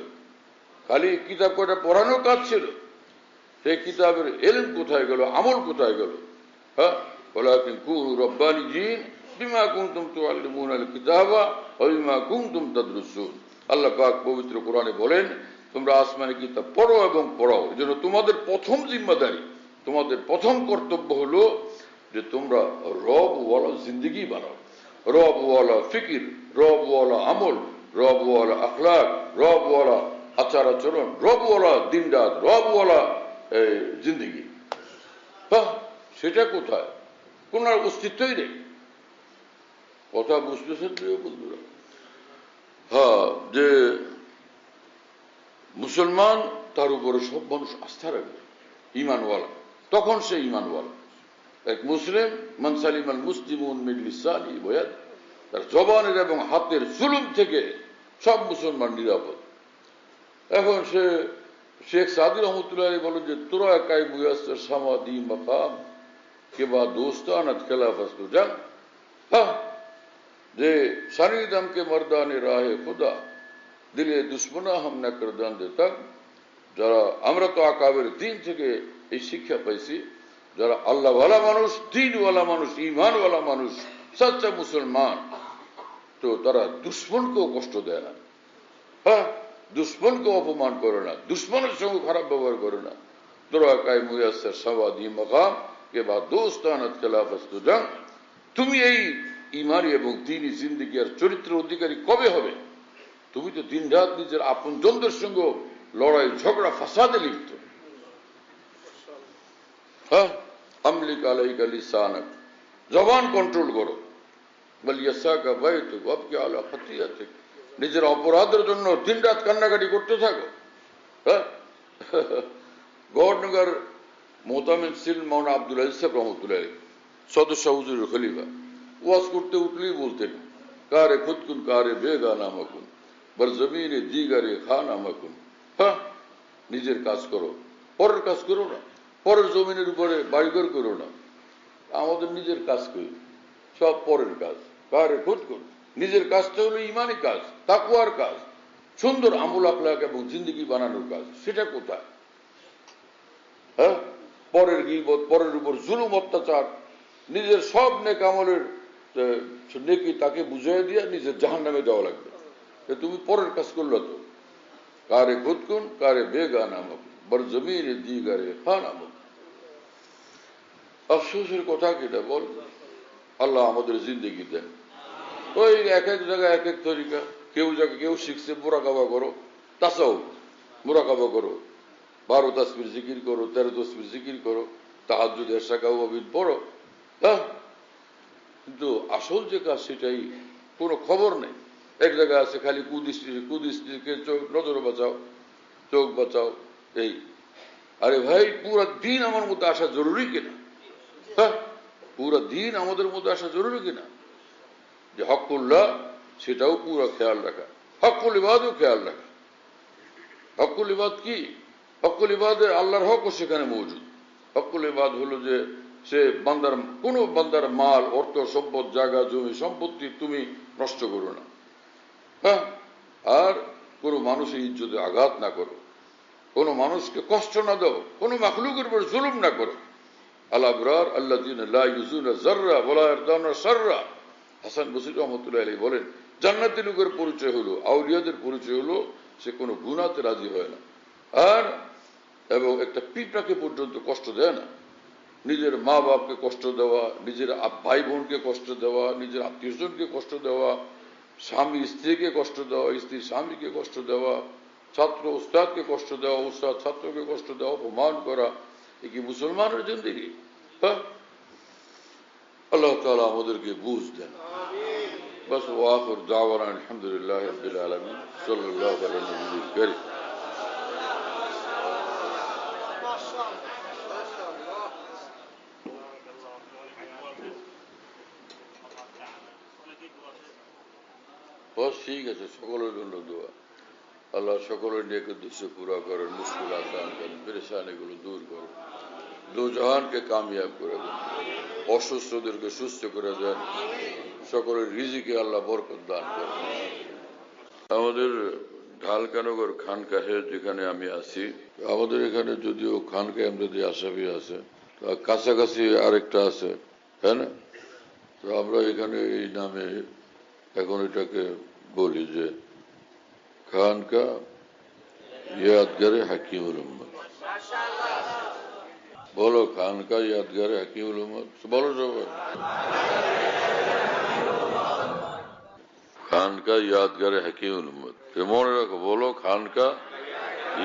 খালি কিতাব কয়টা পড়ানোর কাজ ছিল। সেই কিতাবের এলম কোথায় গেল, আমল কোথায় গেল? হ্যাঁ, ওয়ালাকিন কুনু রাব্বানিয়িন বিমা কুনতুম তুআল্লিমুনাল কিতাবা ওয়া বিমা কুনতুম তাদরুসুন। আল্লাহ পাক পবিত্র কোরআনে বলেন, তোমরা আসমানি কিতাব পড়ো এবং পড়াও। এজন্য তোমাদের প্রথম জিম্মাদারি, তোমাদের প্রথম কর্তব্য হলো যে তোমরা রবওয়ালা জিন্দেগি বানাও, রবওয়ালা ফিকির, রবওয়ালা আমল, রবওয়ালা আখলাক, রবওয়ালা আচার আচরণ, রবওয়ালা দিনরাত, রবওয়ালা জিন্দেগি। হ্যাঁ, সেটা কোথায়? কোন অস্তিত্বই নেই। কথা বুঝতেছেন প্রিয় বন্ধুরা? হ্যাঁ, যে মুসলমান তার উপরে সব মানুষ আস্থা রাখবে, ইমানওয়ালা, তখন সে ইমানওয়ালা। এক মুসলিম মান সালিম আল মুসলিমুন মিন লিসানি ওয়া ইয়াদ, তার জবানের এবং হাতের জুলুম থেকে সব মুসলমান নিরাপদ। এখন সে শেখ সাদি রহমতুল্লাহ বলেন যে তোরা একাই মুয়াসসির সামাদি মাকাম কে বা দোস্তানাত খেলাফত জান। হ্যাঁ, যে সানিদম কে মর্দানে রাহে খুদা দিলে দুশ্মনা হাম না কর দান দেতা। যারা আমরা তো আকাবের দিন থেকে এই শিক্ষা পাইছি, যারা আল্লাহওয়ালা মানুষ, দিনওয়ালা মানুষ, ইমানওয়ালা মানুষ, সচ্চা মুসলমান, তো তারা দুশ্মনকেও কষ্ট দেয় না। হ্যাঁ, দুশ্মনকে অপমান করে না, দুশ্মনের সঙ্গে খারাপ ব্যবহার করে না। তোরা কায় মুয়াসসির সাওয়াদি মাকাম কে বা দোস্তানাত খেলাফত জান। তুমি এই ইমানি এবং দ্বীনি জিন্দেগি আর চরিত্রের অধিকারী কবে হবে? তুমি তো দিন রাত নিজের আপনজনদের সঙ্গে লড়াই, ঝগড়া, ফাসাদে লিপ্ত। হ্যাঁ, আমলিক আলাইকা লিসানাক, জবান কন্ট্রোল করো। বল ইয়াসাকা বাইতুক ওয়াবকি আলা খাতিয়াতিক, নিজের অপরাধের জন্য দিন রাত কান্নাকাটি করতে থাকো। হ্যাঁ, গভর্নর মোহতামিম সিল মৌলানা আব্দুল আজিজ সাহেব রহমতুল্লাহ সদস্য হুজুরের খলিফা ওয়াজ করতে উঠলেই বলতেন, কারে খুদকুন কারে বেগানা মাকুন বর জমিনে দিগারে খানা মাকুন। হ্যাঁ, নিজের কাজ করো, পরের কাজ করো না, পরের জমিনের উপরে বাড়িঘর করো না। আমাদের নিজের কাজ করি, সব পরের কাজ। কারে খুদকুন, নিজের কাজটা হলো ইমানি কাজ, তাকওয়ার কাজ, সুন্দর আমল আখলাক এবং জিন্দেগি বানানোর কাজ। সেটা কোথায়? হ্যাঁ, পরের গীবত, পরের উপর জুলুম অত্যাচার, নিজের সব নেক আমলের নেকি তাকে বুঝিয়ে দিয়ে নিজের জাহান্নামে দেওয়া লাগবে। তুমি পরের কাজ করলো তো। কারে খুদকুন কারে বেগানা মাকুন বর জমিনে দিগারে খানা মাকুন। আফসোসের কথা কেটা বল, আল্লাহ আমাদের জিন্দেগি দেন। ওই এক এক জায়গায় এক এক তরিকা, কেউ শিখছে মুরাকাবা করো, তাসাউফ মুরাকাবা করো, 12 তাসবির জিকির করো, 13 তাসবির জিকির করো, তাহাজ্জুদ এশা কাওয়াবিন পড়ো। হ্যাঁ, কিন্তু আসল যে কাজ সেটাই কোনো খবর নেই। এক জায়গায় আছে খালি কুদৃষ্টিকে নজর বাঁচাও, চোখ বাঁচাও, এই। আরে ভাই, পুরা দিন আমার মধ্যে আসা জরুরি কিনা? হ্যাঁ, পুরা দিন আমাদের মধ্যে আসা জরুরি কিনা? যে হকুল্লাহ সেটাও পুরা খেয়াল রাখা, হকুল ইবাদও খেয়াল রাখা। হকুল ইবাদ কি? হকুল ইবাদে আল্লাহর হকও সেখানে মজুদ। হকুল ইবাদ হলো যে সে বান্দার, কোনো বান্দার মাল, অর্থ, সম্পদ, জায়গা, জমি, সম্পত্তি তুমি নষ্ট করো না। হ্যাঁ, আর কোনো মানুষের ইজ্জতে আঘাত না করো, কোনো মানুষকে কষ্ট না দাও, কোনো মাখলুকের উপর জুলুম না করো। আল আবরার আল্লাযীনা লা ইউযুনা যাররা ওয়া লা ইয়ারদাউনা শাররা। হাসান বসরি রহমাতুল্লাহি আলাইহি বলেন, জান্নাতি লোকের পরিচয় হলো, আউলিয়াদের পরিচয় হলো সে কোনো গুনাহতে রাজি হয় না, আর এবং একটা পিঁপড়াকে পর্যন্ত কষ্ট দেয় না। নিজের মা বাপকে কষ্ট দেওয়া, নিজের ভাই বোনকে কষ্ট দেওয়া, নিজের আত্মীয়স্বজনকে কষ্ট দেওয়া, স্বামী স্ত্রীকে কষ্ট দেওয়া, স্ত্রী স্বামীকে কষ্ট দেওয়া, ছাত্র উস্তাদকে কষ্ট দেওয়া, উস্তাদ ছাত্রকে কষ্ট দেওয়া, অপমান করা, এ কি মুসলমানের জিন্দেগি? হ্যাঁ, আল্লাহ তাআলা আমাদেরকে বুঝ দেন। বাস ওয়া আখির দাওয়ানা আলহামদুলিল্লাহি রাব্বিল আলামিন সাল্লাল্লাহু আলা নবিয়্যিল কারীম। বস ঠিক আছে, সকলের জন্য দোয়া। আল্লাহ সকলের নেক উদ্দেশ্য পুরা করেন, মুশকিল আসান করেন, পেরেশানিগুলো দূর করেন। দু জাহানকে কামিয়াব করে দেন, অসুস্থদেরকে সুস্থ করে দেন, সকলের রিজিকে আল্লাহ বরকত দান করেন। আমাদের ঢালকানগর খানকাহে যেখানে আমি আছি, আমাদের এখানে যদিও খানকাহ এমদাদি আশরাফি আছে, কাছাকাছি আরেকটা আছে, তাই না? তো আমরা এখানে এই নামে এখন এটাকে বলি যে খানকাহ ইয়াদগারে হাকিমুল উম্মত। বলো খানকাহ ইয়াদগারে হাকিমুল উম্মত, বলো সবাই খানকাহ ইয়াদগারে হাকিমুল উম্মত। মনে রাখো, বলো খানকাহ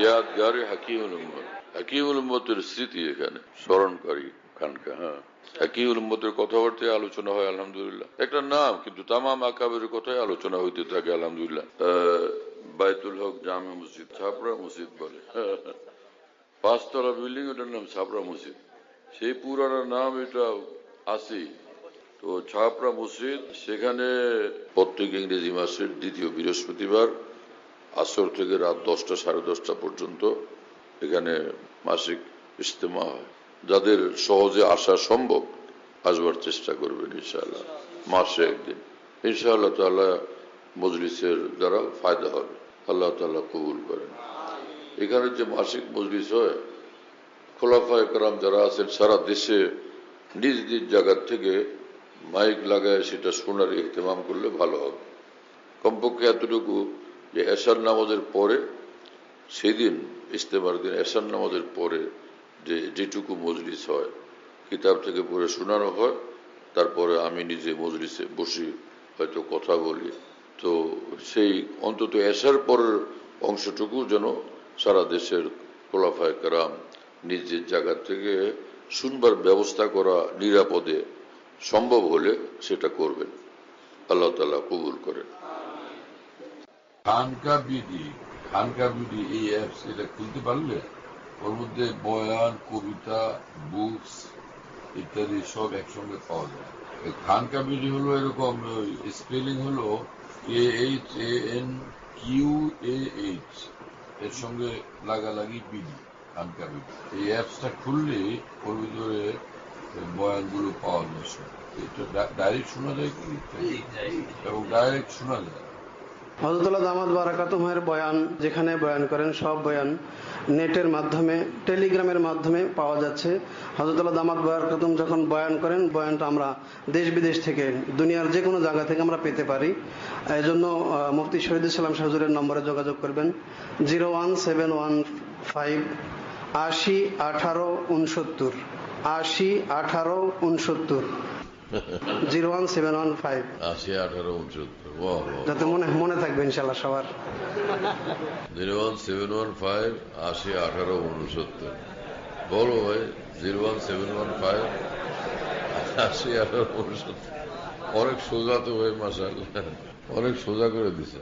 ইয়াদগারে হাকিমুল উম্মত। হাকিমুল উম্মতের স্মৃতি এখানে স্মরণকারী খানকাহ। হ্যাঁ, হাকিমুল উম্মতের কথাবার্তায় আলোচনা হয় আলহামদুলিল্লাহ। একটা নাম, কিন্তু তামাম আকাবের কথাই আলোচনা হইতে থাকে আলহামদুলিল্লাহ। বাইতুল হক জামে মসজিদ, ছাপড়া মসজিদ বলে, 5 তলা বিল্ডিং, ওটার নাম ছাপড়া মসজিদ। সেই পুরানো নাম এটা আছে। তো ছাপড়া মসজিদ, সেখানে প্রত্যেক ইংরেজি মাসের দ্বিতীয় বৃহস্পতিবার আসর থেকে রাত 10টা সাড়ে 10টা পর্যন্ত এখানে মাসিক ইজতেমা হয়। যাদের সহজে আসা সম্ভব আসবার চেষ্টা করবেন ইনশাআল্লাহ, মাসে একদিন ইনশাআল্লাহ তাআলা মজলিসের দ্বারা ফায়দা হবে, আল্লাহ তাআলা কবুল করেন। এখানে যে মাসিক মজলিস হয়, খোলাফায়ে কেরাম যারা আছেন সারা দেশে নিজ নিজ জায়গা থেকে মাইক লাগায় সেটা শোনার ইহতেমাম করলে ভালো হবে। কমপক্ষে এতটুকু যে এশার নামাজের পরে, সেদিন ইজতেমার দিন এশার নামাজের পরে যেটুকু মজলিস হয়, কিতাব থেকে পড়ে শোনানো হয়, তারপরে আমি নিজে মজলিসে বসি, হয়তো কথা বলি। তো সেই অন্তত এশার পরের অংশটুকু যেন সারা দেশের খোলাফায়ে কেরাম নিজের জায়গা থেকে শুনবার ব্যবস্থা করা নিরাপদে সম্ভব হলে সেটা করবেন, আল্লাহ তাআলা কবুল করেন। খানকাহ বিডি এই অ্যাপস, এটা খুলতে পারলে ওর মধ্যে বয়ান, কবিতা, বুকস ইত্যাদি সব একসঙ্গে পাওয়া যায়। খানকাহ বিডি হলো এরকম, স্পেলিং হলো KHANQAH, এর সঙ্গে লাগালাগি বিডি, খানকাহ বিডি। এই অ্যাপসটা খুললে ওর ভিতরে বয়ানগুলো পাওয়া যায়। এটা ডাইরেক্ট শোনা যায় কি, এবং ডাইরেক্ট শোনা যায়।
হযরতুল্লাহ দামাত বারাকাতুহুর বয়ান যেখানে বয়ান করেন, সব বয়ান নেটের মাধ্যমে, টেলিগ্রামের মাধ্যমে পাওয়া যাচ্ছে। হযরতুল্লাহ দামাত বারাকাতুহু যখন বয়ান করেন, বয়ানটা আমরা দেশ বিদেশ থেকে, দুনিয়ার যে কোনো জায়গা থেকে আমরা পেতে পারি। এই জন্য মুফতি শহীদুল ইসলাম শাহ হুজুরের নম্বরে যোগাযোগ করবেন, 01715 80 18 69, 80 18 69, 01715
80 18 69।
যাতে মনে থাকবে ইনশাআল্লাহ সবার।
01715 80 18 69। বলো ভাই, 01715 80 18 69। অনেক সোজা তো ভাই, মাশাআল্লাহ, অনেক সোজা করে দিছে।